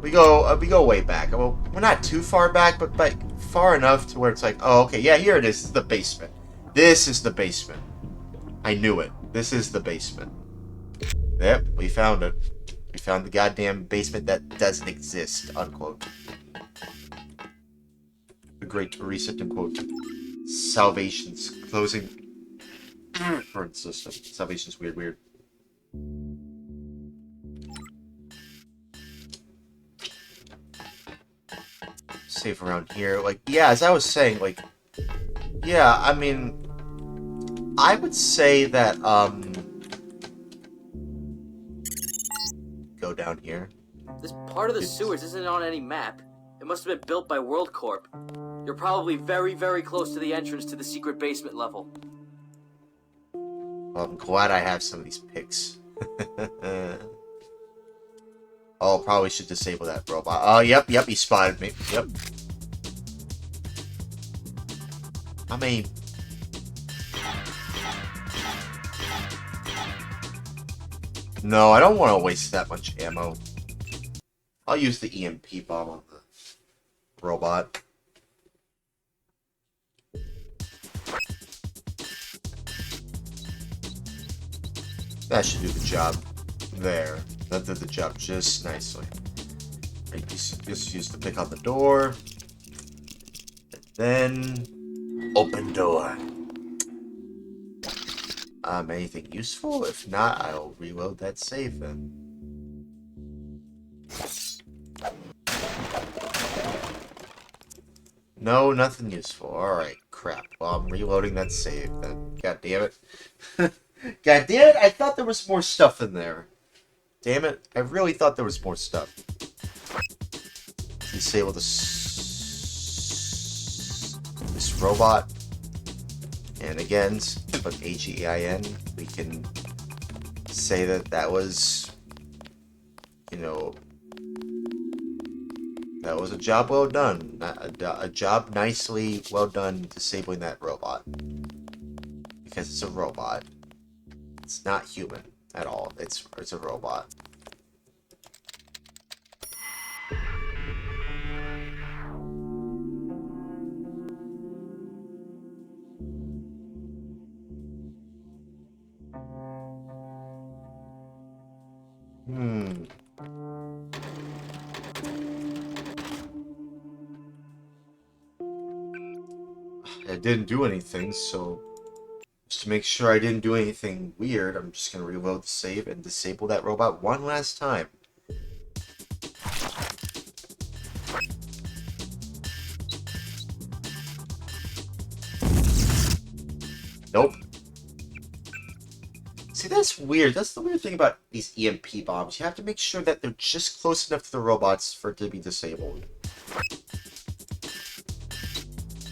We go way back. Well, we're not too far back, but like far enough to where it's like, oh, okay, yeah, here it is. This is the basement. This is the basement. I knew it. This is the basement. Yep, we found it. We found the goddamn basement that doesn't exist, unquote. The great recent, unquote, Salvation's closing current system. Salvation's weird. Safe around here. Like, yeah, as I was saying, like, yeah, I mean, I would say that, go down here. This part of the sewers isn't on any map. It must have been built by WorldCorp. You're probably very, very close to the entrance to the secret basement level. Well, I'm glad I have some of these pics. Oh, probably should disable that robot. Oh, yep, he spotted me. Yep. How many... No, I don't want to waste that much ammo. I'll use the EMP bomb on the robot. That should do the job. There. That did the job just nicely. I just use the pick on the door. And then... open door. Anything useful? If not, I'll reload that save then. No, nothing useful. Alright, crap. Well, I'm reloading that save then. God damn it. God damn it, I thought there was more stuff in there. Damn it, I really thought there was more stuff. Disable this robot. And again, put AGEIN, we can say that was, you know, that was a job well done. A job nicely well done disabling that robot. Because it's a robot. It's not human at all. It's a robot. It didn't do anything, so... to make sure I didn't do anything weird, I'm just gonna reload the save and disable that robot one last time. Nope. See, that's weird. That's the weird thing about these EMP bombs. You have to make sure that they're just close enough to the robots for it to be disabled.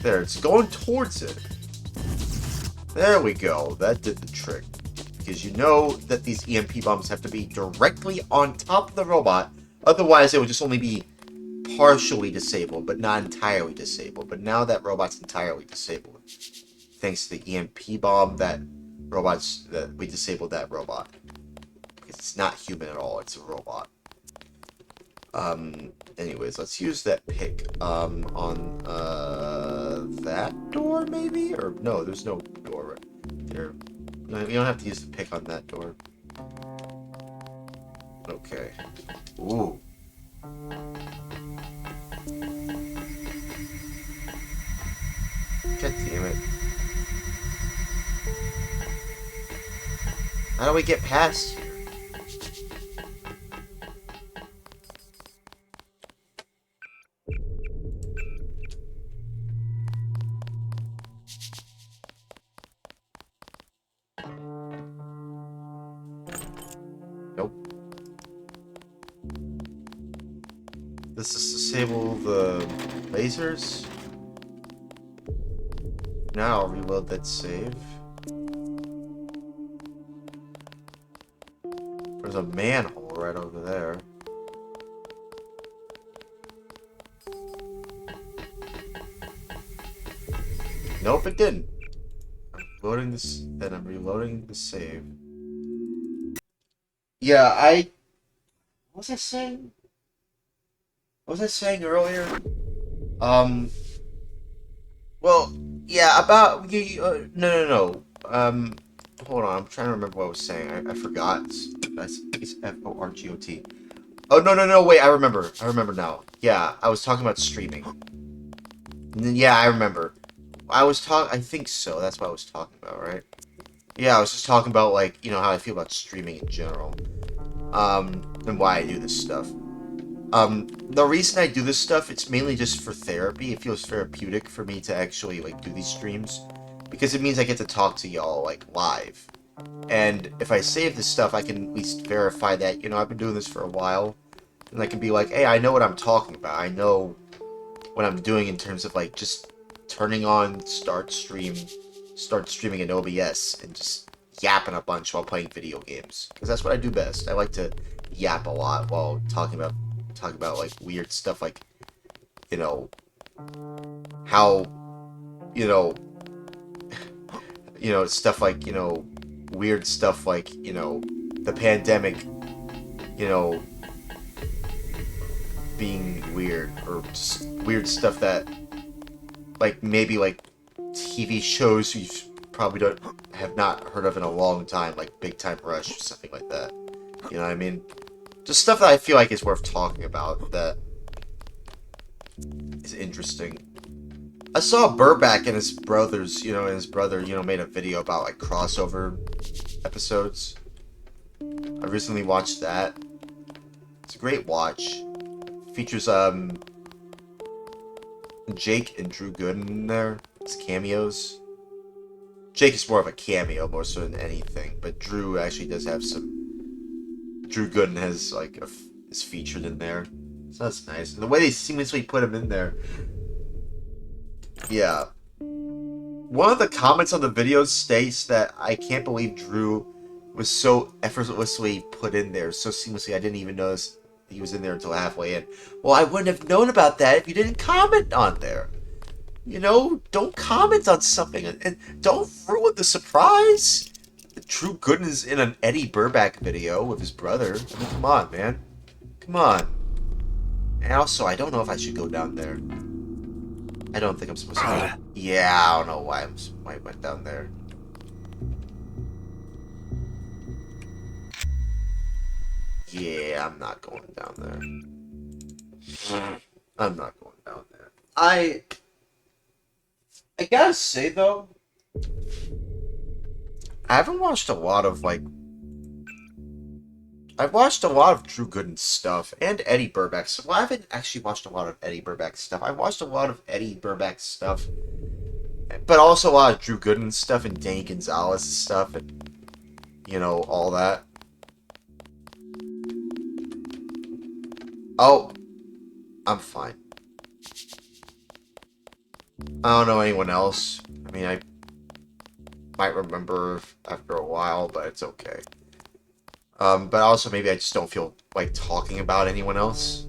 There, it's going towards it. There we go. That did the trick. Because you know that these EMP bombs have to be directly on top of the robot. Otherwise, it would just only be partially disabled, but not entirely disabled. But now that robot's entirely disabled. Thanks to the EMP bomb that we disabled that robot. Because it's not human at all, it's a robot. Anyways, let's use that pick on that door maybe? Or no, there's no door right there. No, you don't have to use the pick on that door. Okay. Ooh. God damn it. How do we get past here? Nope. Does this disable the lasers? Now I'll reload that save. There's a manhole right over there. Nope, it didn't. I'm loading this, then I'm reloading the save. Yeah, what was I saying? What was I saying earlier? Well, yeah, about no. Hold on, I'm trying to remember what I was saying. I forgot. It's Forgot. Oh no, wait, I remember now. Yeah, I was talking about streaming. Yeah, I remember. I think so. That's what I was talking about, right? Yeah, I was just talking about, like, you know, how I feel about streaming in general. And why I do this stuff. The reason I do this stuff, it's mainly just for therapy. It feels therapeutic for me to actually, like, do these streams. Because it means I get to talk to y'all, like, live. And if I save this stuff, I can at least verify that, you know, I've been doing this for a while. And I can be like, hey, I know what I'm talking about. I know what I'm doing in terms of, like, just turning on start streaming in OBS and just yapping a bunch while playing video games. Because that's what I do best. I like to yap a lot while talking about like weird stuff, like, you know, how, you know, stuff like, you know, weird stuff like, you know, the pandemic, you know, being weird, or just weird stuff that, like, maybe, like, TV shows you probably have not heard of in a long time, like Big Time Rush or something like that. You know what I mean? Just stuff that I feel like is worth talking about, that is interesting. I saw Burback and his brothers, you know, and his brother, you know, made a video about, like, crossover episodes. I recently watched that. It's a great watch. Features, Jake and Drew Gooden in there. It's cameos. Jake is more of a cameo, more so than anything, but Drew actually does have some... Drew Gooden has, like, is featured in there. So that's nice. And the way they seamlessly put him in there... Yeah. One of the comments on the video states that I can't believe Drew was so effortlessly put in there, so seamlessly I didn't even notice he was in there until halfway in. Well, I wouldn't have known about that if you didn't comment on there. You know, don't comment on something and don't ruin the surprise. Drew Gooden is in an Eddie Burback video with his brother. I mean, come on, man. Come on. And also, I don't know if I should go down there. I don't think I'm supposed to go. Yeah, I don't know why I went down there. Yeah, I'm not going down there. I'm not going down there. I gotta say, though, I haven't watched a lot of, like... I've watched a lot of Drew Gooden's stuff, and Eddie Burback's. Well, I haven't actually watched a lot of Eddie Burback's stuff. I've watched a lot of Eddie Burback's stuff, but also a lot of Drew Gooden's stuff and Danny Gonzalez's stuff, and, you know, all that. Oh, I'm fine. I don't know anyone else. I mean, I might remember after a while, but it's okay. But also maybe I just don't feel like talking about anyone else.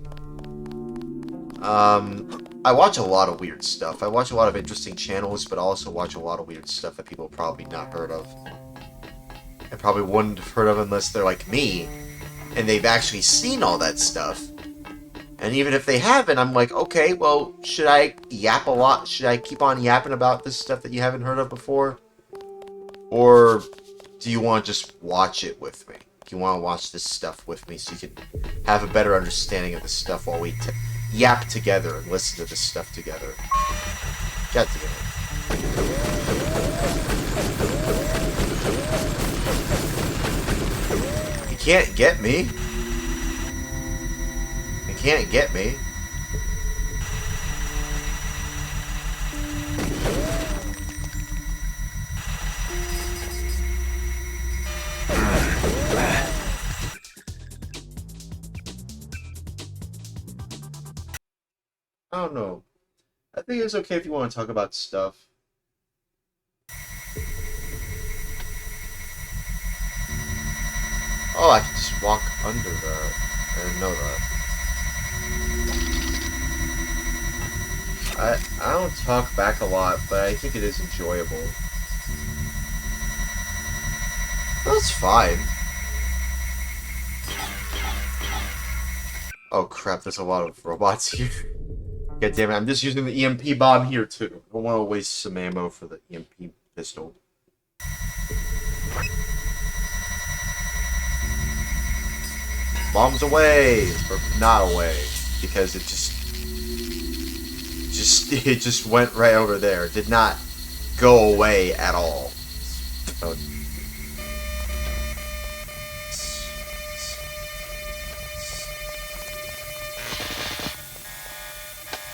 I watch a lot of weird stuff. I watch a lot of interesting channels, but I also watch a lot of weird stuff that people have probably not heard of. And probably wouldn't have heard of unless they're like me, and they've actually seen all that stuff. And even if they haven't, I'm like, okay, well, should I yap a lot? Should I keep on yapping about this stuff that you haven't heard of before? Or do you want to just watch it with me? Do you want to watch this stuff with me so you can have a better understanding of this stuff while we yap together and listen to this stuff together? Get together. You can't get me. You can't get me. I don't know. I think it's okay if you want to talk about stuff. Oh, I can just walk under that. I didn't know that. I don't talk back a lot, but I think it is enjoyable. That's fine. Oh crap, there's a lot of robots here. God damn it, I'm just using the EMP bomb here too. I don't want to waste some ammo for the EMP pistol. Bombs away! Or not away. Because it just went right over there. It did not go away at all. Oh.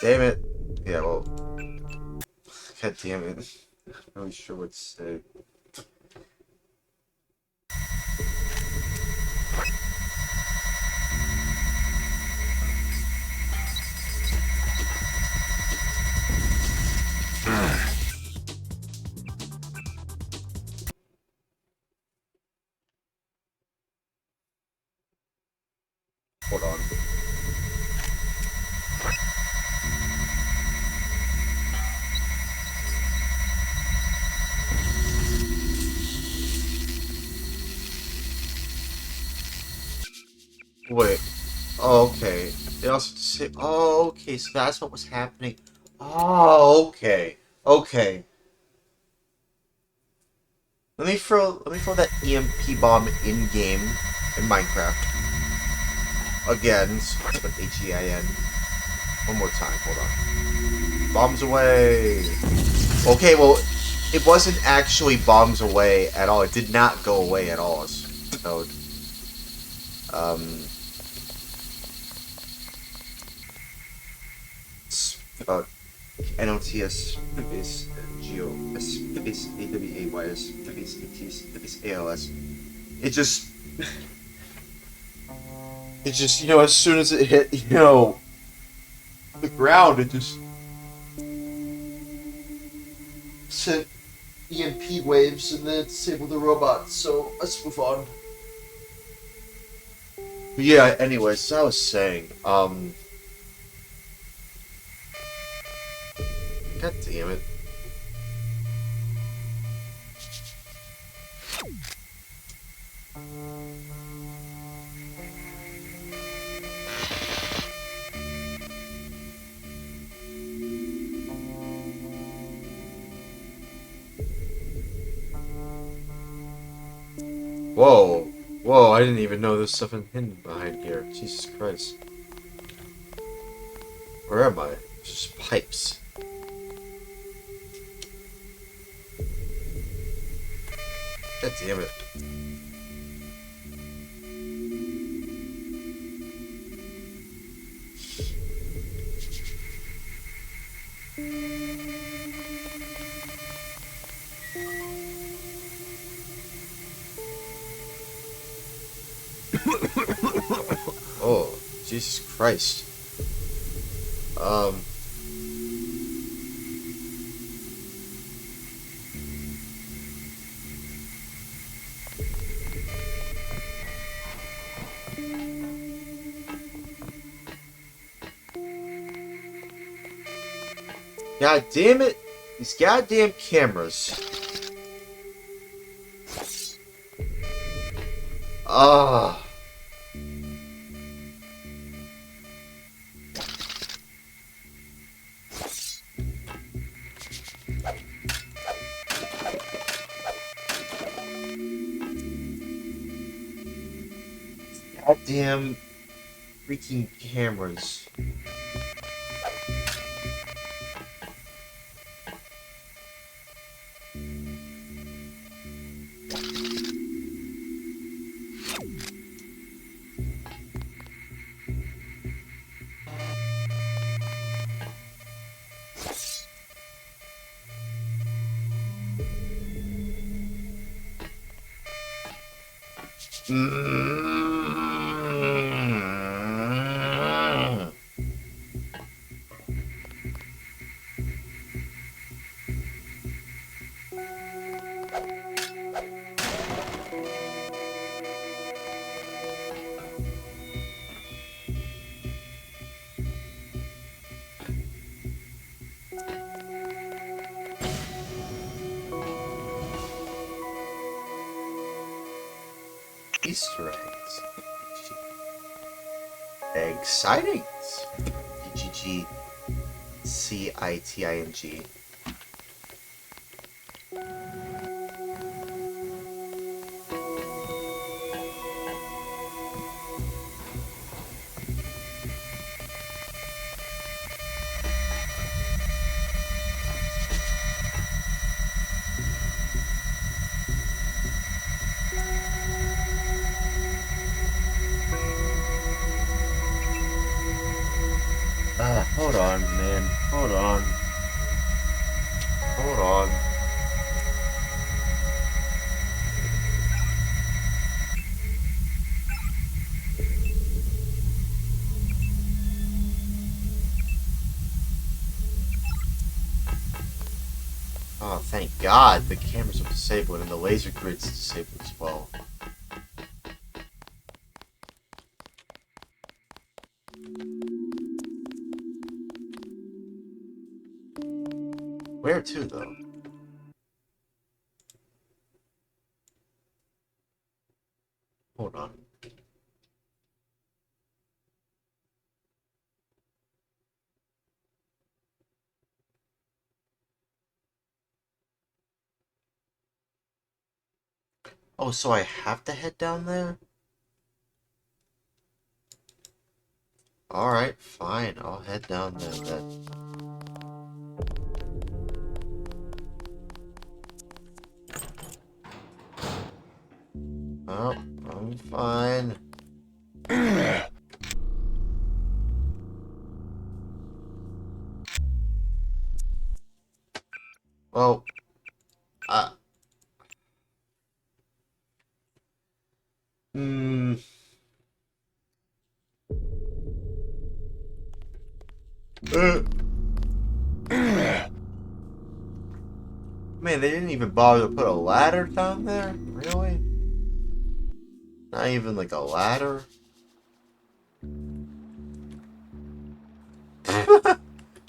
Damn it. Yeah, well. God damn it. I'm not really sure what to say. Hold on. Wait. Oh, okay. It also say. Oh, okay. So that's what was happening. Oh, okay. Okay. Let me throw that EMP bomb in game in Minecraft. Again, but H-E-I-N. One more time. Hold on. Bombs away. Okay. Well, it wasn't actually bombs away at all. It did not go away at all. So, NOTS space Geo space AWAYS space ATS space ALS. It just you know, as soon as it hit, you know, the ground, it just sent EMP waves and then disabled the robots. So let's move on. But yeah, anyways, as I was saying, God damn it. Whoa. Whoa, I didn't even know there's something hidden behind here. Jesus Christ. Where am I? Just pipes. God damn it. Oh, Jesus Christ. God damn it! These goddamn cameras. Ah. Goddamn freaking cameras. Easter eggs. Exciting. GGCITING. Hold on, man. Hold on. Hold on. Oh, thank God. The cameras are disabled and the laser grid's disabled as well. Where to, though? Hold on. Oh, so I have to head down there? Alright, fine. I'll head down there then. Oh, I'm fine. Well, Man, they didn't even bother to put a ladder down there? Really? Not even like a ladder?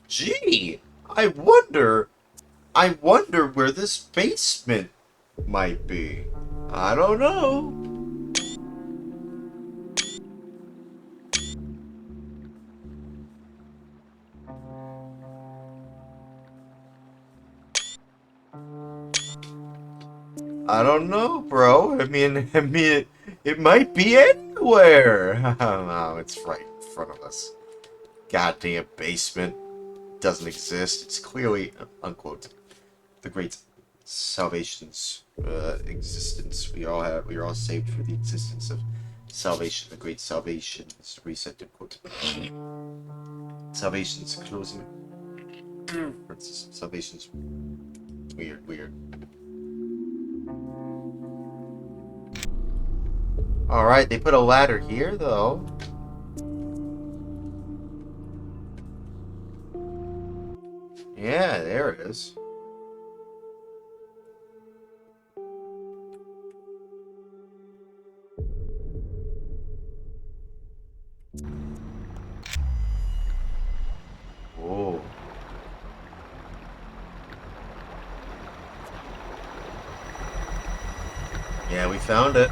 Gee, I wonder where this basement might be. I don't know. I don't know, bro. I mean, it might be anywhere. No, it's right in front of us. Goddamn basement doesn't exist. It's clearly, unquote, the great salvation's existence. We are all saved for the existence of salvation, the great salvation. Reset the quote. Salvation's closing. Salvation's weird. Alright, they put a ladder here though. Yeah, there it is. Oh. Yeah, we found it.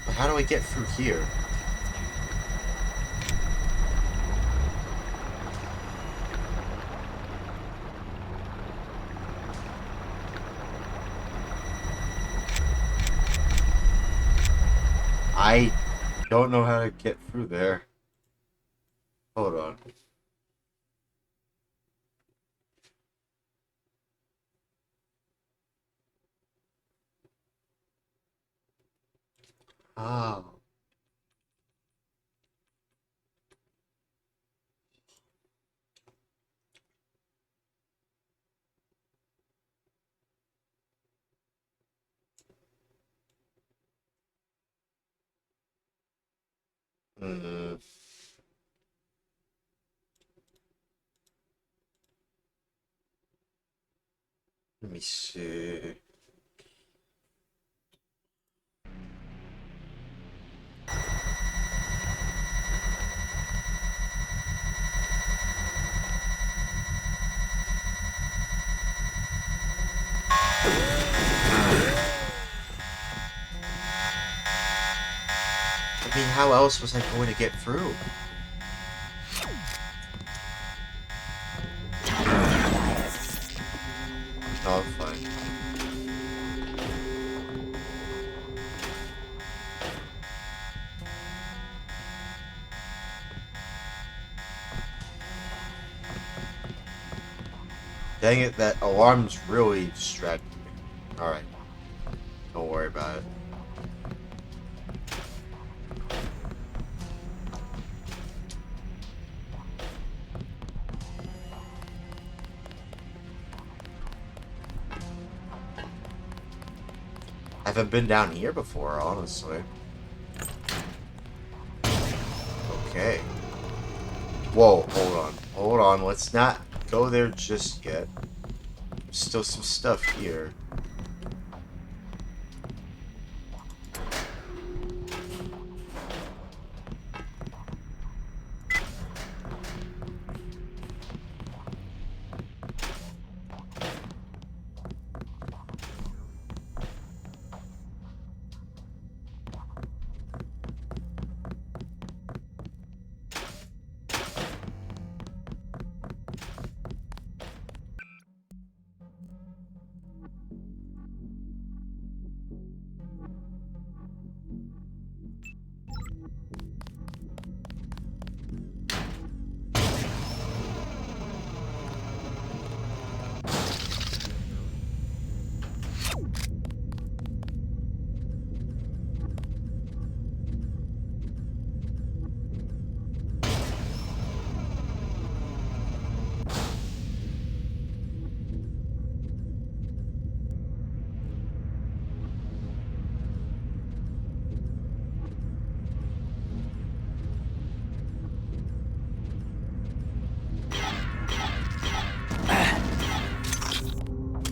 But how do I get through here? I don't know how to get through there. Hold on. Oh. Hmm. Let me see. I mean, how else was I going to get through? Oh, fine. Dang it, that alarm's really distracting me. Alright. Don't worry about it. I haven't been down here before, honestly. Okay. Whoa, hold on. Hold on, let's not go there just yet. There's still some stuff here.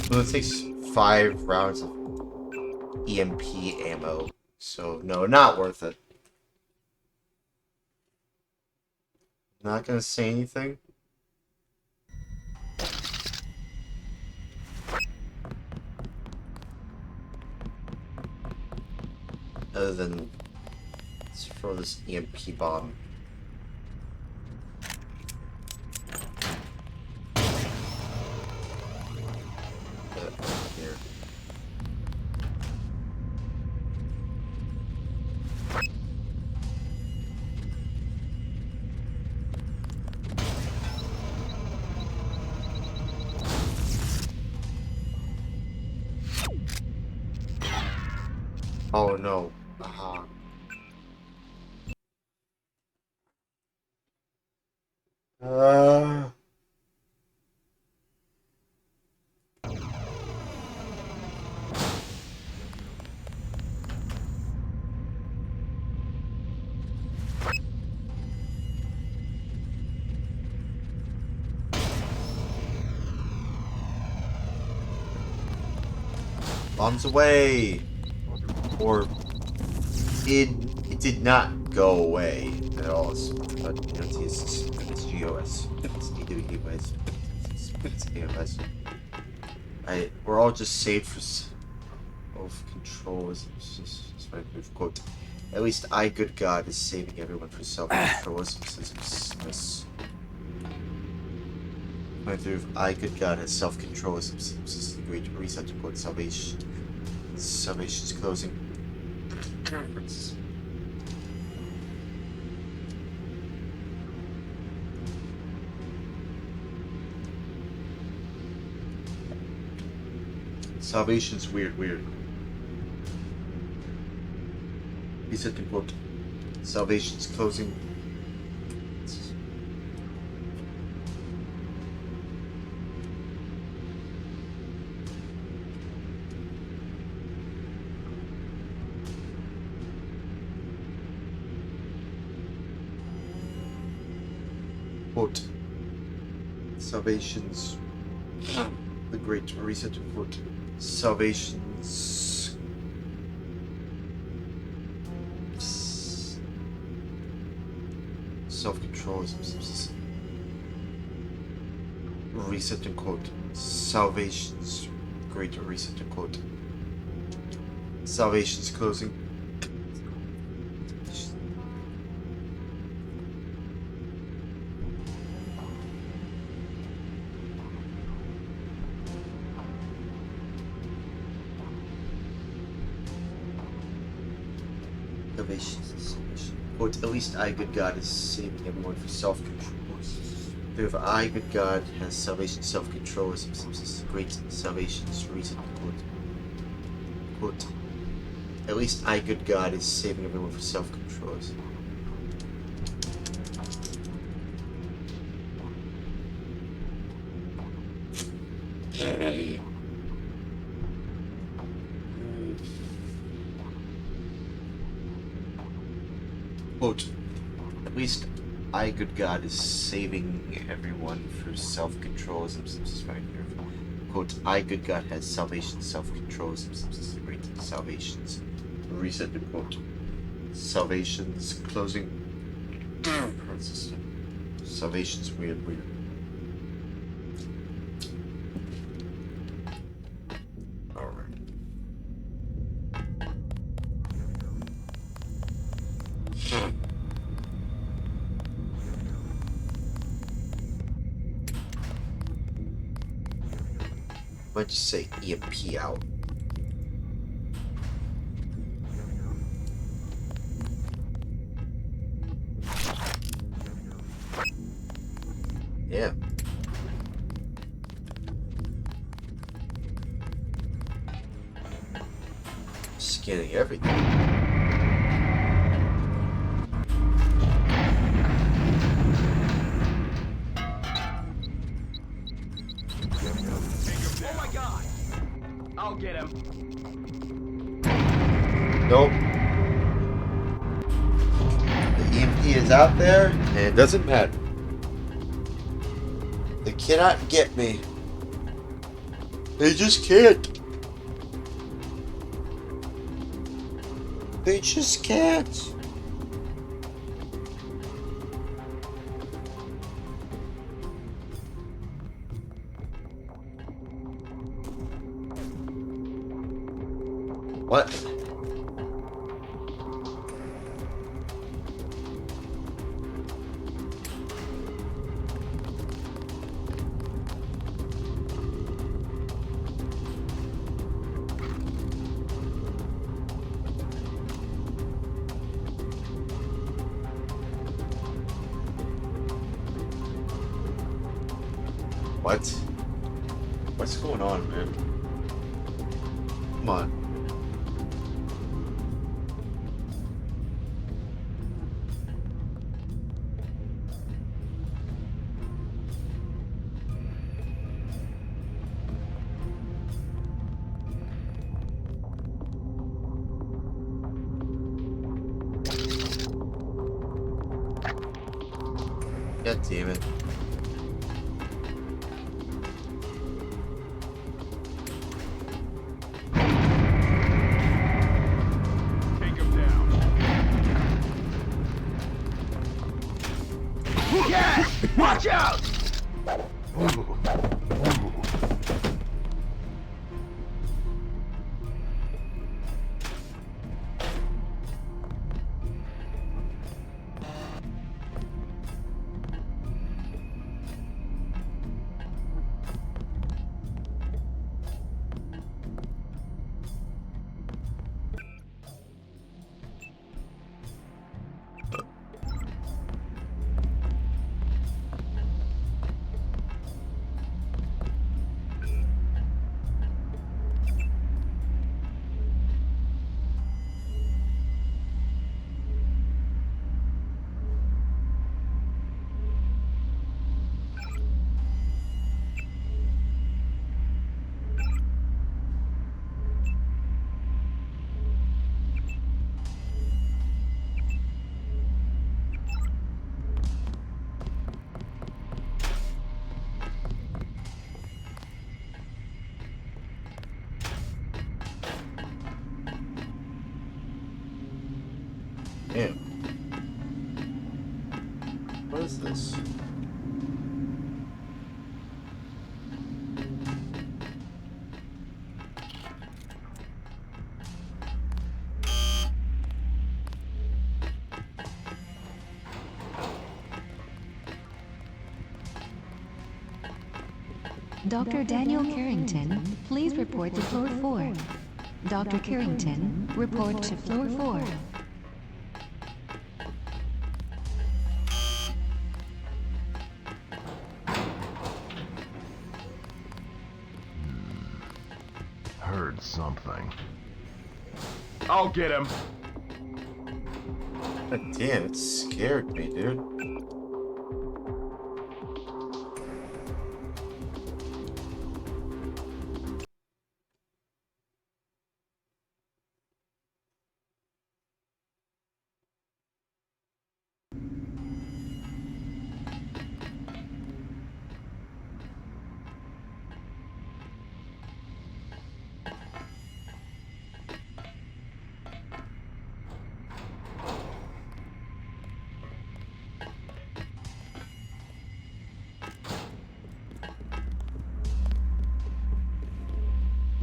Well, it takes 5 rounds of EMP ammo, so no, not worth it. Not gonna say anything. Other than let's throw this EMP bomb. Here. Oh no. Uh. Bombs away! Or it did not go away at all. But you know, it's GOS. It's EWS. It's AOS. We're all just saved for self-control. Is my quote. At least I, good God, is saving everyone for self-control. My through I, good God, has self-control. Is the great reset to quote salvation. Salvation's closing. Salvation's weird. Reset to quote. Salvation's closing. Quote. Salvation's the great reset to quote. Salvation's self-control is reset to quote. Salvation's great reset to quote. Salvation's closing. Quote, at least I, good God, is saving everyone for self-control. Therefore, I, good God, has salvation, self-control, great salvation's reason, quote, at least I, good God, is saving everyone for self-control. Quote, at least I, good God, is saving everyone for self-control. Quote, I, good God, has salvation, self-control, great salvations. Reset the quote. Salvation's closing. Salvation's weird. Might just say EMP out. Yeah. Scanning everything. Oh my God! I'll get him. Nope. The EMP is out there, and it doesn't matter. They cannot get me. They just can't. They just can't. What? What? What's going on, man? Come on. God damn it. Take him down. Yes! Watch out! Damn. What is this? Dr. Daniel Carrington, please report to floor 4. Dr. Carrington, report to floor 4. Heard something. I'll get him. God damn, it scared me, dude.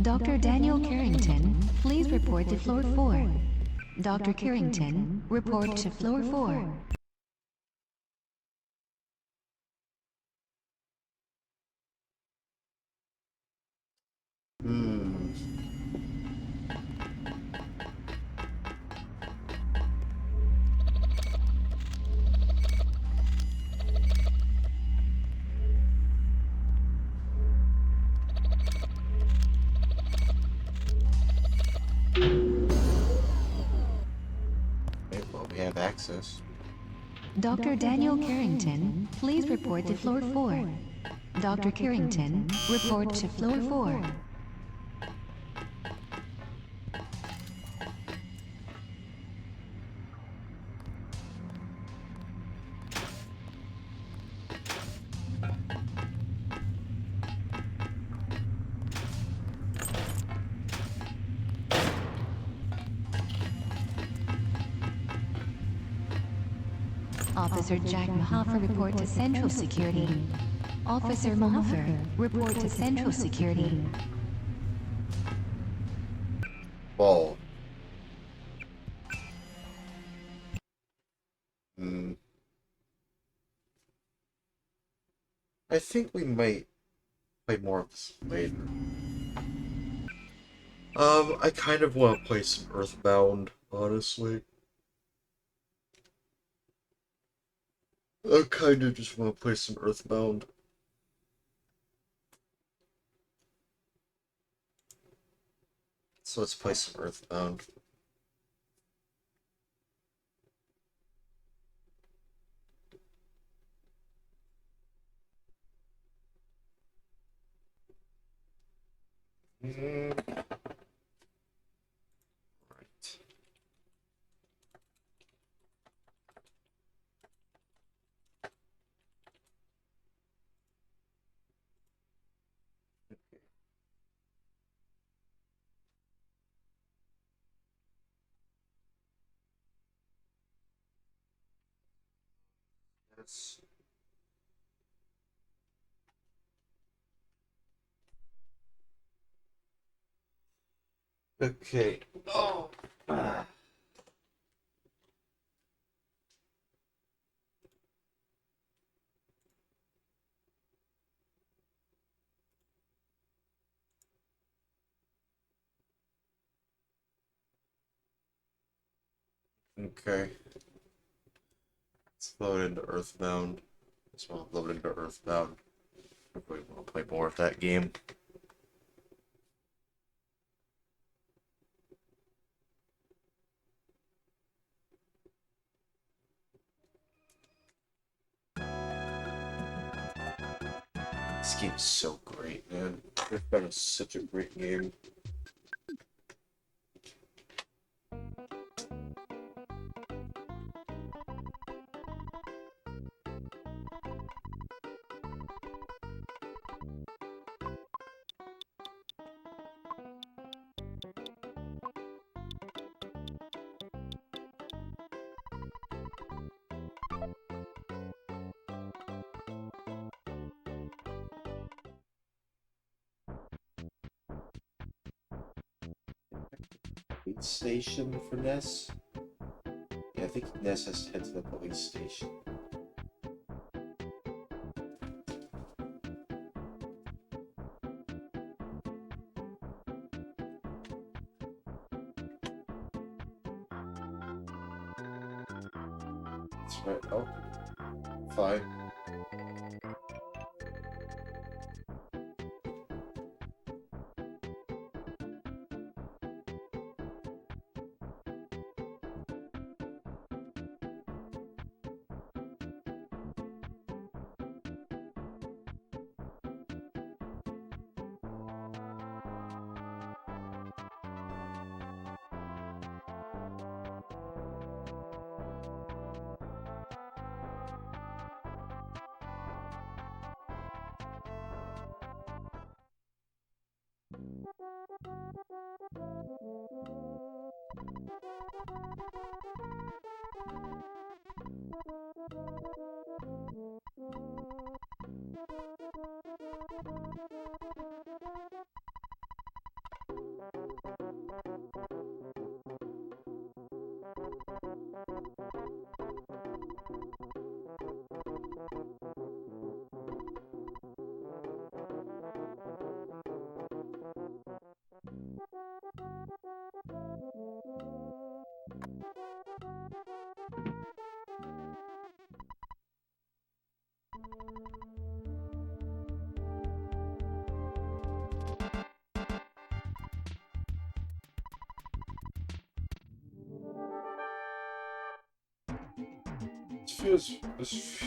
Dr. Daniel Carrington, please report to floor 4. Dr. Carrington, report to floor 4. Okay, well, we have access. Dr. Daniel Carrington, please report to floor 4. Dr. Carrington, report to floor 4. Officer Jack Mahafer, report to Central Security. Officer Mahafer, report to Central Security. Whoa. I think we might play more of this later. I kind of want to play some Earthbound, honestly. I kind of just want to play some Earthbound. So let's play some Earthbound. That's okay. Oh. Ah. Okay. Let's load into Earthbound. Just want to load into Earthbound. I really want to play more of that game. This game is so great, man. Earthbound is such a great game. Police station for Ness? Yeah, I think Ness has to head to the police station. That's right. Oh, fine.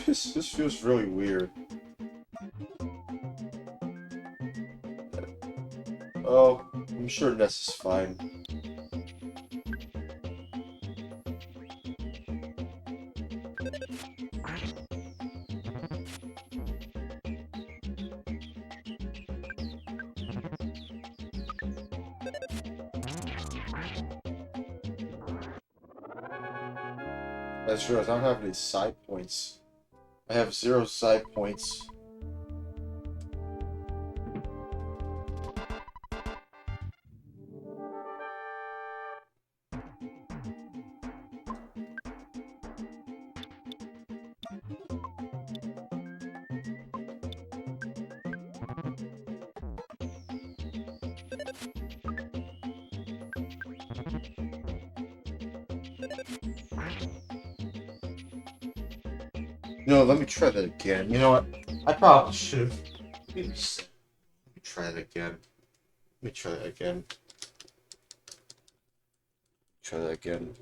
This feels really weird. Oh, I'm sure Ness is fine. That's true, I don't have any side points. I have 0 side points. No, let me try that again. You know what? I probably should have. Let me try that again. Let me try that again. Try that again.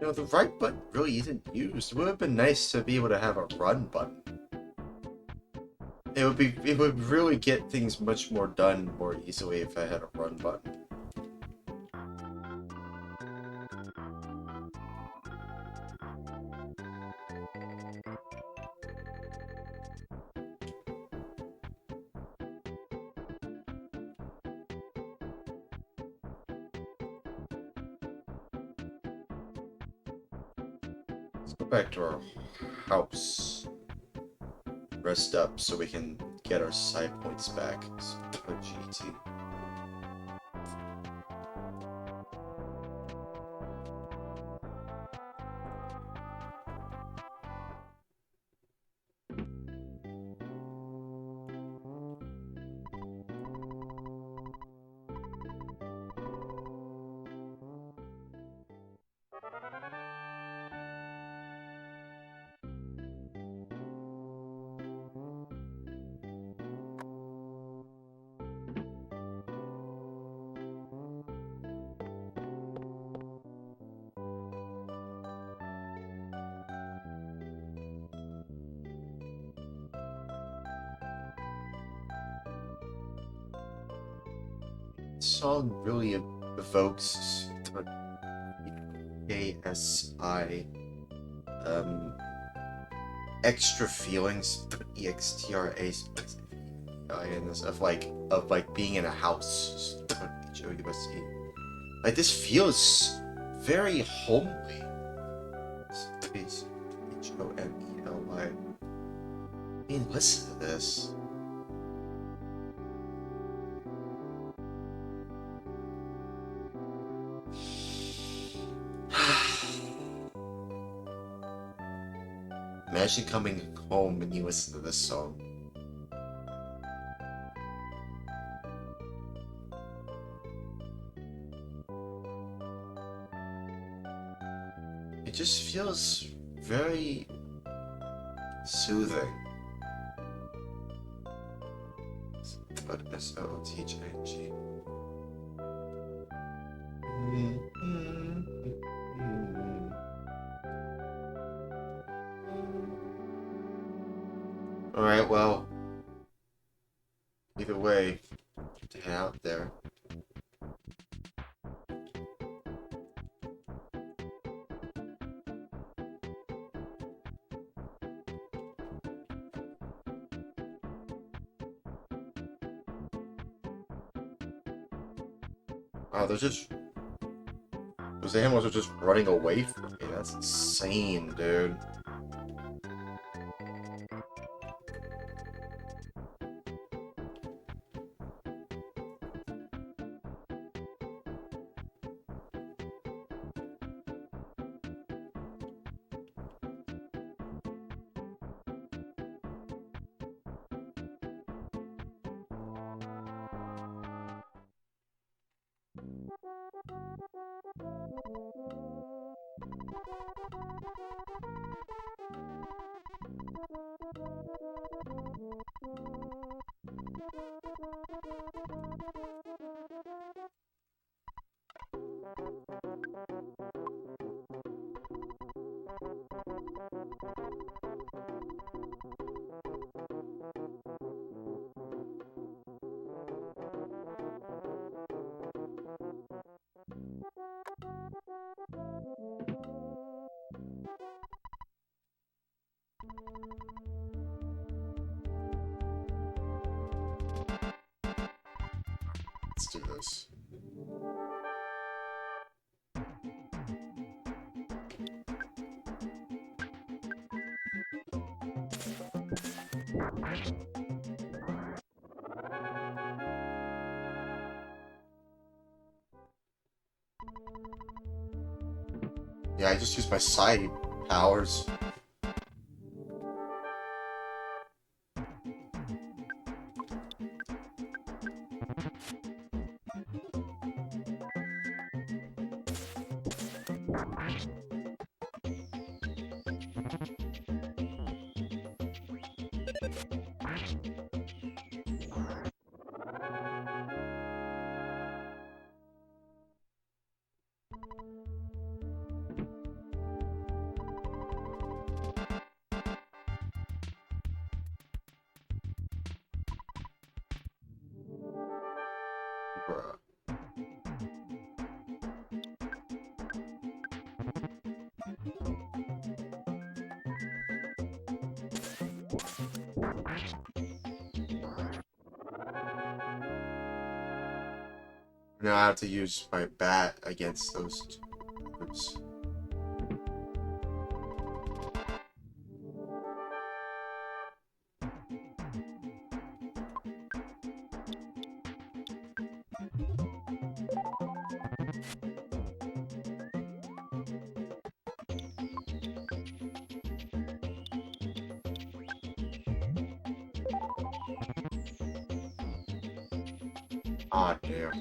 You know, the right button really isn't used. It would have been nice to be able to have a run button. It would really get things much more done more easily if I had a run button. Let's go back to our house. Rest up so we can get our side points back. So, GT. This song really evokes ASI extra feelings, EXTRA in this of like being in a house. Like this feels very homely. Space HOMELY. I mean, listen to this. Imagine coming home and you listen to this song. It just feels very soothing. SOOTHING. Alright, well, either way, to head out there. Wow, those animals are just running away from me. That's insane, dude. Let's do this. Yeah, I just used my side powers. Now I have to use my bat against those groups. Ah, damn.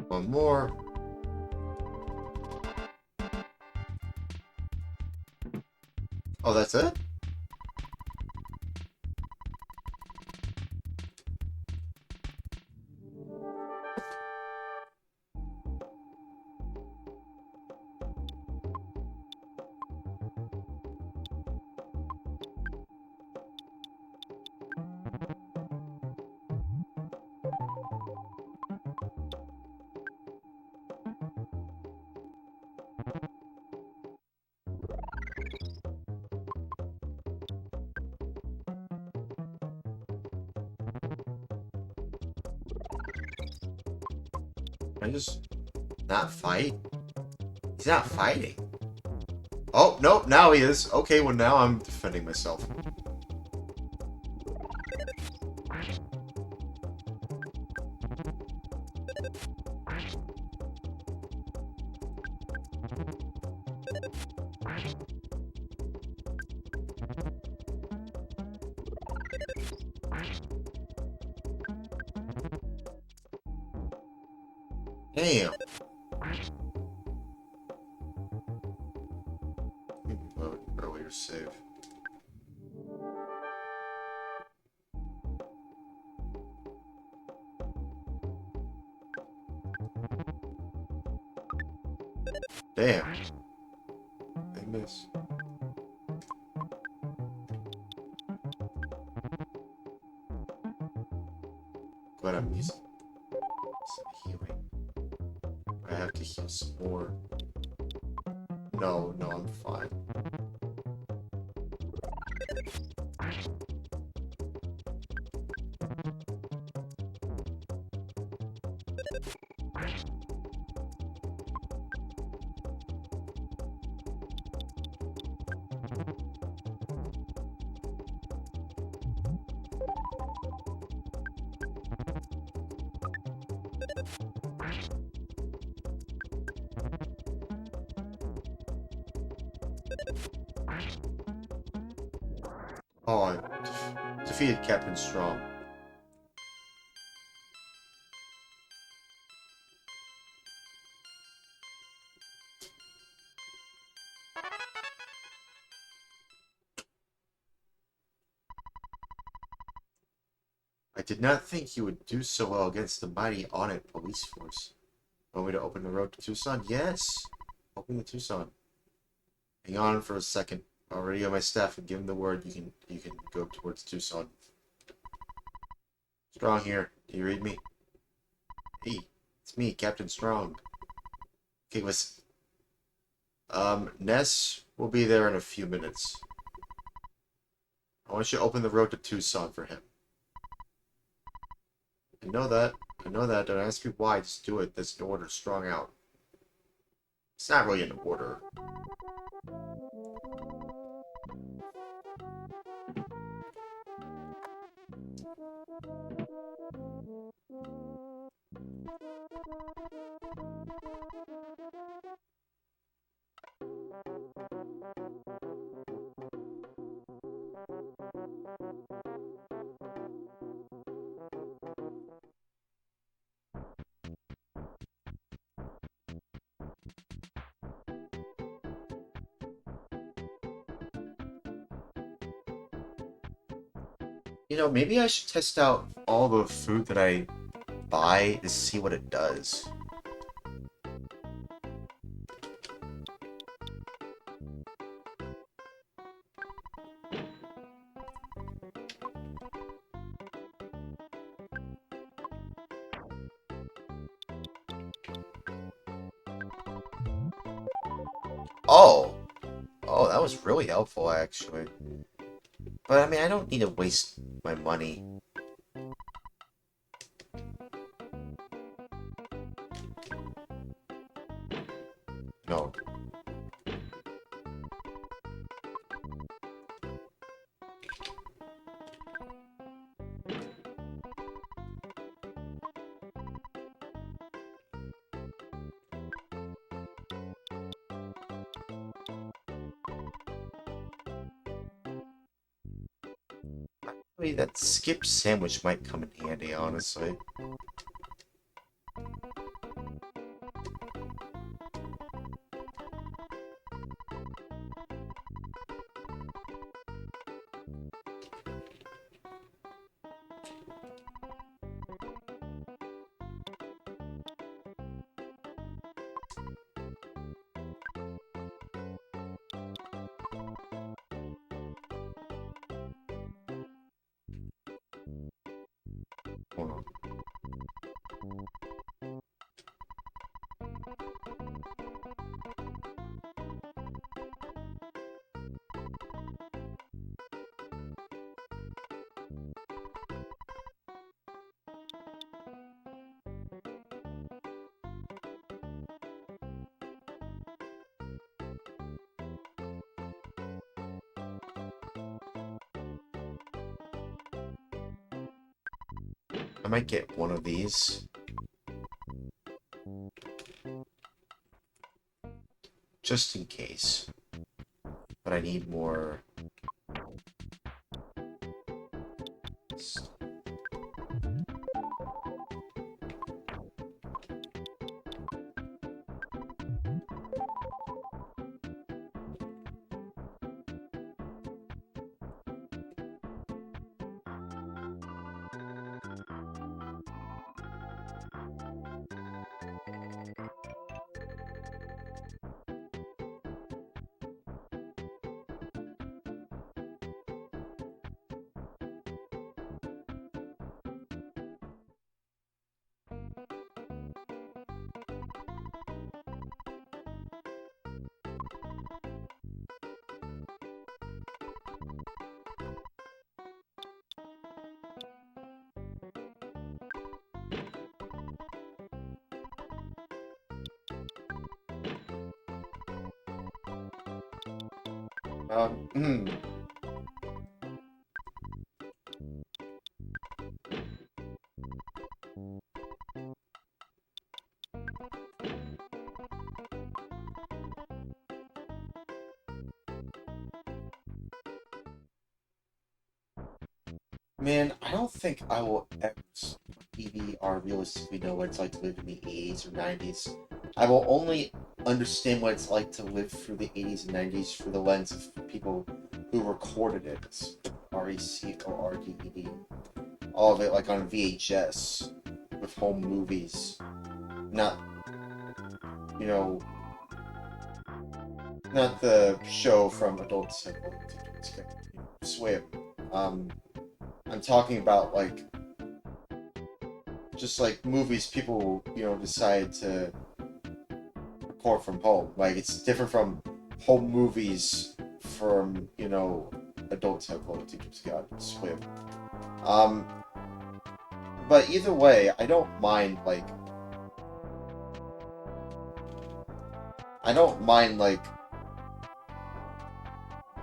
One more. Oh, that's it? Can I just not fight? He's not fighting. Oh, nope, now he is. Okay, well now I'm defending myself. Damn. Reload earlier save. Damn. I miss. Glad I'm using some healing. I have to heal some more. No, I'm fine. Oh, I defeated Captain Strong. I did not think you would do so well against the mighty Audit police force. Want me to open the road to Tucson? Yes! Open the Tucson. Hang on for a second. I'll radio my staff and give them the word you can go towards Tucson. Strong here. Do you read me? Hey, it's me, Captain Strong. Okay, listen. Ness will be there in a few minutes. I want you to open the road to Tucson for him. I know that. Don't ask me why, just do it. There's an order. Strong out. It's not really an order. You know, maybe I should test out all the food that I buy to see what it does. Oh! Oh, that was really helpful, actually. But, I mean, I don't need to waste my money. No. Actually, that skip sandwich might come in handy, honestly. Hold on. I might get one of these. Just in case. But I need more... Hmm. Man, I don't think I will ever TV or realistically know what it's like to live in the 80s or 90s. I will only understand what it's like to live through the 80s and 90s through the lens of people who recorded it. REC or RDED. All of it like on VHS with home movies. Not, you know, not the show from Adult Swim. I'm talking about like just like movies people, you know, decide to record from home. Like it's different from home movies from, you know, Adult Swim. But either way, I don't mind like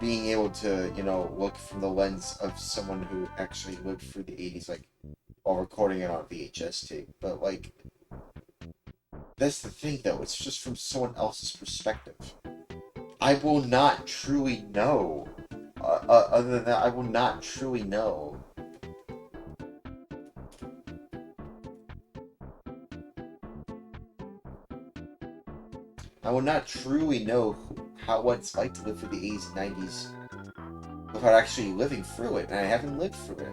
being able to, you know, look from the lens of someone who actually lived through the 80s, like, while recording it on VHS tape. But, like, that's the thing, though. It's just from someone else's perspective. I will not truly know. Other than that, I will not truly know. I will not truly know what it's like to live through the 80s and 90s without actually living through it, and I haven't lived through it.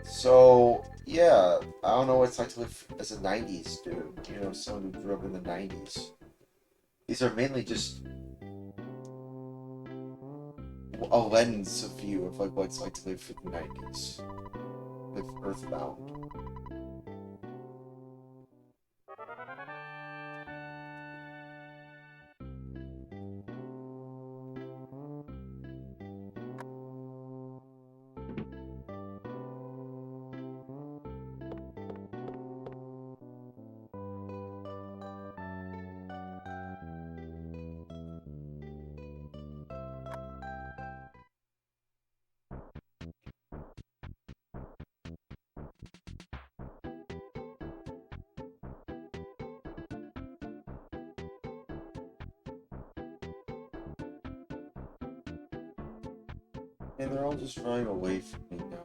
So, yeah, I don't know what it's like to live as a 90s dude, you know, someone who grew up in the 90s. These are mainly just a lens of view of like what it's like to live through the 90s with Earthbound. And they're all just running away from me now.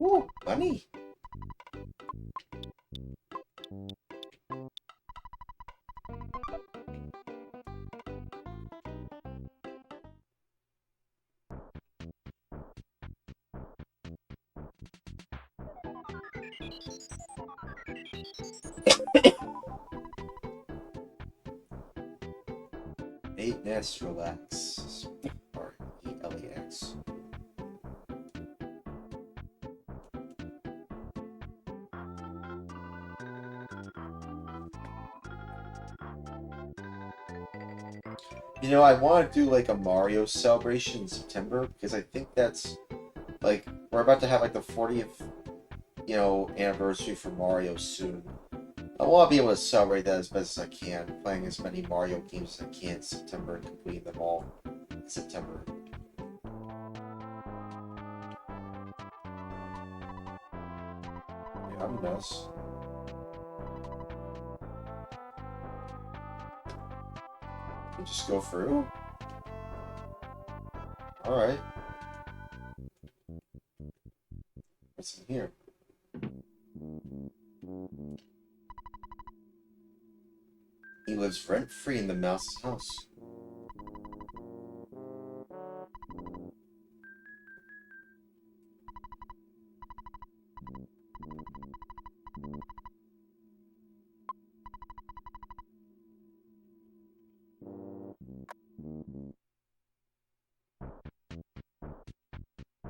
Ooh, money! Maintenance relax. Or ELEX. You know, I want to do like a Mario celebration in September because I think that's like we're about to have like the 40th, you know, anniversary for Mario soon. I want to be able to celebrate that as best as I can, playing as many Mario games as I can in September and completing them all in September. Yeah, I'm a mess. You just go through? Alright. What's in here? He lives rent-free in the mouse's house.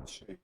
Shit.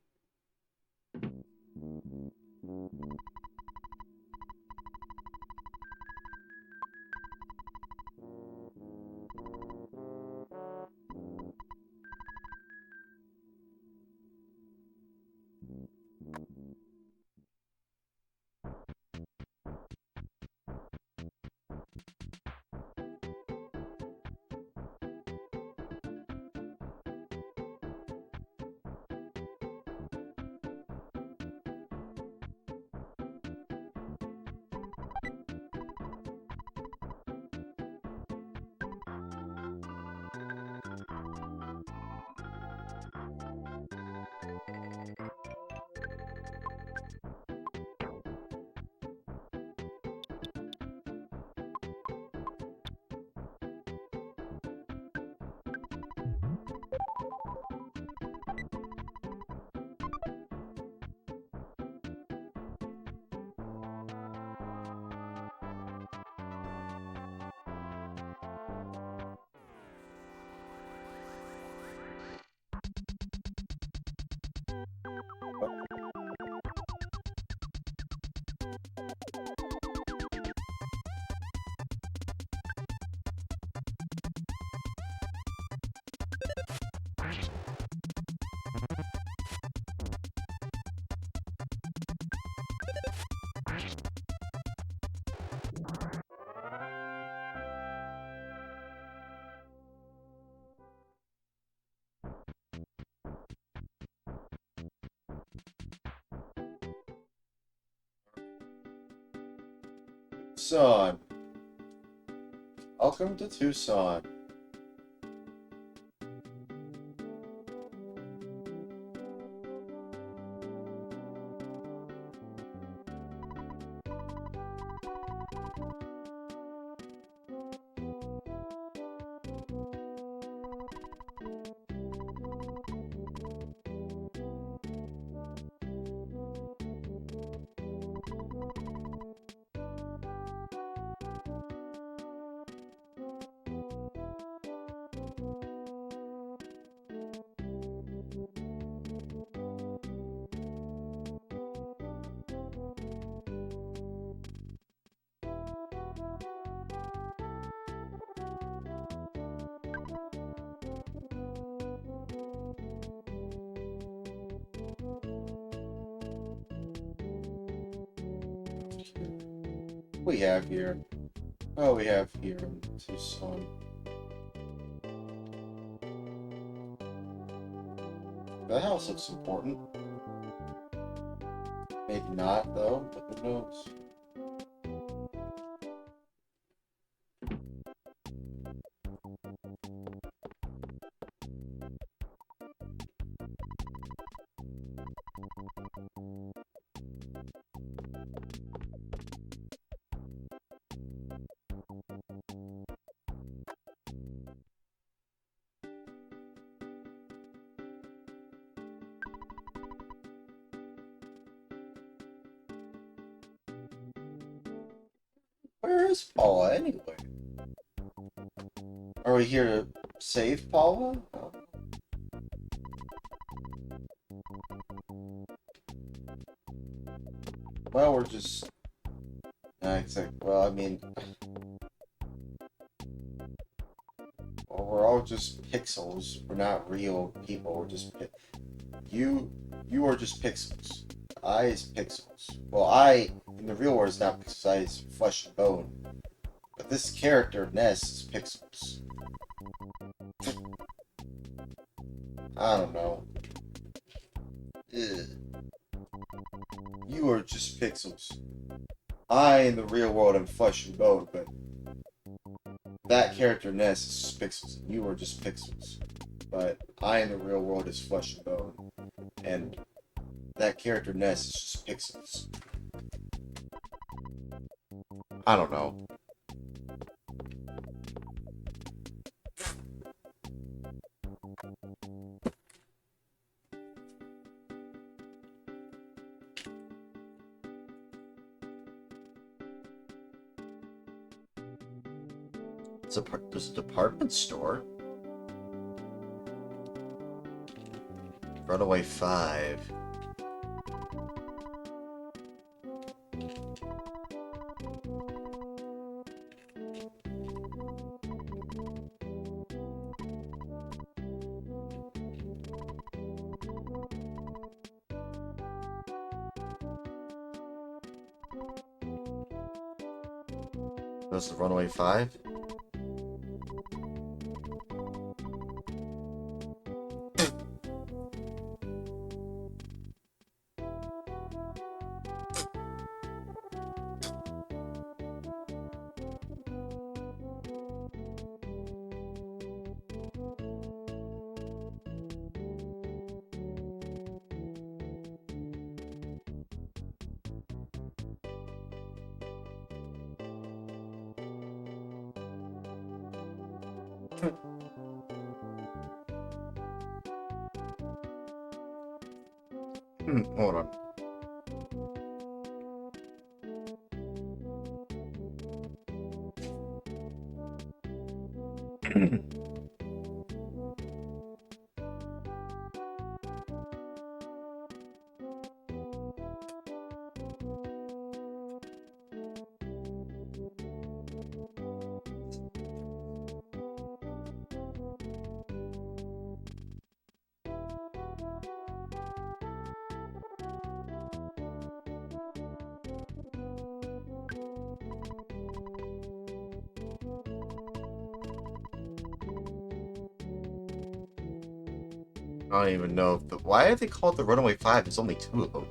Tucson. Welcome to Tucson. we have here? Oh, we have here Tucson. The house looks important. Maybe not, though, but who knows? Where is Paula, anyway? Are we here to save Paula? Oh. Well, we're just... well, I mean... Well, we're all just pixels. We're not real people. We're just... You are just pixels. I is pixels. Well, I, in the real world, is not pixels. I is flesh and bone. But this character, Ness, is pixels. I don't know. Ugh. You are just pixels. I, in the real world, am flesh and bone, but that character, Ness, is just pixels. You are just pixels. But I, in the real world, is flesh and bone. And that character, Ness, is just pixels. I don't know. There's a department store. Runaway 5. That's the Runaway 5? Hold on. I don't even know if why are they called the Runaway 5? There's only 2 of them.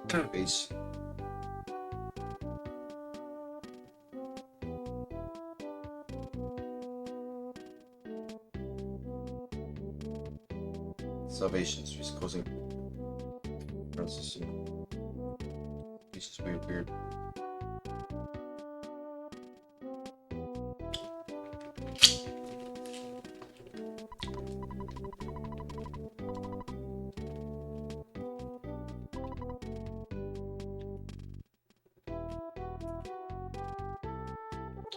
Space. Salvation's just closing. It's just weird.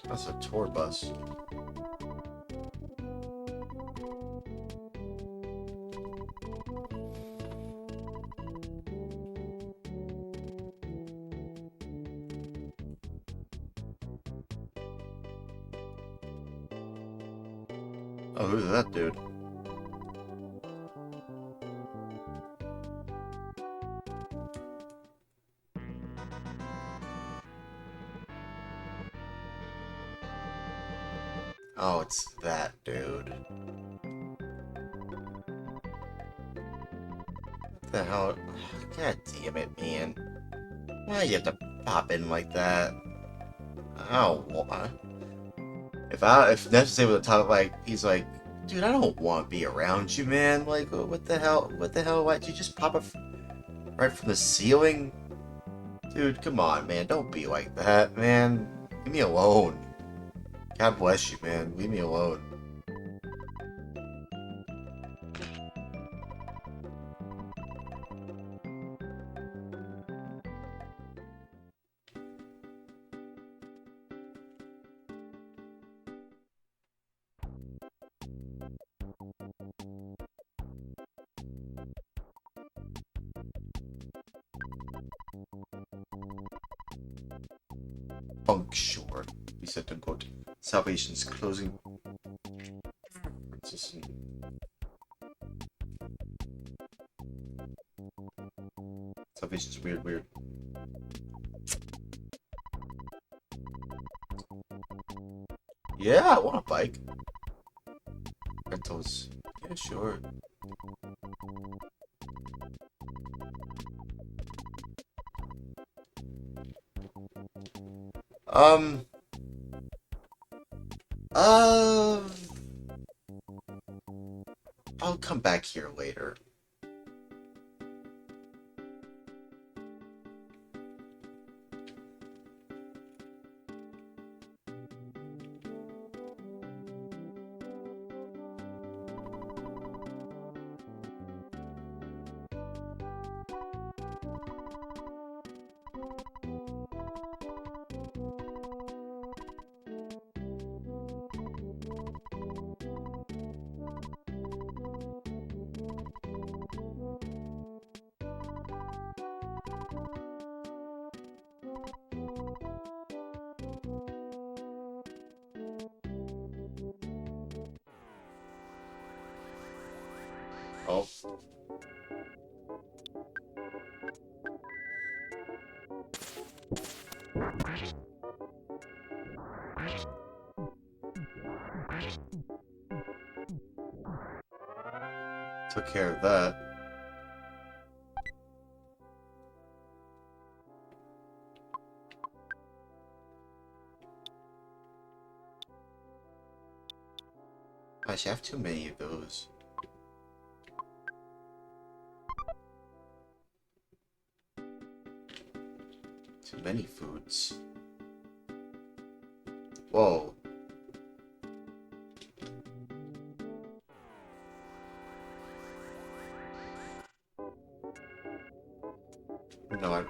That's a tour bus. Oh, who's that dude? Oh, it's that dude. What the hell? God damn it, man. Why you have to pop in like that? I don't want. If Ness was able to talk like, he's like, dude, I don't want to be around you, man. Like, what the hell? What the hell? Why'd you just pop up right from the ceiling? Dude, come on, man. Don't be like that, man. Leave me alone. God bless you, man. Leave me alone. Sure. He said to quote, Salvation's closing. Salvation's weird. Yeah, I want a bike. Rentals. Yeah, sure. I'll come back here later. Oh. Took care of that. Gosh, I have too many of those. Too many foods. Whoa. No, I...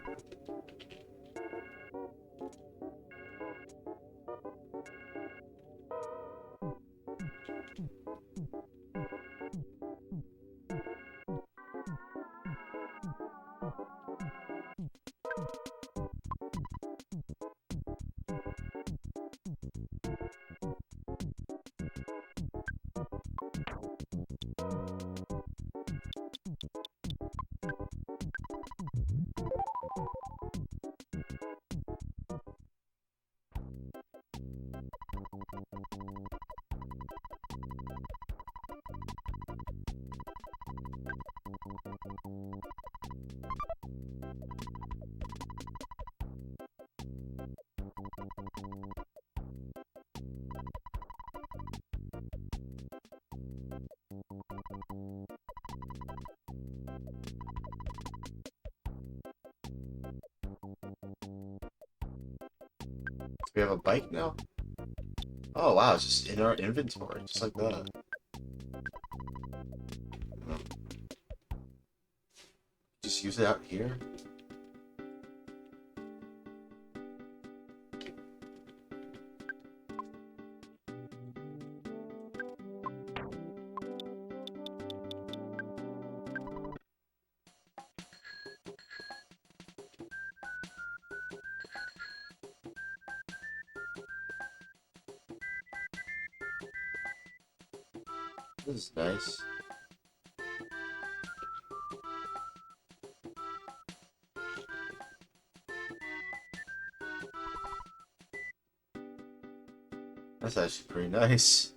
We have a bike now? Oh wow, it's just in our inventory, just like that. Oh. Just use it out here? This is nice. That's actually pretty nice.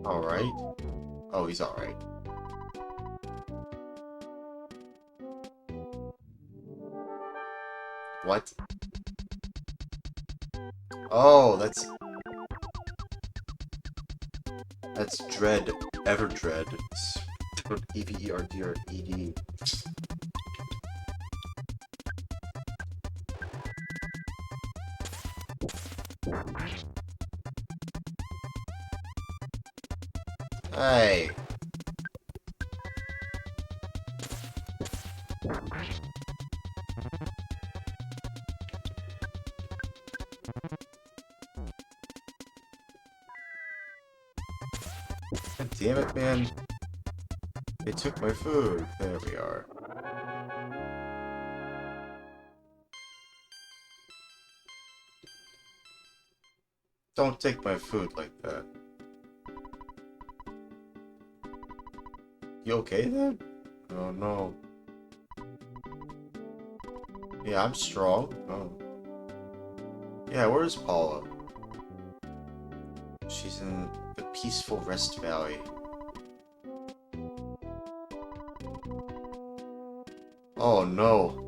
Alright. Oh, he's alright. What? Oh, that's Dread. Everdread. E-V-E-R-D or E-D. Hey. God damn it, man. They took my food. There we are. Don't take my food like that. You okay then? Oh no. Yeah, I'm strong. Oh. Yeah, where's Paula? She's in the peaceful Rest Valley. Oh no.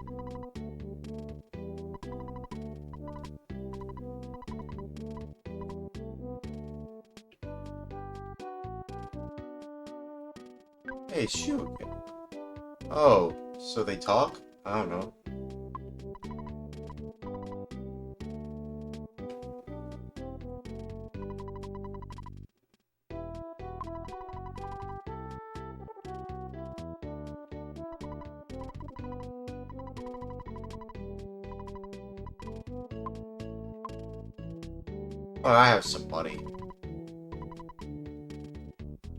Hey, shoot. Oh, so they talk? I don't know. Oh, I have some money.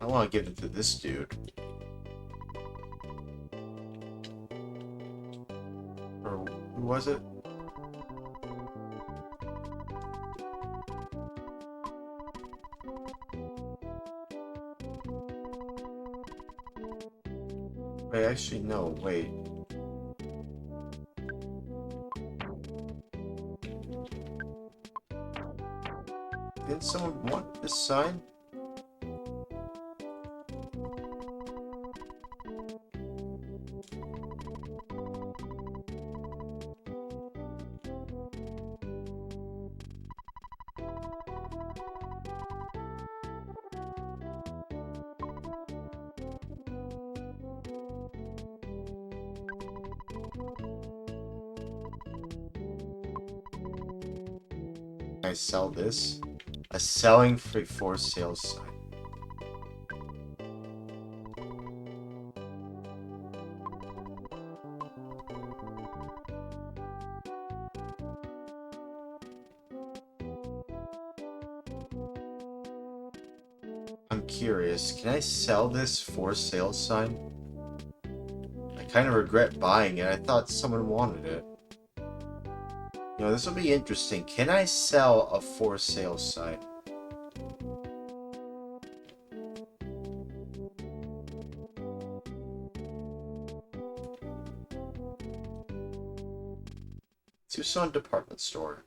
I want to give it to this dude. Or who was it? Wait, actually, no, wait. Didn't someone want this sign? Can I sell this? A selling for sale sign. I'm curious, can I sell this for sale sign? I kind of regret buying it. I thought someone wanted it. You know, this will be interesting. Can I sell a for sale sign? Tucson department store.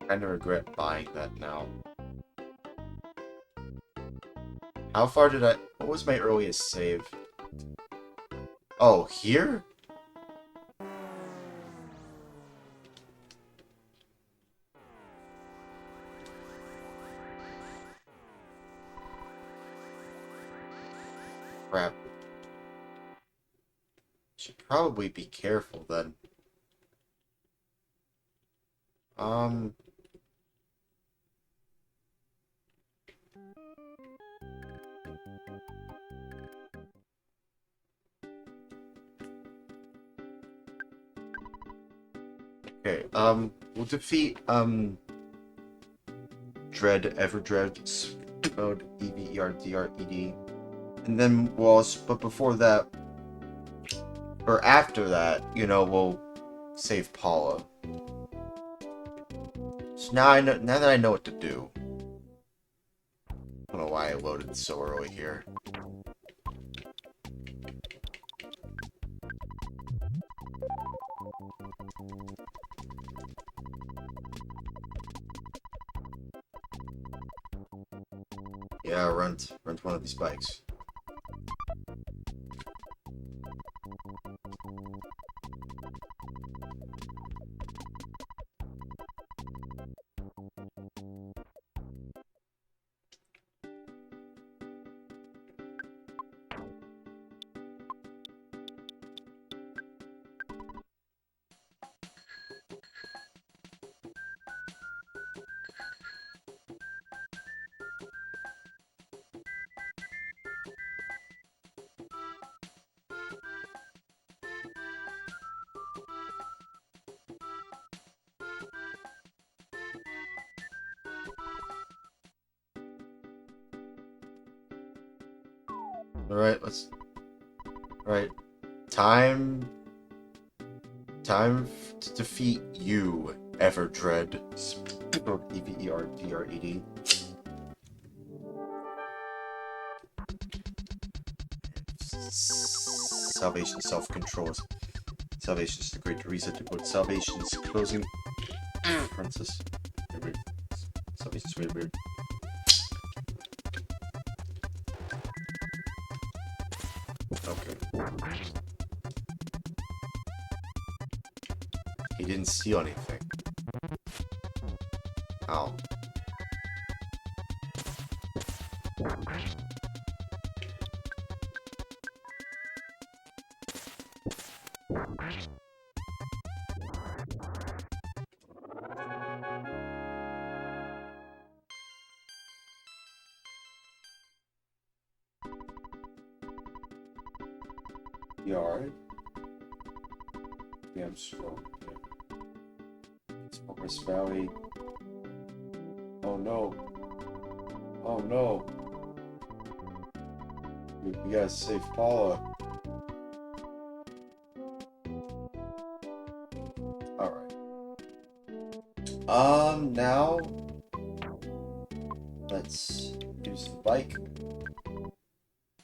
I kind of regret buying that now. How far did I... What was my earliest save? Oh, here? Crap. Should probably be careful then. Okay, we'll defeat, Everdread, spelled Everdred. And then we'll also, but before that, or after that, you know, we'll save Paula. So now now that I know what to do. I don't know why I loaded so early here. Yeah, rent one of these bikes. Alright, let's... Alright. Time to defeat you, Everdred. Spelled Everdred. Salvation self-control. Salvation is the great reset to put Salvation's closing... Princess. Weird. Salvation's weird. Okay. He didn't steal anything. Ow. Yard. Yeah, I'm strong. Forest Valley. Oh no. Oh no. We gotta save Paula. Alright. Now let's use the bike.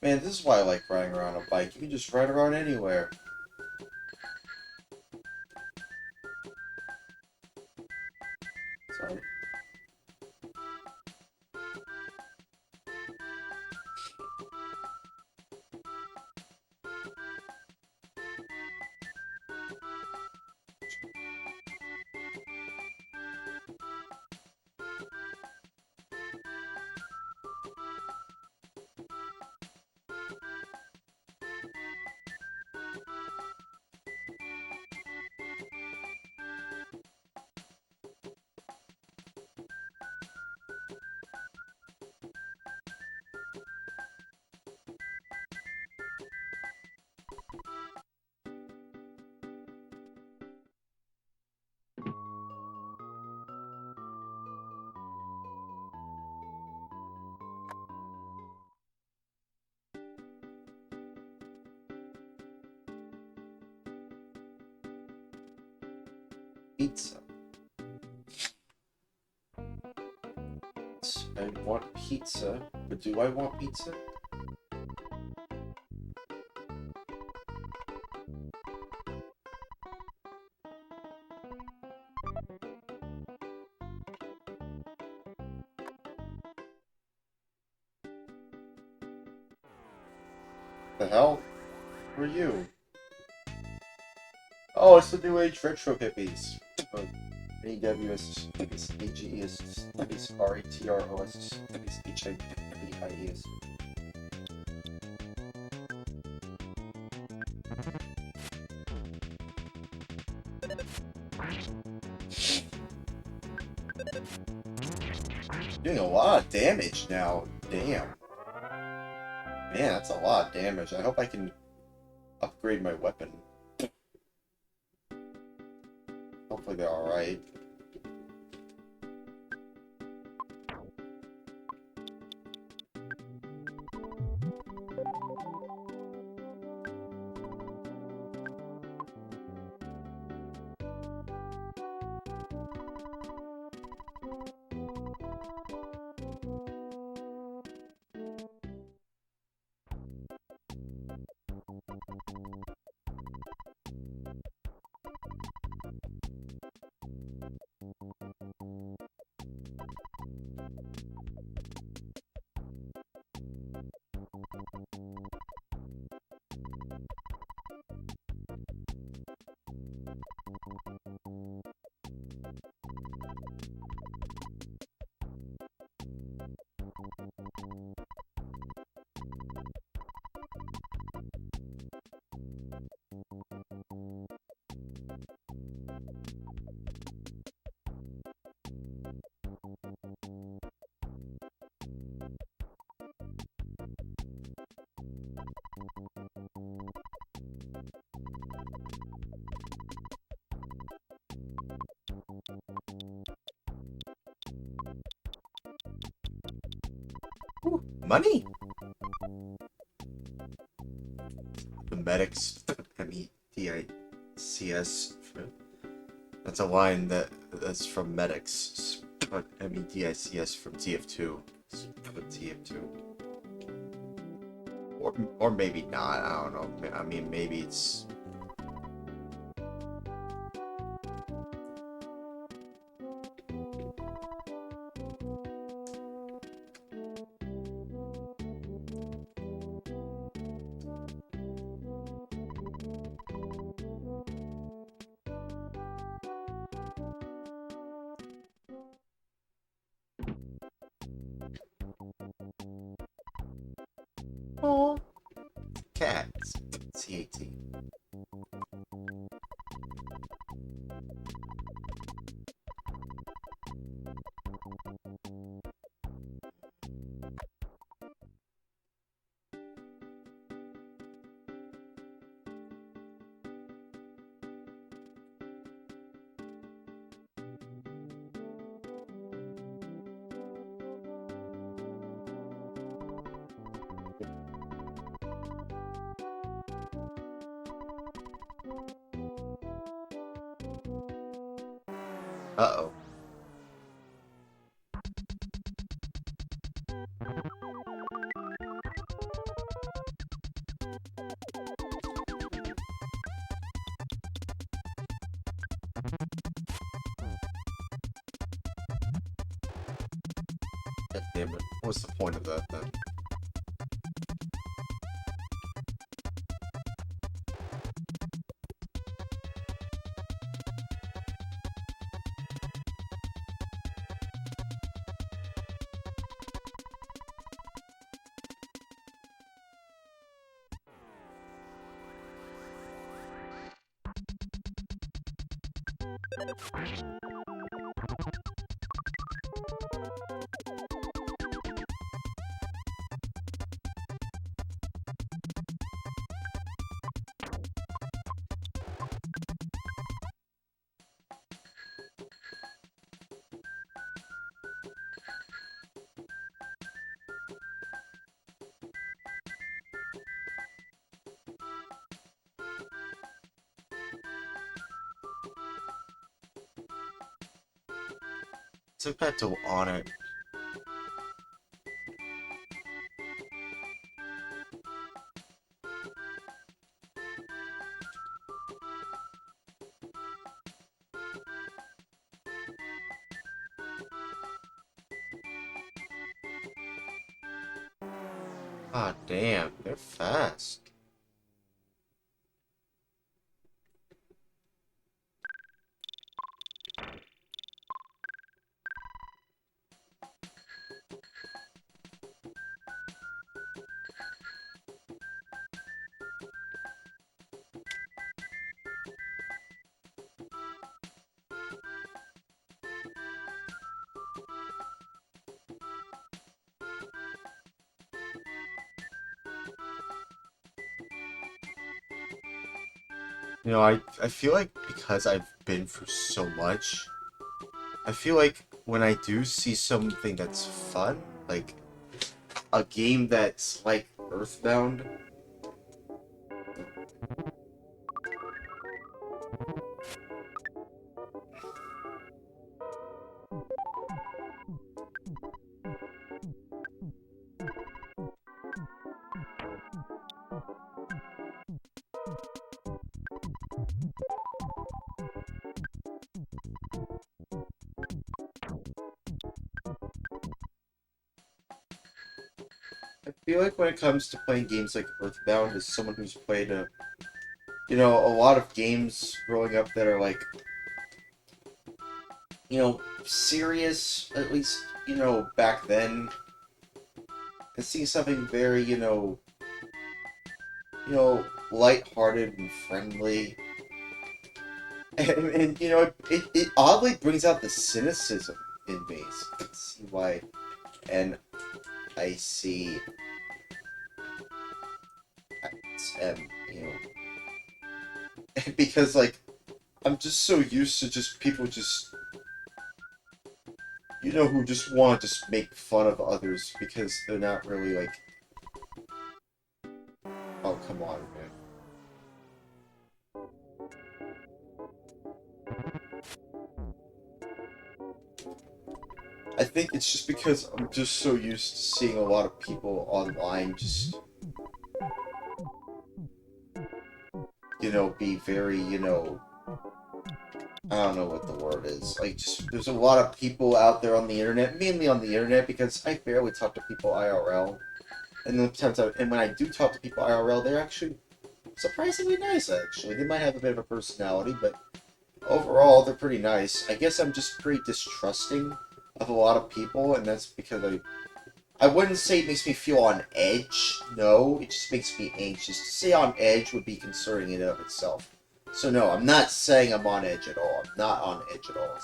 Man, this is why I like riding around a bike. You can just ride around anywhere. pizza. I want pizza, but do I want pizza? The hell? Who are you? Oh, it's the New Age retro hippies. AWS hippies, AGES hippies, RETROS hippies, HIBIES. Doing a lot of damage now. Damn. Man, that's a lot of damage. I hope I can upgrade my weapon. Hopefully they're alright. Ooh, money? The medics, MEDICS. That's a line that's from medics. MEDICS from TF2. TF2. Or maybe not. I don't know. I mean, maybe it's. Oh, cats. CAT. Uh-oh. God damn it. What's the point of that then? Took that to on it. Ah, damn, they're fast. You know, I feel like because I've been through so much, I feel like when I do see something that's fun, like a game that's like Earthbound, I feel like when it comes to playing games like Earthbound, as someone who's played a lot of games growing up that are like, serious, at least, back then, and seeing something very, lighthearted and friendly. And it oddly brings out the cynicism in me. So I can see why. And I see because, like, I'm just so used to just people just, who just want to just make fun of others because they're not really, like, oh, come on, man. I think it's just because I'm just so used to seeing a lot of people online just, be very, I don't know what the word is. Like, just, there's a lot of people out there on the internet, mainly on the internet, because I barely talk to people IRL. And when I do talk to people IRL, they're actually surprisingly nice, actually. They might have a bit of a personality, but overall, they're pretty nice. I guess I'm just pretty distrusting of a lot of people, and that's because I wouldn't say it makes me feel on edge. No, it just makes me anxious. To say on edge would be concerning in and of itself. So no, I'm not saying I'm on edge at all. I'm not on edge at all.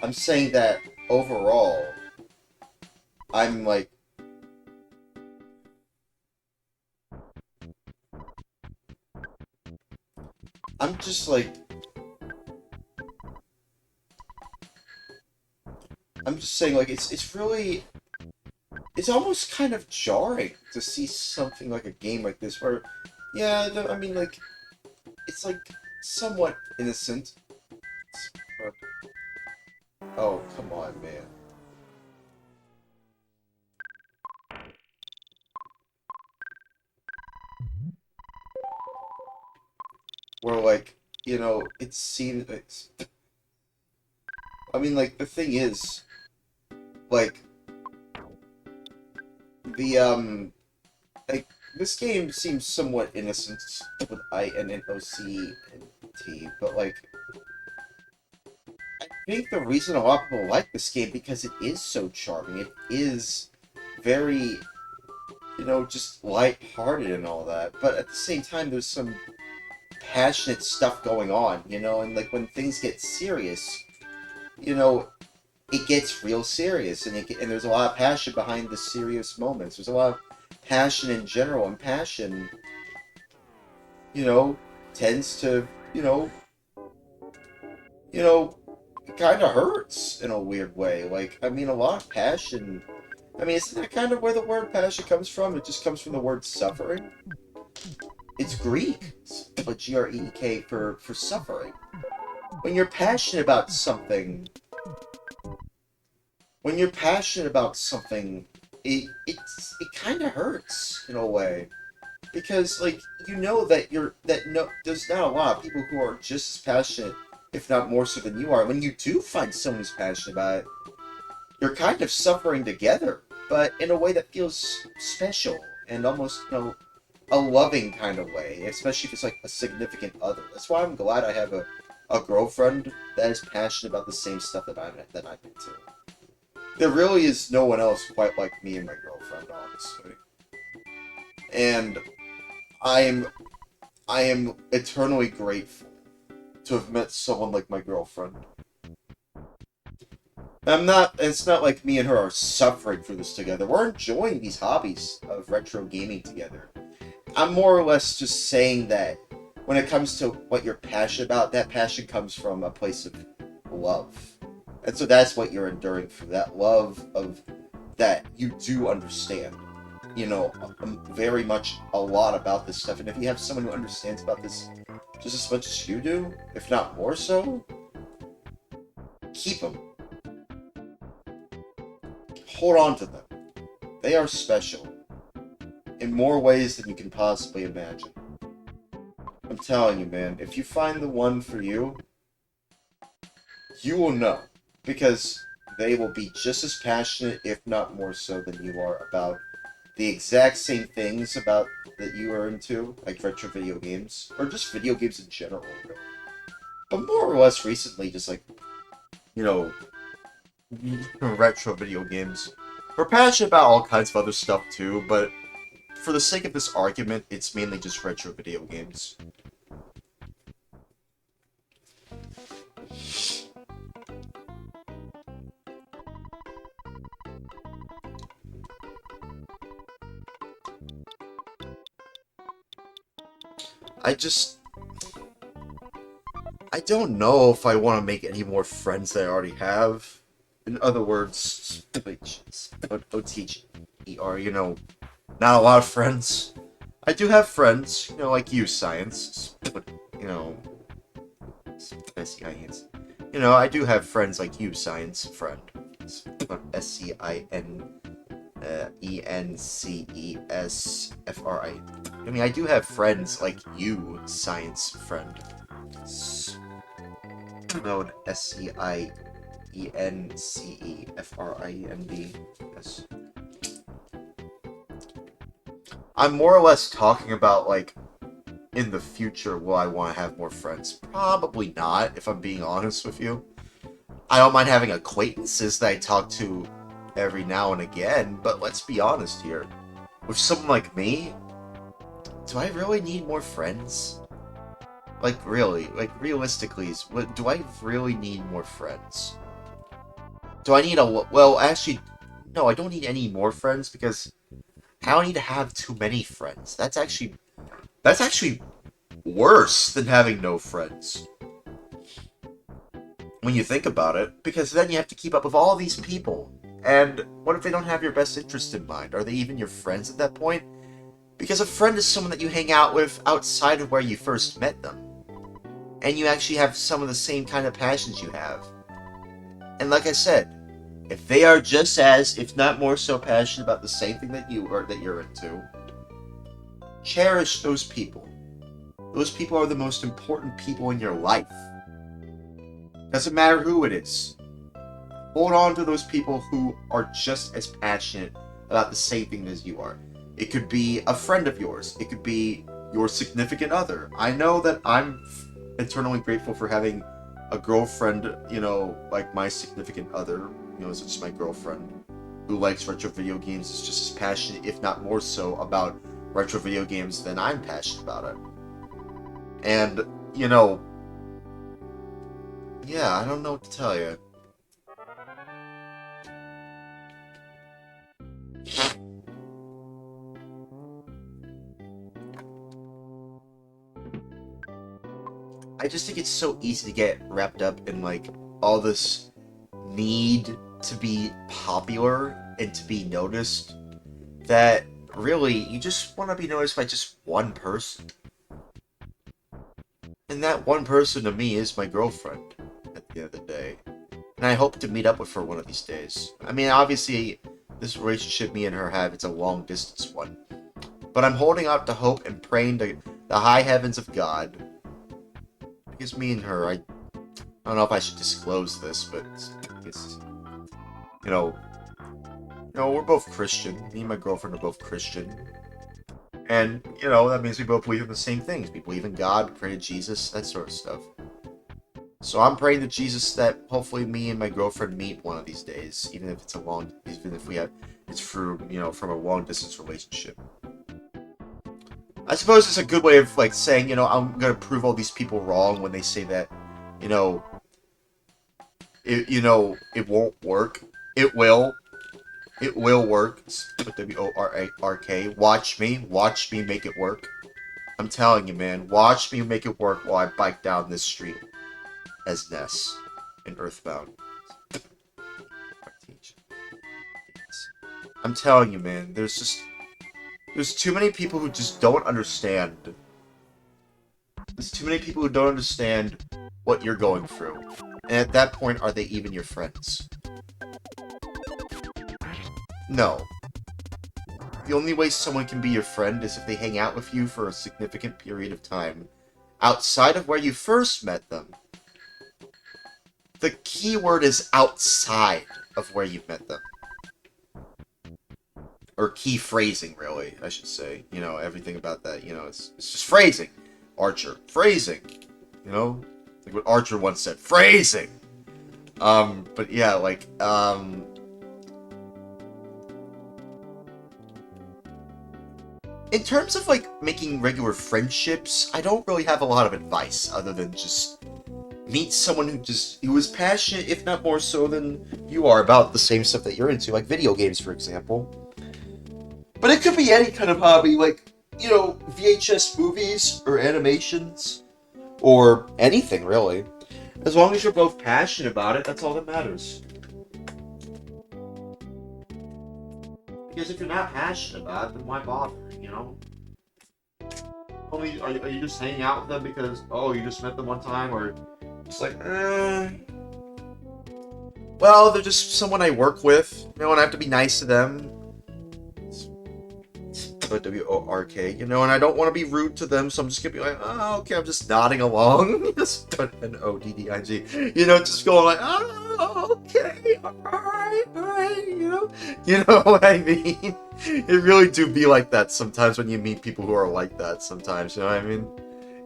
I'm saying that overall, I'm like, I'm just like, I'm just saying, like, it's really, it's almost kind of jarring to see something like a game like this where, yeah, I mean, like, it's like somewhat innocent. But, oh, come on, man. Where, like, it seems, I mean, like, the thing is, like, like, this game seems somewhat innocent with INNOCENT, but, like, I think the reason a lot of people like this game because it is so charming. It is very, just lighthearted and all that. But at the same time, there's some passionate stuff going on, and, like, when things get serious, it gets real serious, and there's a lot of passion behind the serious moments. There's a lot of passion in general, and passion, tends to, it kind of hurts in a weird way. Like, I mean, a lot of passion. I mean, isn't that kind of where the word passion comes from? It just comes from the word suffering. It's Greek, but Greek for suffering. When you're passionate about something, it kind of hurts in a way, because like you know that there's not a lot of people who are just as passionate, if not more so than you are. When you do find someone who's passionate about it, you're kind of suffering together, but in a way that feels special and almost, a loving kind of way, especially if it's like a significant other. That's why I'm glad I have a girlfriend that is passionate about the same stuff that I'm into. There really is no one else quite like me and my girlfriend, honestly. And I am eternally grateful to have met someone like my girlfriend. It's not like me and her are suffering for this together. We're enjoying these hobbies of retro gaming together. I'm more or less just saying that when it comes to what you're passionate about, that passion comes from a place of love. And so that's what you're enduring for, that love of that you do understand. Very much a lot about this stuff. And if you have someone who understands about this just as much as you do, if not more so, keep them. Hold on to them. They are special in more ways than you can possibly imagine. I'm telling you, man, if you find the one for you, you will know. Because they will be just as passionate, if not more so, than you are about the exact same things that you are into, like retro video games, or just video games in general, really. But more or less recently, just like, retro video games. We're passionate about all kinds of other stuff too, but for the sake of this argument, it's mainly just retro video games. I don't know if I want to make any more friends than I already have. In other words, OTGER, not a lot of friends. I do have friends, like you, Science. I do have friends like you, Science, friend. SCINENCESFRI. I mean, I do have friends like you, Science, friend. Spelled SCIENCEFRIND. Yes. I'm more or less talking about, like, in the future, will I want to have more friends? Probably not, if I'm being honest with you. I don't mind having acquaintances that I talk to every now and again, but let's be honest here. With someone like me, do I really need more friends? Like, really? Like, realistically, do I really need more friends? Do I need well, actually, no, I don't need any more friends, because I don't need to have too many friends. That's actually worse than having no friends. When you think about it, because then you have to keep up with all these people. And what if they don't have your best interest in mind? Are they even your friends at that point? Because a friend is someone that you hang out with outside of where you first met them. And you actually have some of the same kind of passions you have. And like I said, if they are just as, if not more so, passionate about the same thing that you are, that you're into, cherish those people. Those people are the most important people in your life. Doesn't matter who it is. Hold on to those people who are just as passionate about the same thing as you are. It could be a friend of yours. It could be your significant other. I know that I'm eternally grateful for having a girlfriend, like my significant other, such as my girlfriend, who likes retro video games, is just as passionate, if not more so, about retro video games than I'm passionate about it. And, yeah, I don't know what to tell you. I just think it's so easy to get wrapped up in, like, all this need to be popular and to be noticed, that really, you just want to be noticed by just one person. And that one person to me is my girlfriend, at the end of the day. And I hope to meet up with her one of these days. I mean, obviously, this relationship me and her have, it's a long-distance one. But I'm holding out the hope and praying to the high heavens of God. Because me and her, I don't know if I should disclose this, but it's, you know, we're both Christian. Me and my girlfriend are both Christian. And, that means we both believe in the same things. We believe in God, pray to Jesus, that sort of stuff. So I'm praying to Jesus that hopefully me and my girlfriend meet one of these days, even if it's it's through, from a long distance relationship. I suppose it's a good way of, saying, I'm gonna prove all these people wrong when they say that, it won't work. It will. It will work. W-O-R-A-R-K. Watch me make it work. I'm telling you, man. Watch me make it work while I bike down this street as Ness in Earthbound. I'm telling you, man. There's too many people who just don't understand. There's too many people who don't understand what you're going through. And at that point, are they even your friends? No. The only way someone can be your friend is if they hang out with you for a significant period of time, outside of where you first met them. The key word is outside of where you met them. Or key phrasing, really, I should say. Everything about that, it's just phrasing. Archer. Phrasing. Like what Archer once said. Phrasing! But yeah, in terms of, making regular friendships, I don't really have a lot of advice, other than just meet someone who is passionate, if not more so than you are, about the same stuff that you're into, like video games, for example. But it could be any kind of hobby, VHS movies, or animations, or anything, really. As long as you're both passionate about it, that's all that matters. Because if you're not passionate about it, then why bother, Only, are you just hanging out with them because, you just met them one time, or just well, they're just someone I work with, and I have to be nice to them. W-O-R-K, and I don't want to be rude to them, so I'm just gonna be like, okay, I'm just nodding along. Just N-O-D-D-I-G. Just going like, okay, alright, You know what I mean? It really do be like that sometimes when you meet people who are like that sometimes, you know what I mean?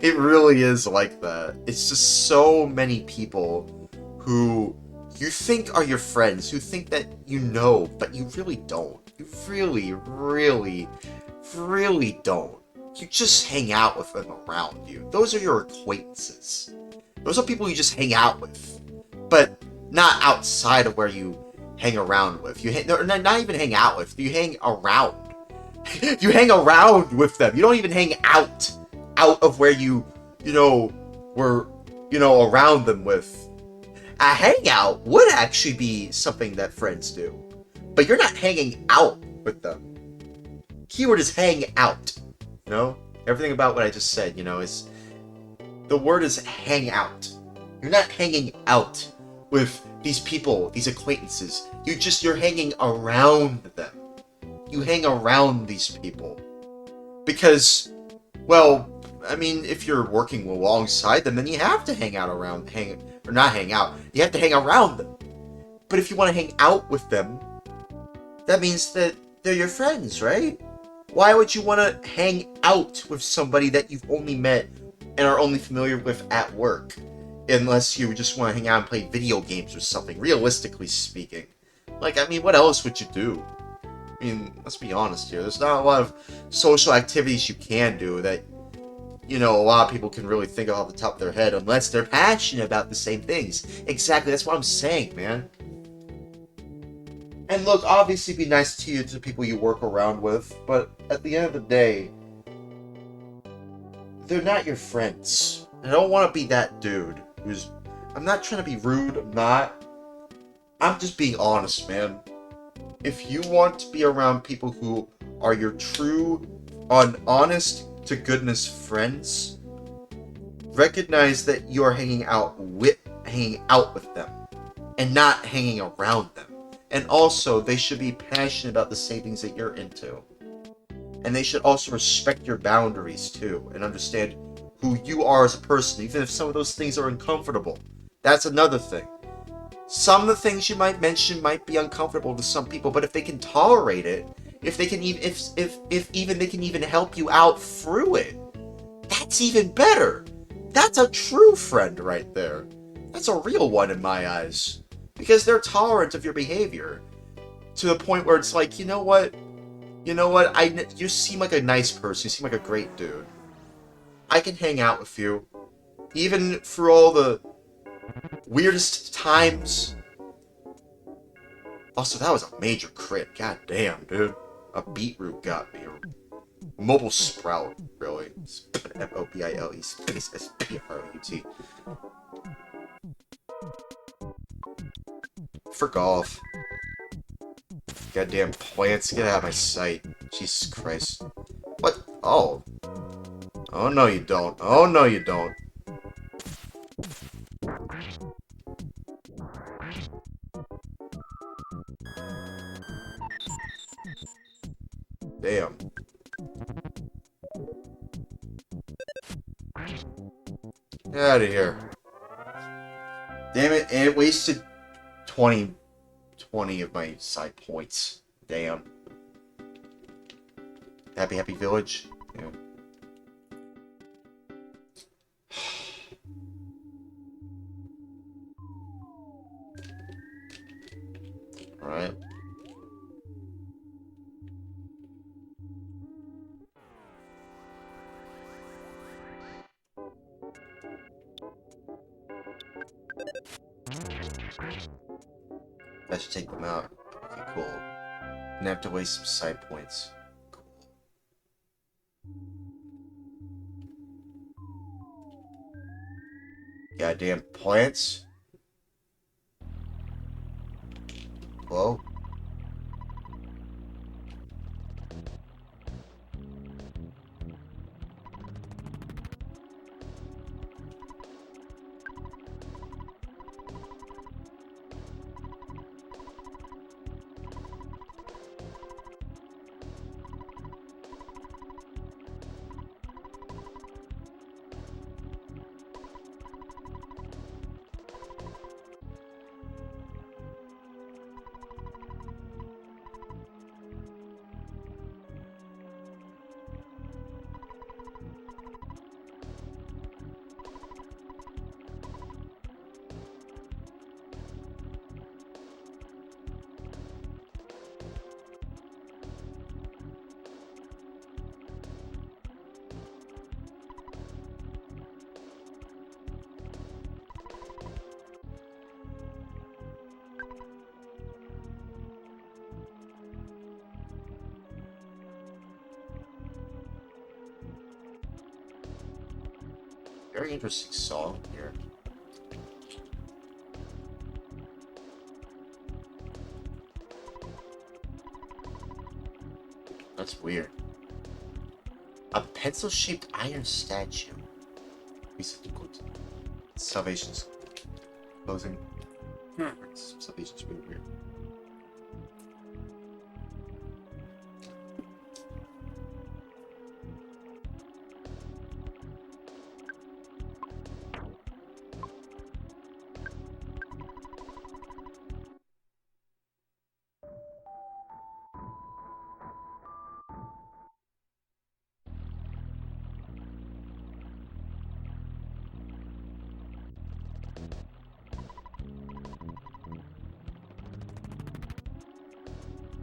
It really is like that. It's just so many people who you think are your friends, who think that you know, but you really don't. You really, really, really don't. You just hang out with them around you. Those are your acquaintances. Those are people you just hang out with. But not outside of where you hang around with. Not even hang out with. You hang around. You hang around with them. You don't even hang out of where you were, around them with. A hangout would actually be something that friends do. But you're not hanging out with them. Keyword is hang out. Everything about what I just said, is... The word is hang out. You're not hanging out with these people, these acquaintances. You're hanging around them. You hang around these people. Because, well, I mean, if you're working alongside them, then you have to hang out around... not hang out. You have to hang around them. But if you want to hang out with them, that means that they're your friends, right? Why would you want to hang out with somebody that you've only met and are only familiar with at work? Unless you just want to hang out and play video games or something, realistically speaking. What else would you do? Let's be honest here. There's not a lot of social activities you can do that, a lot of people can really think of off the top of their head unless they're passionate about the same things. Exactly, that's what I'm saying, man. And look, obviously be nice to people you work around with, but at the end of the day, they're not your friends. I don't want to be that dude I'm not trying to be rude, I'm just being honest, man. If you want to be around people who are your true, honest to goodness friends, recognize that you are hanging out with them and not hanging around them. And also, they should be passionate about the same things that you're into. And they should also respect your boundaries too and understand who you are as a person, even if some of those things are uncomfortable. That's another thing. Some of the things you might mention might be uncomfortable to some people, but if they can tolerate it, if they can even if even they can even help you out through it, that's even better. That's a true friend right there. That's a real one in my eyes. Because they're tolerant of your behavior to the point where it's like, you know what? You seem like a nice person. You seem like a great dude. I can hang out with you. Even through all the weirdest times. Also, that was a major crit. God damn, dude. A beetroot got me. A mobile sprout, really. M-O-B-I-L-E space S-P-R-O-U-T. For golf. Goddamn plants, get out of my sight. Jesus Christ. What? Oh. Oh no you don't. Oh no you don't. Damn. Get out of here. Damn it, and it wasted 20 of my side points. Damn. Happy Village? Yeah. Alright. I should take them out. Okay, cool. Didn't have to waste some side points. Cool. Goddamn plants. Whoa. Very interesting song here. That's weird. A pencil-shaped iron statue. Salvation's closing. Salvation's really weird.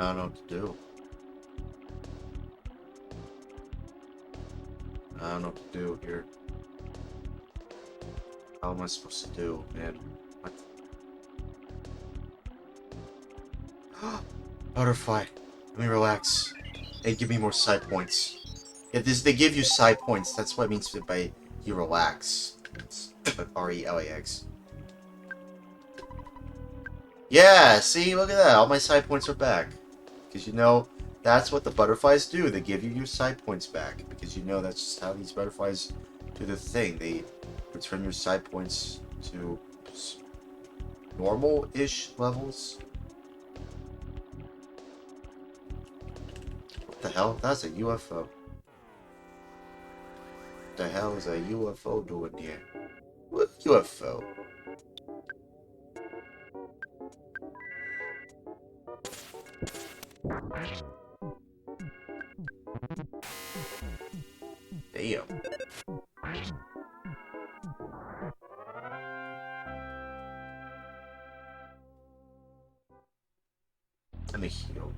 I don't know what to do. I don't know what to do here. How am I supposed to do, man? What? Butterfly. Let me relax. Hey, give me more side points. Yeah, they give you side points. That's what it means by you relax. It's R-E-L-A-X. Yeah, see? Look at that. All my side points are back. Because you know, That's what the butterflies do. They give you your side points back because you know that's just how these butterflies do the thing. They return your side points to normal-ish levels. What the hell? That's a UFO. What the hell is a UFO doing here? What UFO? Damn. Let me heal.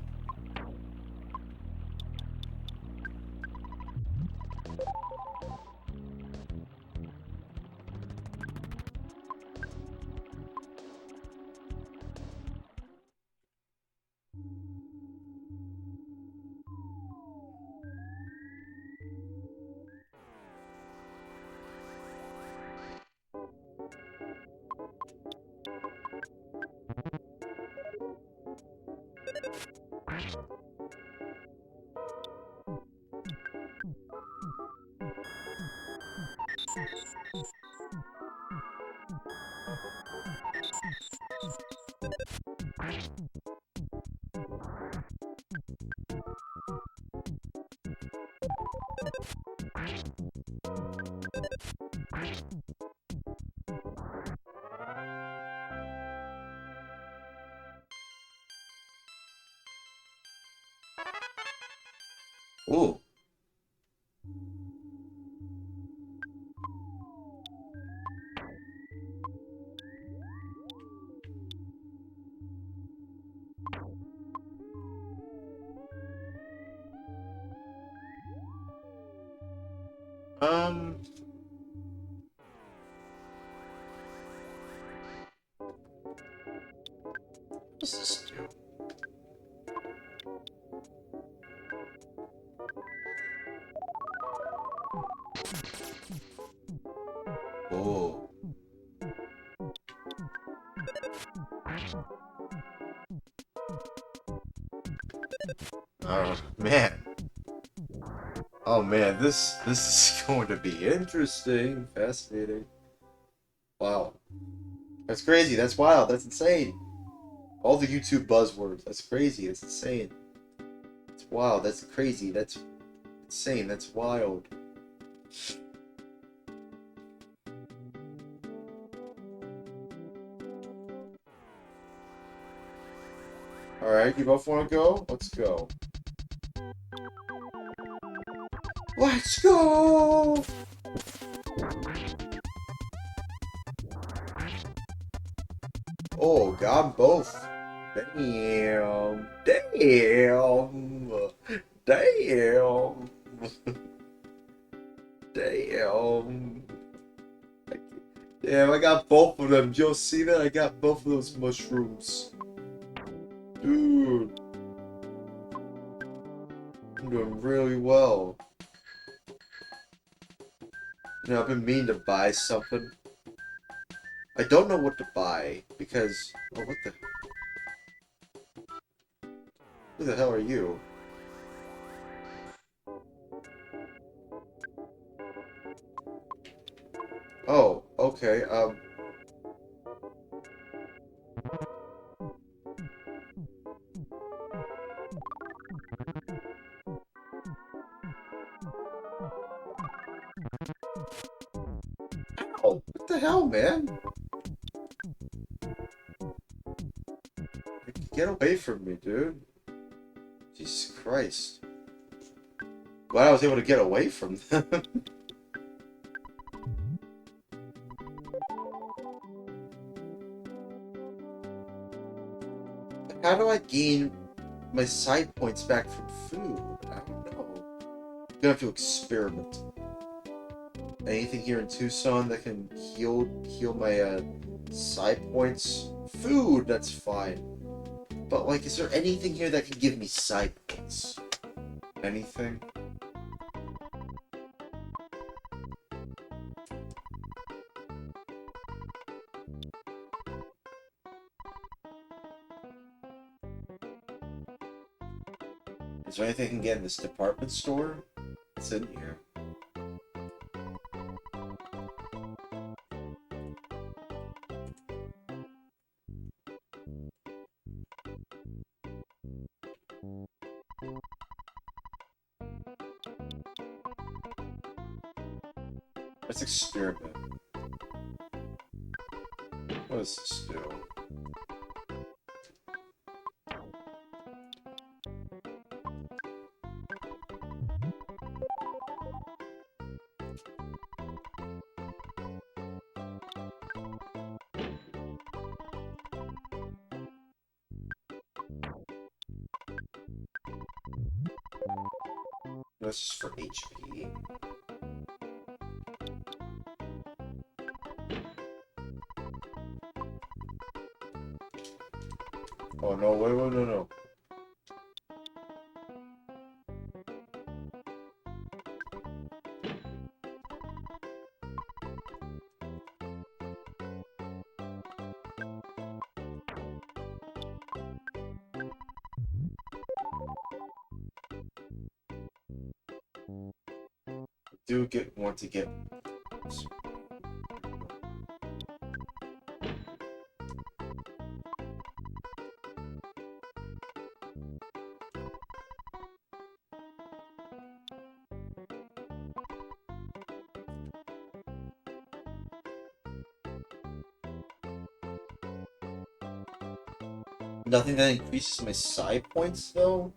Ooh. What's this do? Oh. Oh man. Oh man, this is going to be interesting, fascinating. Wow. That's crazy, that's wild, that's insane. All the YouTube buzzwords, that's crazy, that's insane. It's wild, that's crazy, that's insane, that's wild. Alright, you both want to go? Let's go. Let's go! Oh, got both. Damn. Damn. Damn. Damn. Damn, I got both of them. Did you see that? I got both of those mushrooms. Dude. I'm doing really well. You know, I've been meaning to buy something. I don't know what to buy, because... Oh, what the... Who the hell are you? Oh, okay, Ow! What the hell, man? Get away from me, dude. Jesus Christ. Glad I was able to get away from them. How do I gain my side points back from food? I don't know. I'm gonna have to experiment. Anything here in Tucson that can heal my side points? Food, that's fine. But like, is there anything here that can give me side points? Anything? Is there anything I can get in this department store? It's in here. Let's experiment. What does this do? This is for HP. Oh no, wait, no. Want to get. Nothing that increases my side points, though?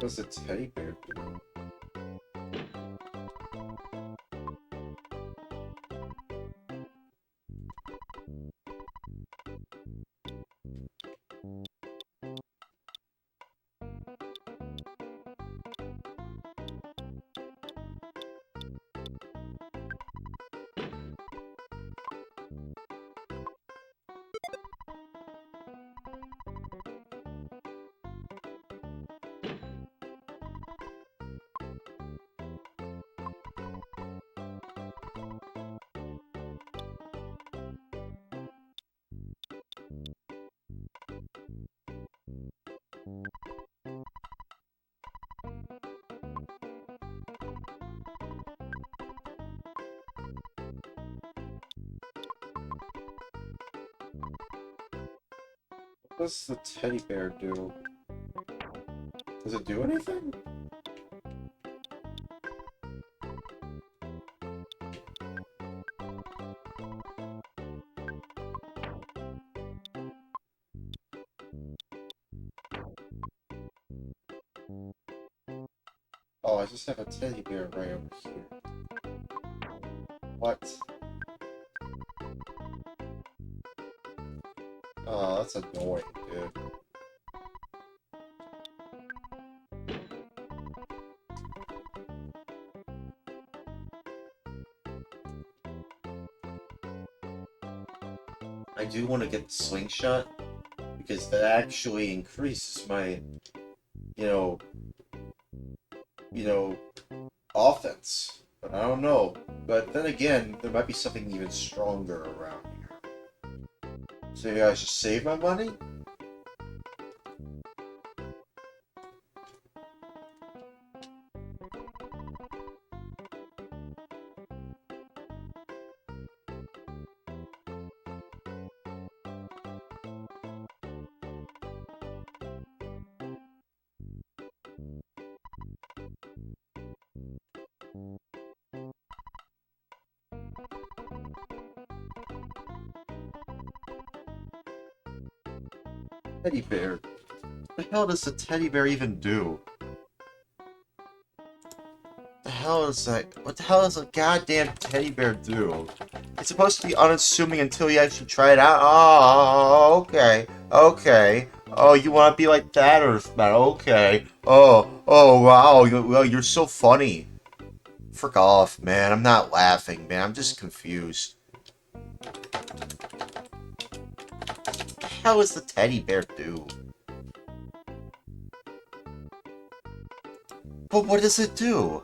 What's a teddy bear do? What does the teddy bear do? Does it do anything? Oh, I just have a teddy bear right over here. What? Oh, that's annoying, dude. I do want to get the slingshot, because that actually increases my, you know, offense. But I don't know. But then again, there might be something even stronger around here. So maybe I should save my money? Teddy bear. What the hell does the teddy bear even do? What the hell does a goddamn teddy bear do? It's supposed to be unassuming until you actually try it out. Oh, okay. Okay. Oh, you want to be like that, Earthbound? Okay. Oh, wow. Well, you're so funny. Frick off, man. I'm not laughing, man. I'm just confused. What the hell does the teddy bear do? But what does it do?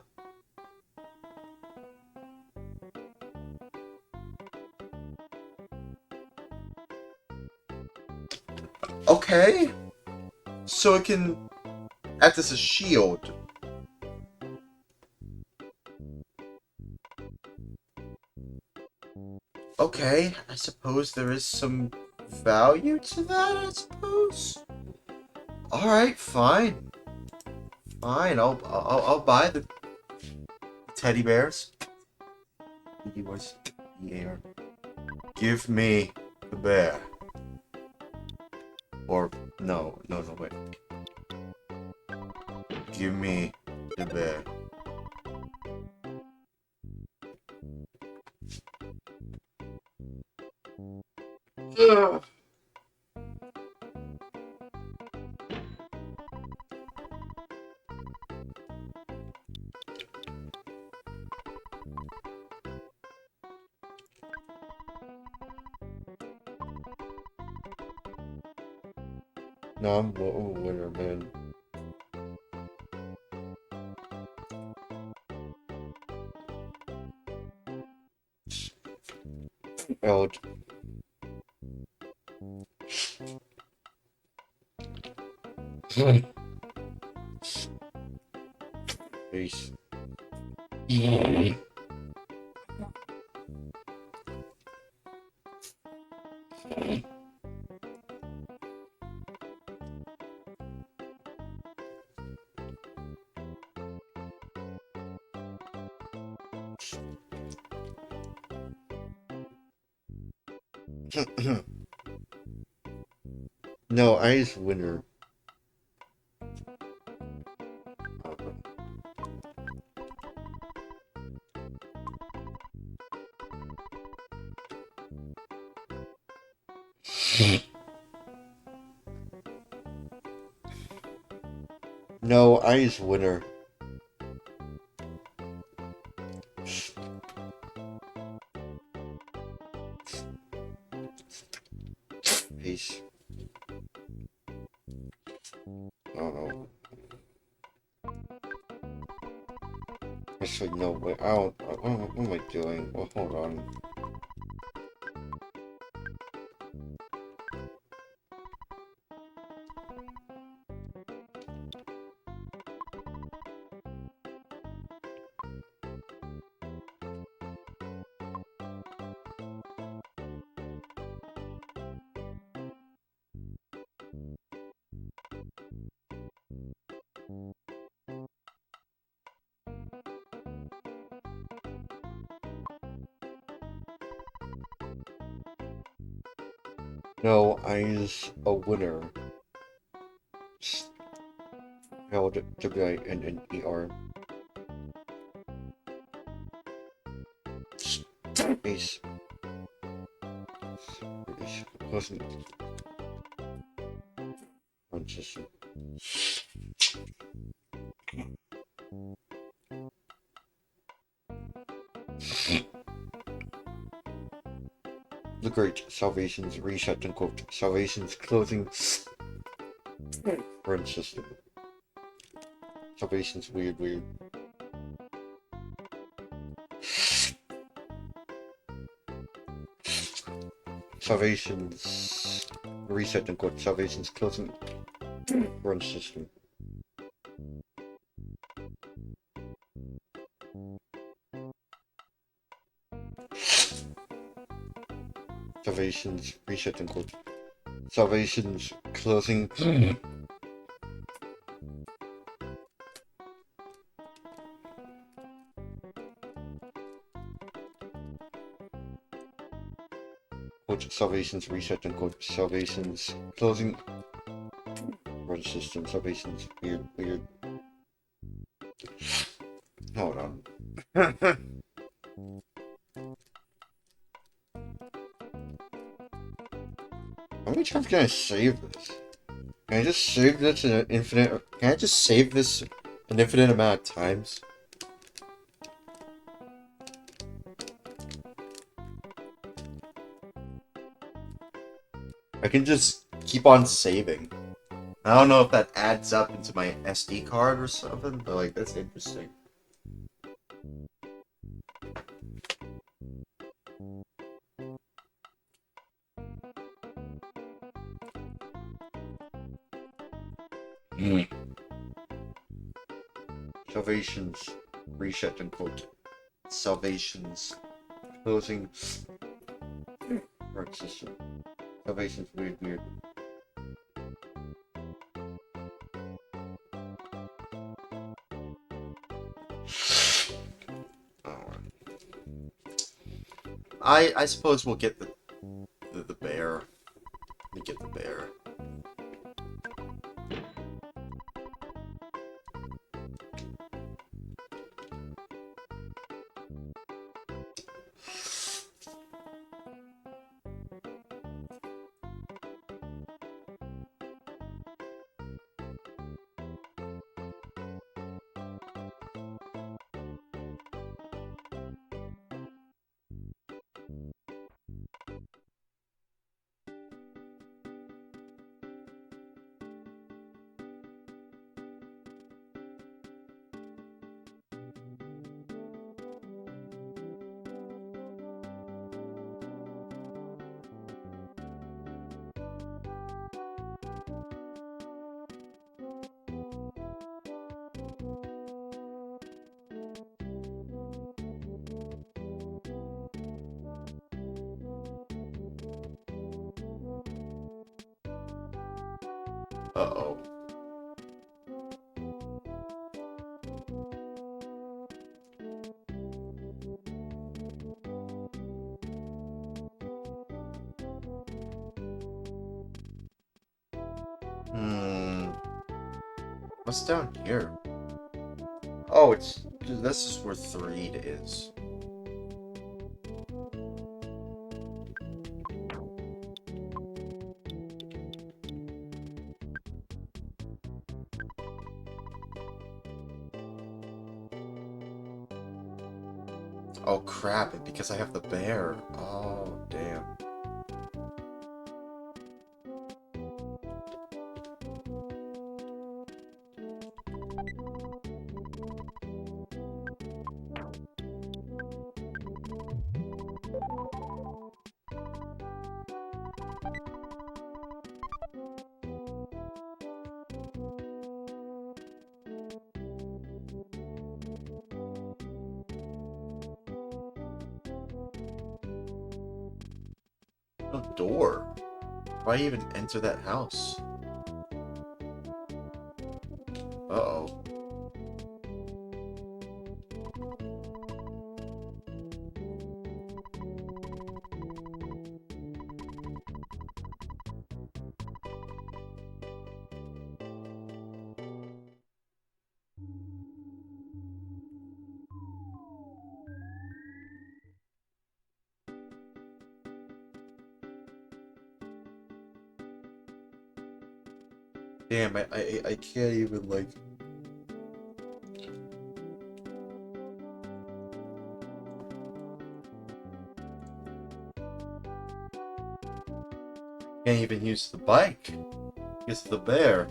Okay. So it can act as a shield. Okay, I suppose there is some value to that, I suppose. Alright, fine. Fine, I'll buy the teddy bears. He was here. Give me the bear. Or no, wait. Give me the bear. Ugh. No, I'm a winner, man. Out. Peace. No, ice winner. No, ice winner. Peace. Oh no. Actually, no, wait, I don't, what am I doing? Well, hold on. No, I's a winner. Held W-I-N-N-E-R. Peace. Wasn't conscious. The Great Salvation's reset and quote Salvation's closing run system. Salvation's weird. Salvation's reset and quote Salvation's closing run system. Salvation's reset and quote Salvation's closing quote Salvation's reset and quote Salvation's closing run system. Salvation's weird. Hold on. How many times can I save this? Can I just save this in an infinite? Can I just save this an infinite amount of times? I can just keep on saving. I don't know if that adds up into my SD card or something, but like, that's interesting. Salvations. Reset and quote. Salvations. Closing. Work system. Salvations. Weird. I suppose we'll get the bear. Let me get the bear. Uh-oh. What's down here? Oh, this is where 3 is. Oh crap, because I have the bear. Oh, damn. No door. Why even enter that house? Uh-oh. Damn, I can't even, like... Can't even use the bike. It's the bear.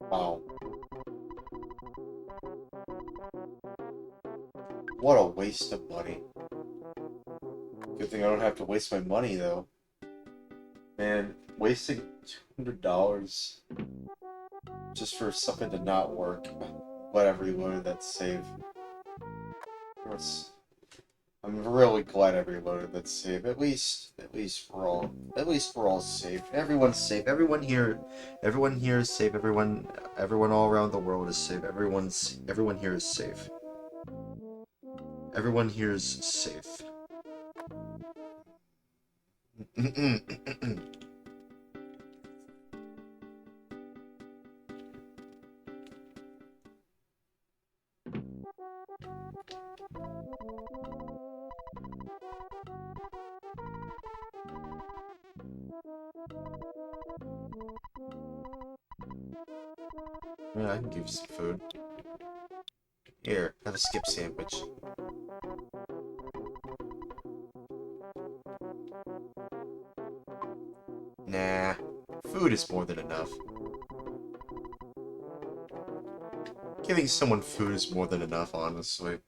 Wow. What a waste of money. Good thing I don't have to waste my money, though. Man, wasting $200 just for something to not work. Whatever you loaded that save. I'm really glad I reloaded that save. At least we're all safe. Everyone's safe. Everyone here is safe. Everyone all around the world is safe. Everyone here is safe. Everyone here is safe. Yeah, I can give you some food. Here, have a skip sandwich. Nah, food is more than enough. Giving someone food is more than enough, honestly.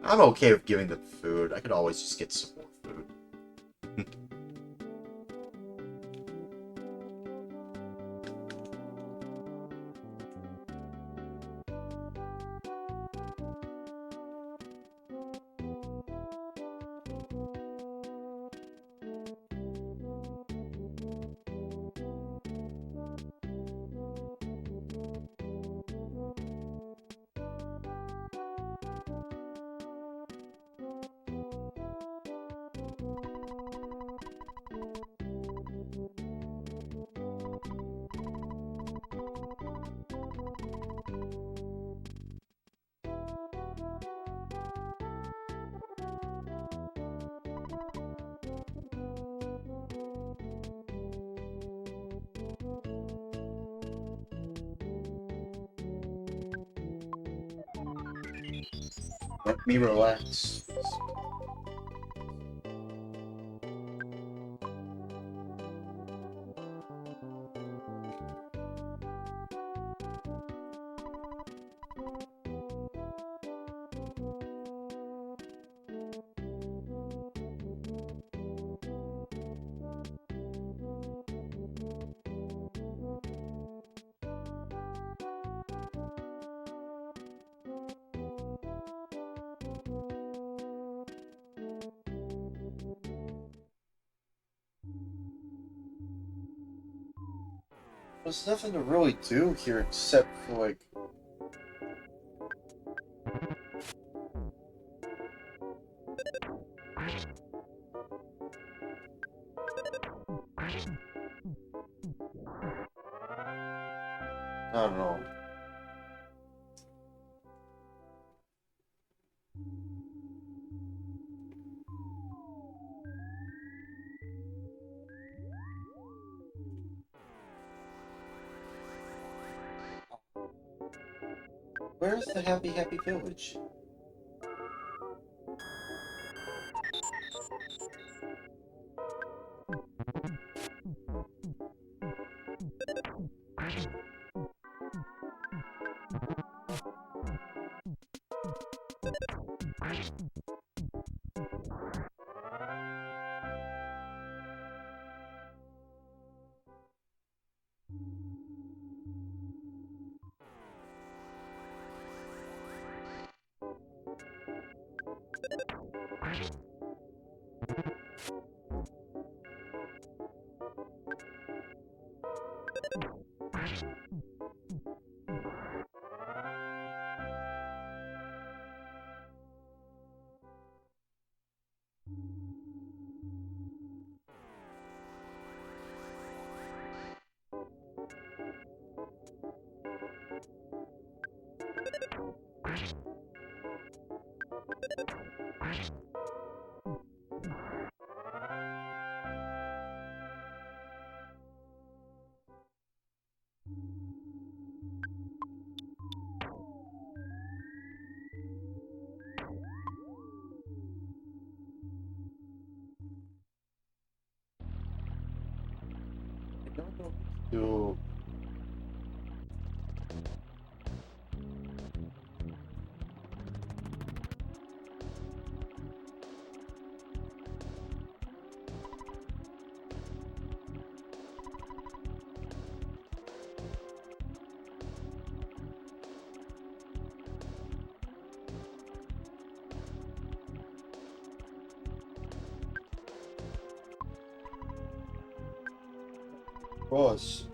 I'm okay with giving them food. I could always just get some more food. Let me relax. There's nothing to really do here except for, like... I don't know. Where's the happy village? Do cross.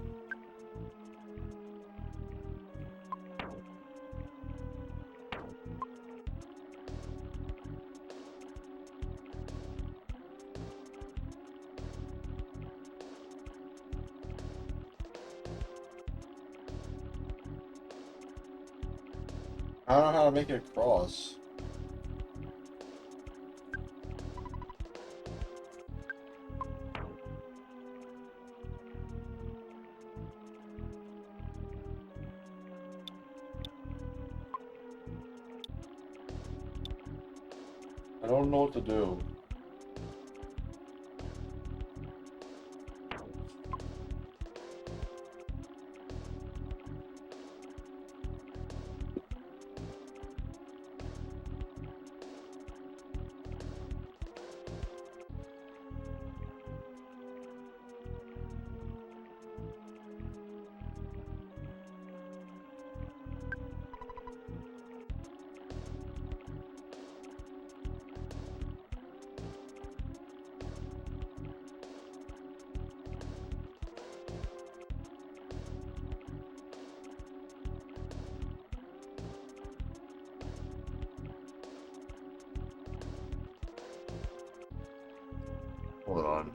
I don't know how to make it cross. I don't know what to do. Hold on.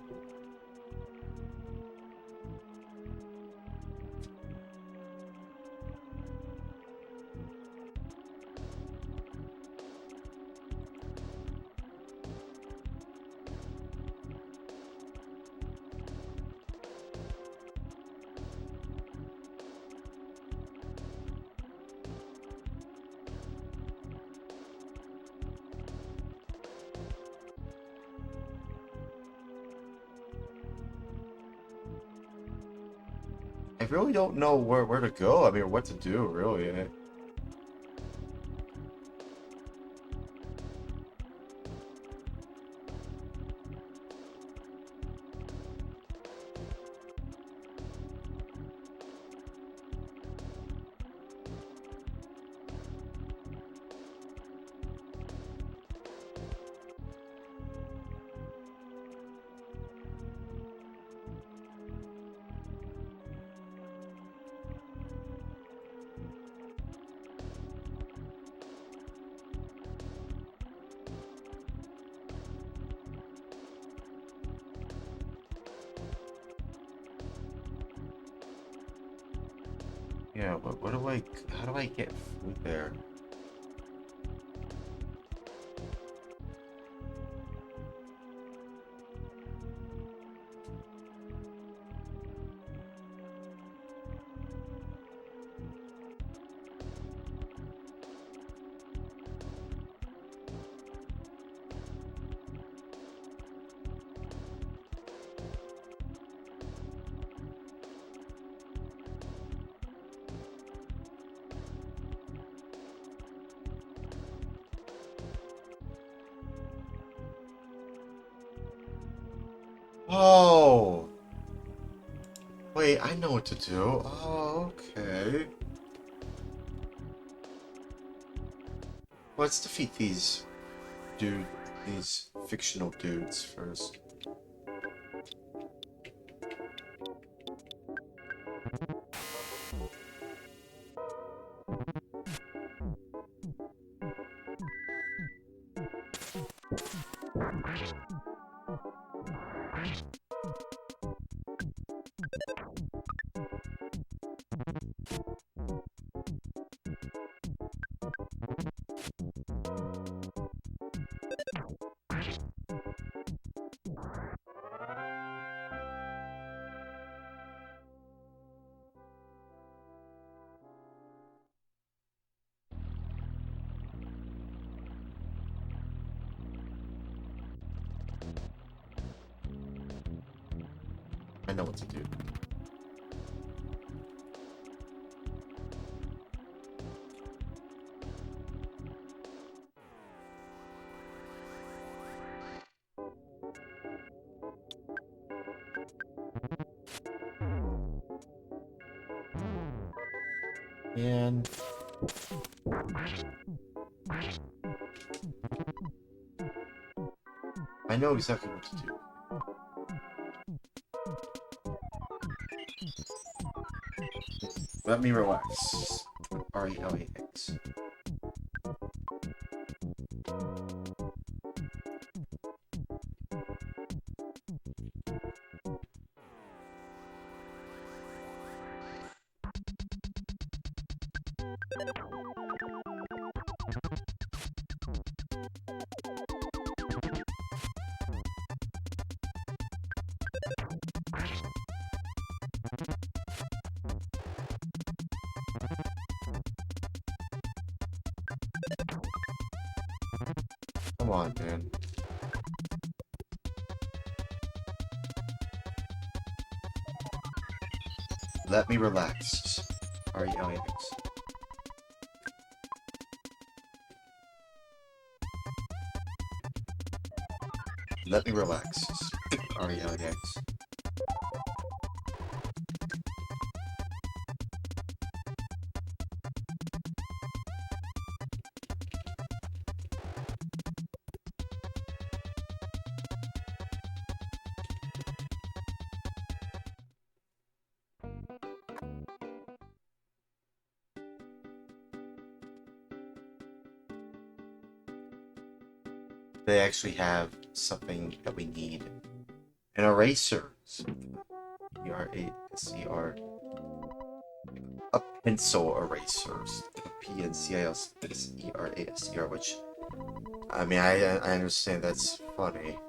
I really don't know where to go. I mean, what to do, really. Yeah, but how do I get food there? Oh! Wait, I know what to do. Oh, okay. Let's defeat these fictional dudes first. I know what to do. And I know exactly what to do. Let me relax. RELAX. Come on, man. Let me relax. RELAX. Let me relax. RELAX. They actually have something that we need. An eraser. ERASER. A pencil eraser. PNCILSERASER, which, I mean, I understand that's funny.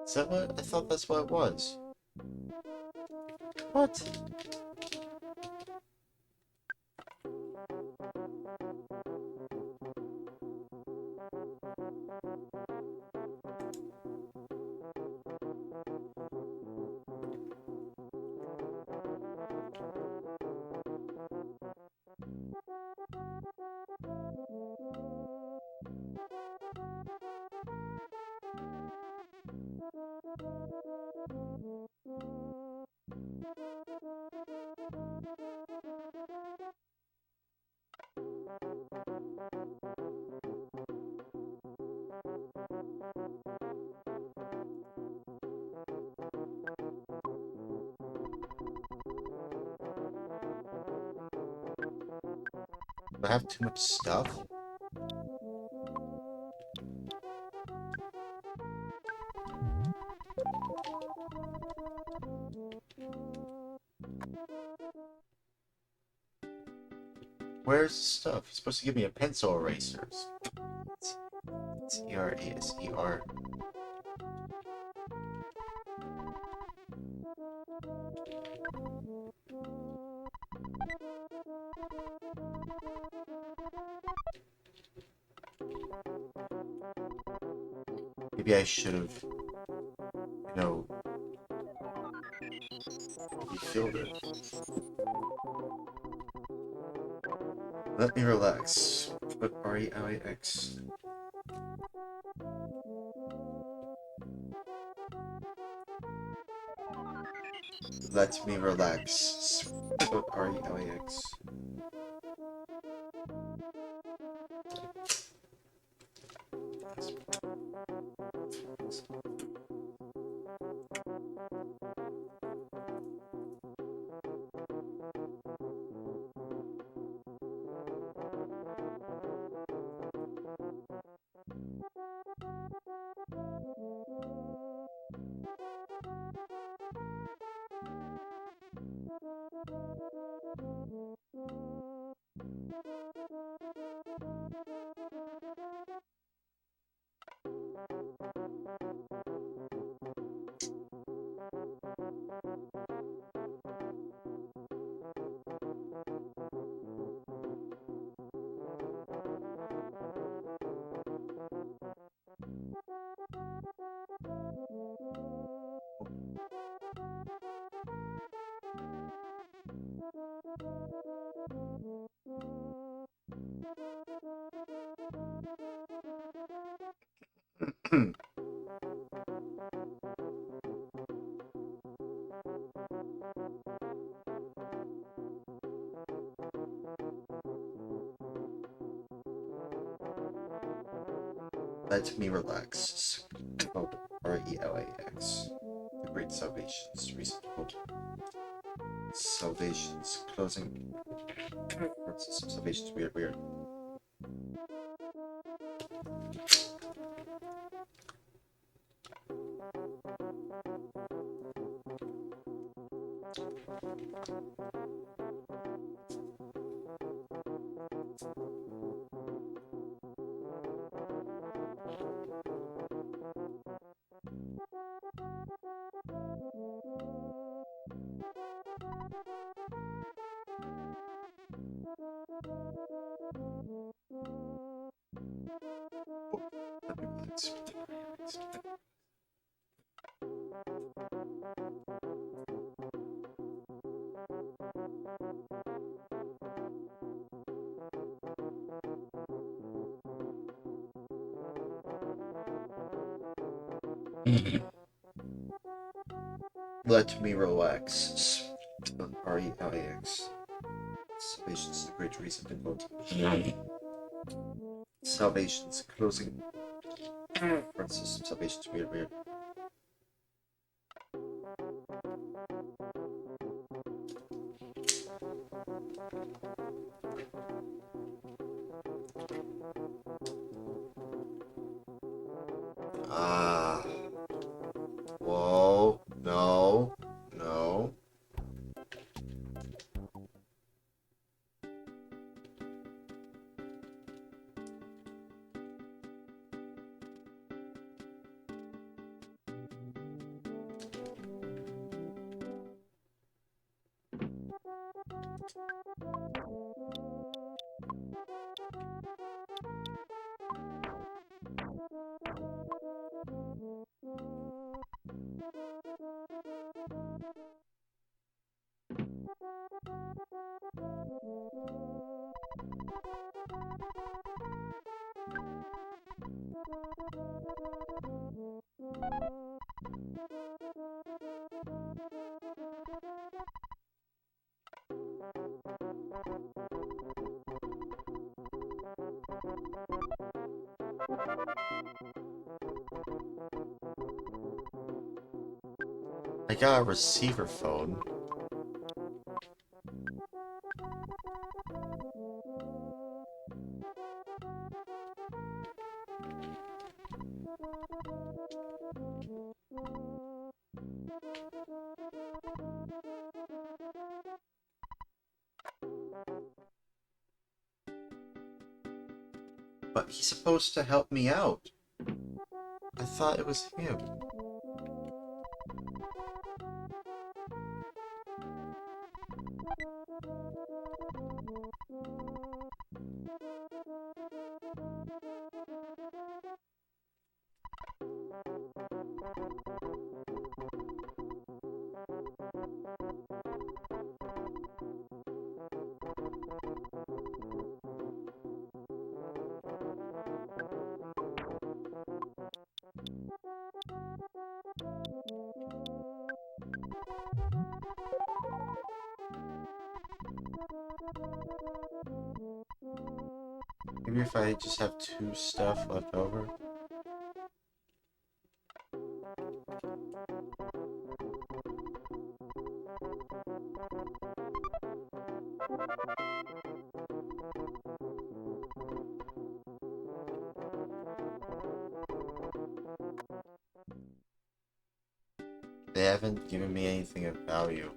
Is that what? I thought that's what it was. What? Do I have too much stuff? Where's the stuff? He's supposed to give me a pencil erasers. It's ERASER. Maybe I should have, you know, refilled it. Let me relax. Put RELAX. Let me relax. Put RELAX. Let me relax. Quote RELAX. The Great Salvations. Recent quote. Salvations. Closing. Salvations. Weird. Let me relax. RELAX. Salvation's the great reason to vote. Salvation's closing. Francis, Salvation's weird. Ah. Whoa. No. I got a receiver phone. But he's supposed to help me out. I thought it was him. Maybe if I just have 2 stuff left over. They haven't given me anything of value.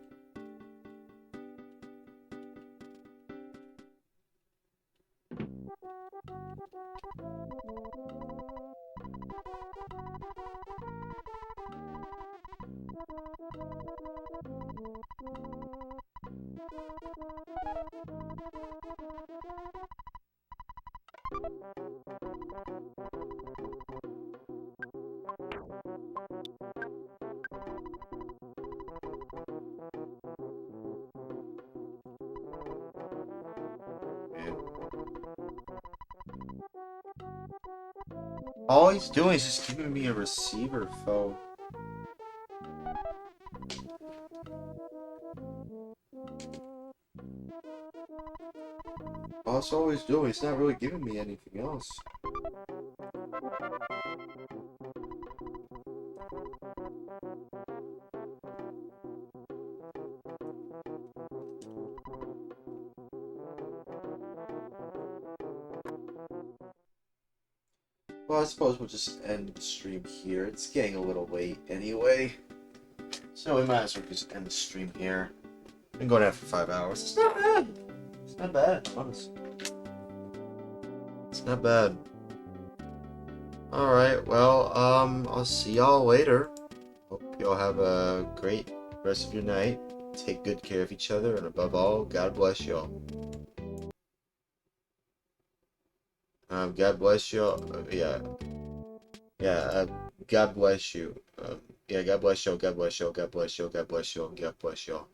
All he's doing is just giving me a receiver phone. All that's all he's doing. He's not really giving me anything else. Well, I suppose we'll just end the stream here. It's getting a little late anyway. So we might as well just end the stream here. Been going out for 5 hours. It's not bad. It's not bad, honestly. It's not bad. Alright, well, I'll see y'all later. Hope y'all have a great rest of your night. Take good care of each other, and above all, God bless y'all. God bless y'all. God bless you. God bless y'all. God bless y'all. God bless y'all. God bless y'all. God bless y'all.